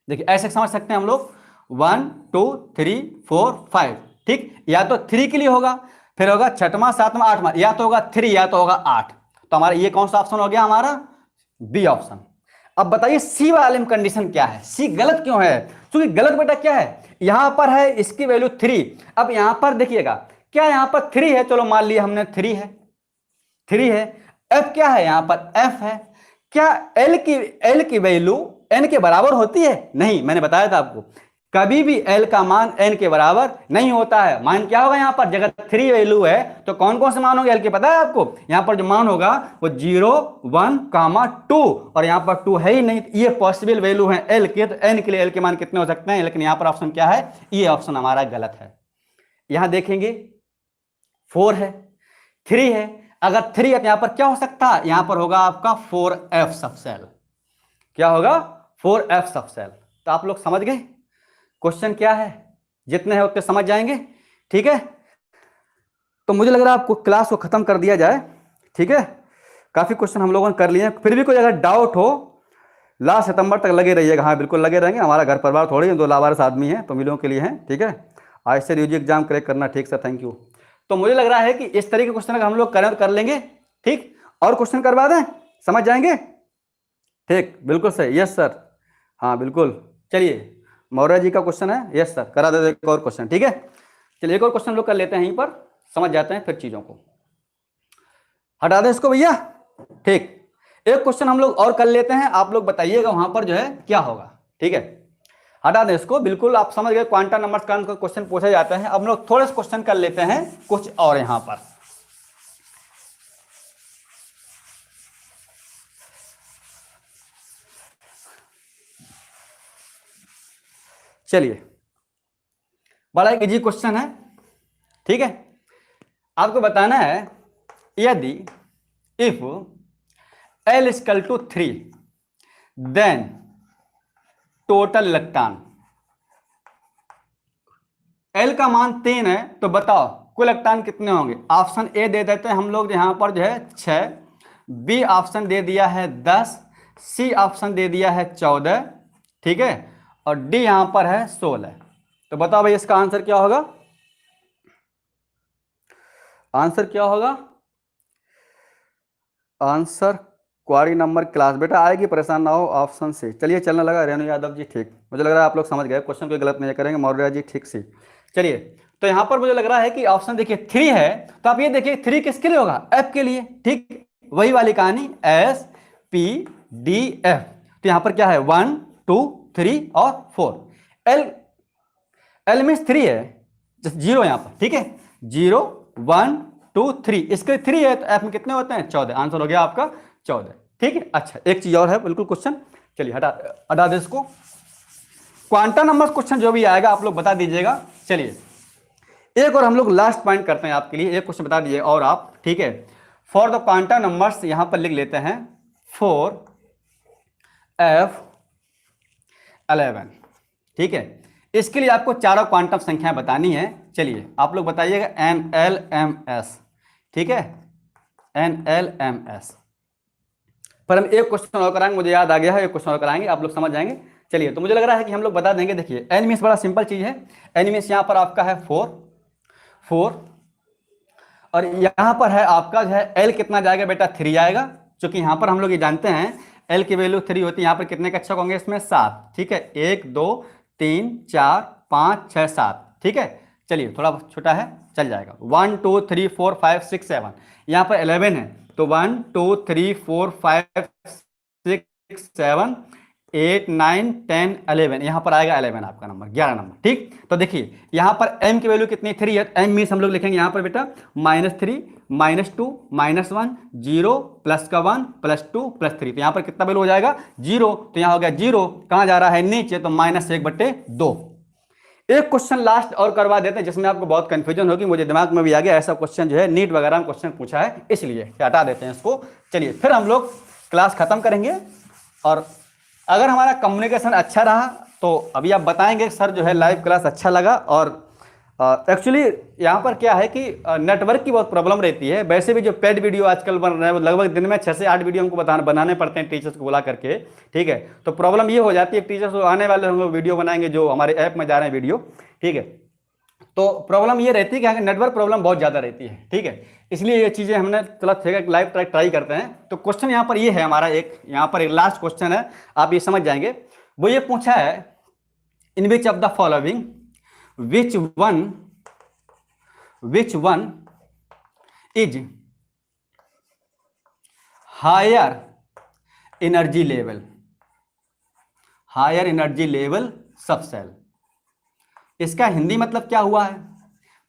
S1: देखिए ऐसे समझ सकते हैं हम लोग 1 2 3 4 5। ठीक, या तो 3 के लिए होगा, फिर होगा 6वां 7वां 8वां, या तो होगा 3 या तो होगा 8। तो हमारा ये कौन सा ऑप्शन हो गया हमारा, बी ऑप्शन। अब बताइए सी वाले में कंडीशन क्या है, सी गलत क्यों है। क्योंकि गलत बेटा क्या है, यहां पर है इसकी वैल्यू 3। अब यहां पर देखिएगा क्या यहां पर 3 है, चलो मान लिया हमने 3 है। एफ क्या है, यहां पर एफ है। क्या एल की वैल्यू एन के बराबर होती है, नहीं, मैंने बताया था आपको कभी भी एल का मान एन के बराबर नहीं होता है। मान क्या होगा यहां पर, जगह 3 वैल्यू है तो कौन कौन से मान होंगे एल के, पता है आपको। यहां पर जो मान होगा वो 0 1 2, और यहां पर 2 है ही नहीं, ये पॉसिबल वैल्यू है एल के, तो एन के लिए एल के मान कितने हो सकते हैं। लेकिन यहां पर ऑप्शन क्या है, ये ऑप्शन हमारा गलत है। यहां देखेंगे 4 है 3 है, अगर 3 है तो यहां पर क्या हो सकता है, यहां पर होगा आपका 4f सबसेल। क्या होगा 4f सबसेल। तो आप लोग समझ गए, क्वेश्चन क्या है, जितने हैं उतने समझ जाएंगे, ठीक है। तो मुझे लग रहा है आपको क्लास को खत्म कर दिया जाए, ठीक है। काफी क्वेश्चन हम लोगों ने कर लिए हैं, फिर भी कोई अगर डाउट हो लास्ट सितंबर तक लगे रहिएगा। हाँ बिल्कुल लगे रहेंगे, हमारा घर परिवार थोड़ी है, 2 लावारिस आदमी हैं तो मिलों के लिए हैं, ठीक है। आज से यूजी एग्जाम क्रैक करना, ठीक सर, थैंक यू। तो मुझे लग रहा है कि इस तरीके के क्वेश्चन अगर हम लोग करें तो कर लेंगे, ठीक। और क्वेश्चन करवा दें, समझ जाएंगे, ठीक, बिल्कुल सही, यस सर, हाँ बिल्कुल। चलिए मौर्य जी का क्वेश्चन है, यस सर, करा दे एक और क्वेश्चन, ठीक है। चलिए एक और क्वेश्चन लोग कर लेते हैं, यहीं पर समझ जाते हैं फिर चीजों को। हटा दें इसको भैया, ठीक। एक क्वेश्चन हम लोग और कर लेते हैं, आप लोग बताइएगा वहां पर जो है क्या होगा, ठीक है। हटा दें इसको, बिल्कुल आप समझ गए क्वांटम नंबर्स का क्वेश्चन पूछा जाता है। अब हम लोग थोड़े से क्वेश्चन कर लेते हैं कुछ और यहां पर। चलिए बड़ा एक इजी क्वेश्चन है, ठीक है। आपको बताना है यदि if L equal to 3 then total electron, L का मान 3 है तो बताओ कुल इलेक्ट्रॉन कितने होंगे। ऑप्शन ए दे देते हैं हम लोग यहां पर जो है 6, बी ऑप्शन दे दिया है 10, सी ऑप्शन दे दिया है 14, ठीक है, और डी यहां पर है 16। तो बताओ भाई इसका आंसर क्या होगा, आंसर क्या होगा, आंसर क्वारी नंबर क्लास बेटा आएगी, परेशान ना हो, ऑप्शन से। चलिए चलने लगा, रेणु यादव जी ठीक, मुझे लग रहा है आप लोग समझ गए, क्वेश्चन कोई गलत नहीं करेंगे, मौर्य जी ठीक सी। चलिए तो यहां पर मुझे लग रहा है कि ऑप्शन देखिए 3 है, तो आप ये देखिए 3 किसके लिए होगा, एफ के लिए, ठीक, वही वाली कहानी, एस पी डी एफ। तो यहां पर क्या है 1 2 3 और 4, एल एल मीन्स 3 है, 0 यहां पर, ठीक है, 0 1 2 3, इसके 3 है तो एफ में कितने होते हैं 14, आंसर हो गया आपका 14, ठीक है। अच्छा एक चीज और है बिल्कुल क्वेश्चन, चलिए हटा दे इसको, क्वांटम नंबर क्वेश्चन जो भी आएगा आप लोग बता दीजिएगा। चलिए एक और हम लोग लास्ट पॉइंट करते हैं आपके लिए, एक क्वेश्चन बता दीजिए और आप, ठीक है। फॉर द क्वांटम नंबर्स यहां पर लिख लेते हैं 4F11, ठीक है। इसके लिए आपको चारों क्वांटम संख्याएं बतानी है। चलिए आप लोग बताइएगा NLMS, ठीक है, NLMS। पर हम एक क्वेश्चन और कराएंगे, मुझे याद आ गया है, एक क्वेश्चन और कराएंगे, आप लोग समझ जाएंगे। चलिए तो मुझे लग रहा है कि हम लोग बता देंगे। देखिए एन मीन्स बड़ा सिंपल चीज है, एन मीन्स यहां पर आपका है 4 और यहां पर है आपका जो है एल कितना जाएगा बेटा 3 आएगा, क्योंकि यहां पर हम लोग ये जानते हैं एल की वैल्यू 3 होती है। यहां पर कितने कक्षक होंगे इसमें 7, ठीक है, 1 2 3 4 5 6 7, ठीक है। चलिए थोड़ा छोटा है चल जाएगा, 1 2 3 4 5 6 7, यहां पर 11 है तो 1 2 3 4 5 6 7 8 9 10 11, यहां पर आएगा 11 आपका नंबर, 11 नंबर, ठीक। तो देखिए यहां पर m की वैल्यू कितनी 3 है, m मीन्स हम लोग लिखेंगे यहां पर बेटा -3 -2 -1 0 प्लस का 1 +2 +3, तो यहां पर कितना वैल्यू हो जाएगा 0, तो यहां हो गया 0, कहां जा रहा है नीचे, तो -1/2। एक क्वेश्चन लास्ट और करवा देते हैं जिसमें आपको बहुत कंफ्यूजन होगी, मुझे दिमाग में भी आ गया, ऐसा क्वेश्चन जो है नीट वगैरह में क्वेश्चन पूछा है, इसलिए हटा देते हैं इसको। चलिए फिर हम लोग क्लास खत्म करेंगे, और अगर हमारा कम्युनिकेशन अच्छा रहा तो अभी आप बताएंगे सर जो है लाइव क्लास अच्छा लगा। और एक्चुअली यहाँ पर क्या है कि नेटवर्क की बहुत प्रॉब्लम रहती है, वैसे भी जो पेड वीडियो आजकल बन रहे हैं लगभग दिन में 6 से 8 वीडियो हमको बनाने पड़ते हैं टीचर्स को बुला करके, ठीक है। तो प्रॉब्लम ये हो जाती है टीचर्स आने वाले हम लोग वीडियो बनाएंगे जो हमारे ऐप में जा रहे हैं वीडियो, ठीक है। तो प्रॉब्लम ये रहती है कि नेटवर्क प्रॉब्लम बहुत ज़्यादा रहती है, ठीक है, इसलिए ये चीज़ें हमने चला लाइव ट्राई करते हैं। तो क्वेश्चन यहाँ पर ये है हमारा, एक यहाँ पर एक लास्ट क्वेश्चन है, आप ये समझ जाएंगे। वो ये पूछा है in which of the following which one is higher energy level subshell. इसका हिंदी मतलब क्या हुआ है,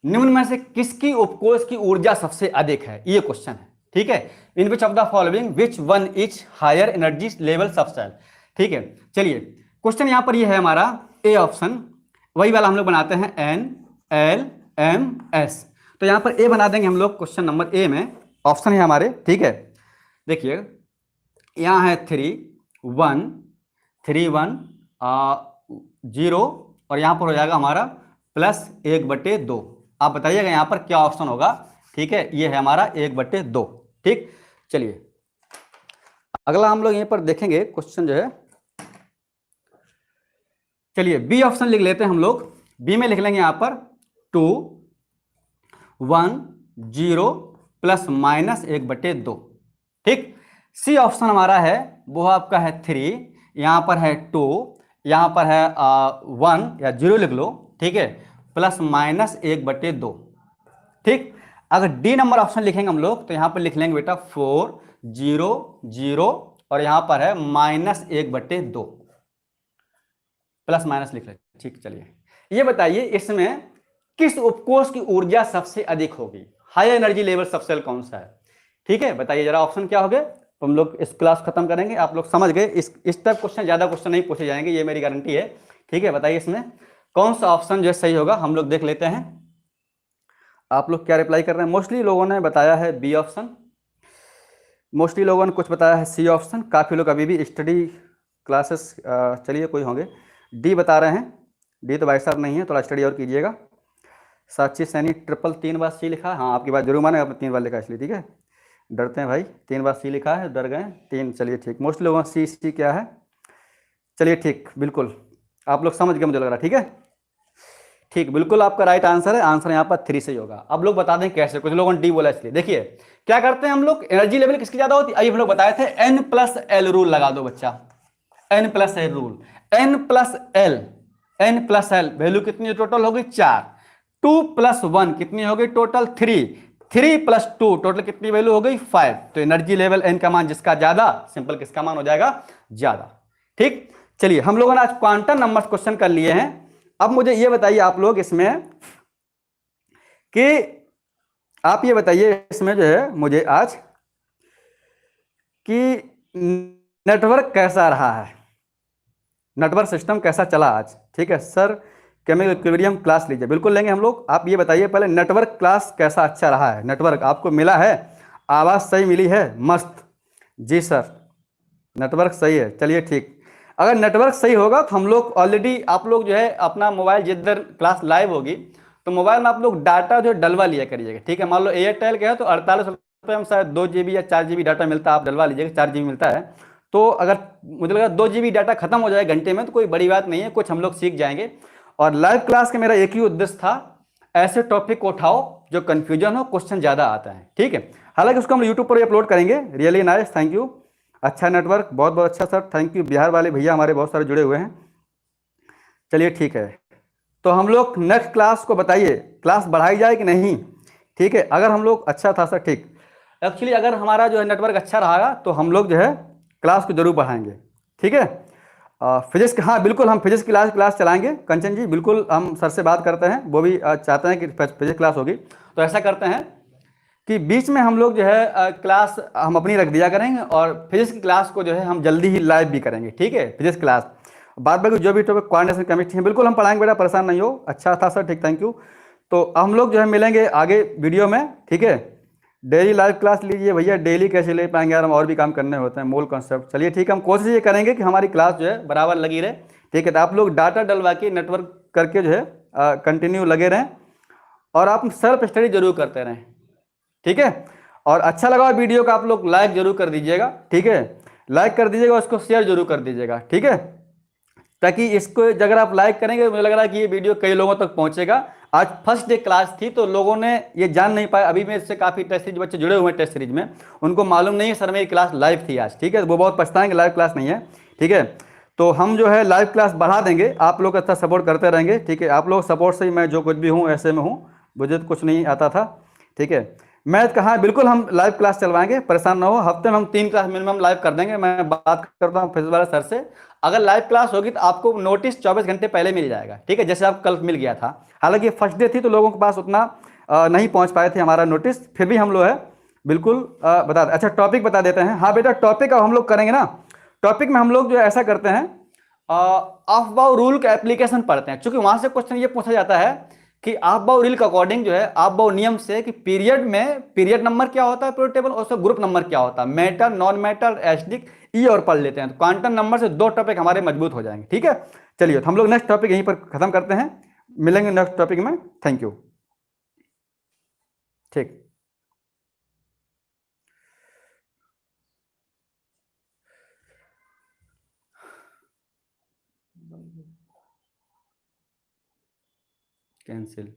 S1: निम्न में से किसकी उपकोष की ऊर्जा सबसे अधिक है, ये क्वेश्चन है, ठीक है। In which of the following which one is higher energy level subshell, ठीक है। चलिए क्वेश्चन यहां पर ये है हमारा ए ऑप्शन, वही वाला हम लोग बनाते हैं NLMS। तो यहां पर ए बना देंगे हम लोग क्वेश्चन नंबर ए में, ऑप्शन है हमारे, ठीक है। देखिए यहां है 3 1 3 1 0 और यहाँ पर हो जाएगा हमारा +1/2। आप बताइएगा यहाँ पर क्या ऑप्शन होगा। ठीक है, ये है हमारा 1/2। ठीक, चलिए अगला हम लोग यहीं पर देखेंगे क्वेश्चन जो है। चलिए बी ऑप्शन लिख लेते हैं हम लोग। बी में लिख लेंगे यहाँ पर 2 1 0 +-1/2। ठीक, सी ऑप्शन हमारा है वो आपका है 3, यहाँ पर है 2, यहाँ पर है 1 या 0 लिख लो। ठीक है, +-1/2। ठीक, अगर डी नंबर ऑप्शन लिखेंगे हम लोग तो यहाँ पर लिख लेंगे बेटा 4 0 0 और यहाँ पर है -1/2, प्लस माइनस लिख लें। ठीक, चलिए ये बताइए इसमें किस उपकोष की ऊर्जा सबसे अधिक होगी, हाई एनर्जी लेवल सबसेल कौन सा है। ठीक है, बताइए जरा ऑप्शन क्या हो गए। तो हम लोग इस क्लास खत्म करेंगे, आप लोग समझ गए। इस टाइप क्वेश्चन ज्यादा क्वेश्चन नहीं पूछे जाएंगे, ये मेरी गारंटी है। ठीक है, बताइए इसमें कौन सा ऑप्शन जो है सही होगा, हम लोग देख लेते हैं आप लोग क्या रिप्लाई कर रहे हैं। मोस्टली लोगों ने बताया है बी ऑप्शन, मोस्टली लोगों ने कुछ बताया है सी ऑप्शन, काफ़ी लोग अभी भी स्टडी क्लासेस, चलिए कोई होंगे डी बता रहे हैं। डी तो भाई साहब नहीं है, थोड़ा स्टडी और कीजिएगा। साक्षी सैनी 3 बार सी लिखा, हाँ आपकी बात जरूर माने, आपने 3 बार लिखा इसलिए। ठीक है, डरते हैं भाई, 3 बार सी लिखा है, डर गए 3। चलिए ठीक, मोस्ट लोगों सी सी क्या है। चलिए ठीक, बिल्कुल आप लोग समझ गए मुझे लग रहा है। ठीक है, ठीक, बिल्कुल आपका राइट आंसर है। आंसर यहाँ पर 3 सही होगा। अब लोग बता दें कैसे, कुछ लोगों ने डी बोला इसलिए। देखिए क्या करते हैं हम लोग, एनर्जी लेवल किसकी ज्यादा होती है, अभी हम लोग बताए थे N+L रूल लगा दो बच्चा। N+L रूल, N+L वैल्यू कितनी टोटल हो गई 4, 2 + 1 कितनी हो गई टोटल 3, 3 + 2 टोटल कितनी वैल्यू हो गई 5। तो एनर्जी लेवल N का मान जिसका ज्यादा, सिंपल किसका मान हो जाएगा ज्यादा। ठीक, चलिए हम लोगों ने आज क्वांटम नंबर्स क्वेश्चन कर लिए हैं। अब मुझे ये बताइए आप लोग इसमें कि आप ये बताइए इसमें जो है मुझे आज कि नेटवर्क कैसा रहा है, नेटवर्क सिस्टम कैसा चला आज। ठीक है सर, केमिकल इक्विलिब्रियम क्लास लीजिए, बिल्कुल लेंगे हम लोग। आप ये बताइए पहले नेटवर्क क्लास कैसा अच्छा रहा है, नेटवर्क आपको मिला है, आवाज़ सही मिली है, मस्त जी सर नेटवर्क सही है। चलिए ठीक, अगर नेटवर्क सही होगा तो हम लोग ऑलरेडी, आप लोग जो है अपना मोबाइल जिधर क्लास लाइव होगी तो मोबाइल में आप लोग डाटा जो डलवा लिया करिएगा। ठीक है, मान लो एयरटेल के है तो 48 रुपये में शायद 2 GB या 4 GB डाटा मिलता है, आप डलवा लीजिएगा, 4 GB मिलता है। तो अगर मुझे लगा 2 GB डाटा खत्म हो जाए घंटे में तो कोई बड़ी बात नहीं है, कुछ हम लोग सीख जाएंगे। और लाइव क्लास का मेरा एक ही उद्देश्य था, ऐसे टॉपिक को उठाओ जो कंफ्यूजन हो, क्वेश्चन ज्यादा आता है। ठीक है, हालांकि उसको हम यूट्यूब पर अपलोड करेंगे। रियली नाइस, थैंक यू, अच्छा नेटवर्क, बहुत बहुत अच्छा सर, थैंक यू। बिहार वाले भैया हमारे बहुत सारे जुड़े हुए हैं। चलिए ठीक है, तो हम लोग नेक्स्ट क्लास को बताइए, क्लास बढ़ाई जाए कि नहीं। ठीक है, अगर हम लोग अच्छा था सर, ठीक, एक्चुअली अगर हमारा जो है नेटवर्क अच्छा रहा तो हम लोग जो है क्लास को जरूर बढ़ाएंगे। ठीक है, फिजिक्स, हाँ बिल्कुल हम फिजिक्स क्लास चलाएंगे कंचन जी, बिल्कुल हम सर से बात करते हैं, वो भी चाहते हैं कि फिजिक्स क्लास होगी। तो ऐसा करते हैं कि बीच में हम लोग जो है क्लास हम अपनी रख दिया करेंगे और फिजिक्स की क्लास को जो है हम जल्दी ही लाइव भी करेंगे। ठीक है, फिजिक्स क्लास बाद बाकी जो भी टॉपिक कोऑर्डिनेशन कमेटी है बिल्कुल हम पढ़ाएंगे बेटा, परेशान नहीं हो। अच्छा था सर, ठीक, थैंक यू। तो हम लोग जो है मिलेंगे आगे वीडियो में। ठीक है, डेली लाइव क्लास लीजिए भैया, डेली कैसे ले पाएंगे यार, हम और भी काम करने होते हैं, मूल कॉन्सेप्ट। चलिए ठीक है, हम कोशिश ये करेंगे कि हमारी क्लास जो है बराबर लगी रहे। ठीक है, तो आप लोग डाटा डलवा के नेटवर्क करके जो है कंटिन्यू लगे रहें और आप सेल्फ स्टडी जरूर करते रहें। ठीक है, और अच्छा लगा वीडियो का आप लोग लाइक जरूर कर दीजिएगा। ठीक है, लाइक कर दीजिएगा, उसको शेयर जरूर कर दीजिएगा। ठीक है, ताकि इसको अगर आप लाइक करेंगे मुझे लग रहा है कि ये वीडियो कई लोगों तक पहुंचेगा। आज फर्स्ट डे क्लास थी तो लोगों ने ये जान नहीं पाया, अभी मेरे से काफ़ी टेस्ट सीरीज बच्चे जुड़े हुए हैं टेस्ट सीरीज में, उनको मालूम नहीं है सर मेरी क्लास लाइव थी आज। ठीक है, वो बहुत पछताएंगे लाइव क्लास नहीं है। ठीक है, तो हम जो है लाइव क्लास बढ़ा देंगे, आप लोग अच्छा सपोर्ट करते रहेंगे। ठीक है, आप लोग सपोर्ट से ही मैं जो कुछ भी हूँ ऐसे में हूँ, मुझे तो कुछ नहीं आता था। ठीक है, मैथ का हाँ बिल्कुल हम लाइव क्लास चलवाएंगे, परेशान ना हो, हफ्ते में हम 3 क्लास मिनिमम लाइव कर देंगे। मैं बात करता हूँ फिजिक्स वाले सर से, अगर लाइव क्लास होगी तो आपको नोटिस 24 घंटे पहले मिल जाएगा। ठीक है, जैसे आप कल मिल गया था, हालांकि फर्स्ट डे थी तो लोगों के पास उतना नहीं पहुंच पाए थे हमारा नोटिस, फिर भी हम लोग है बिल्कुल बता। अच्छा टॉपिक बता देते हैं, हाँ बेटा टॉपिक अब हम लोग करेंगे ना। टॉपिक में हम लोग जो ऐसा करते हैं ऑफ-बाउ रूल का एप्लीकेशन पढ़ते हैं, क्योंकि वहां से क्वेश्चन ये पूछा जाता है कि ऑफ-बाउ रूल के अकॉर्डिंग जो है ऑफ-बाउ नियम से कि पीरियड में पीरियड नंबर क्या होता है पीरियड टेबल, और ग्रुप नंबर क्या होता है, मेटल, नॉन मेटल, एसिडिक, ई और पढ़ लेते हैं, तो क्वांटम नंबर से 2 टॉपिक हमारे मजबूत हो जाएंगे। ठीक है, चलिए तो हम लोग नेक्स्ट टॉपिक यहीं पर खत्म करते हैं, मिलेंगे नेक्स्ट टॉपिक में। Thank you. ठीक। कैंसिल।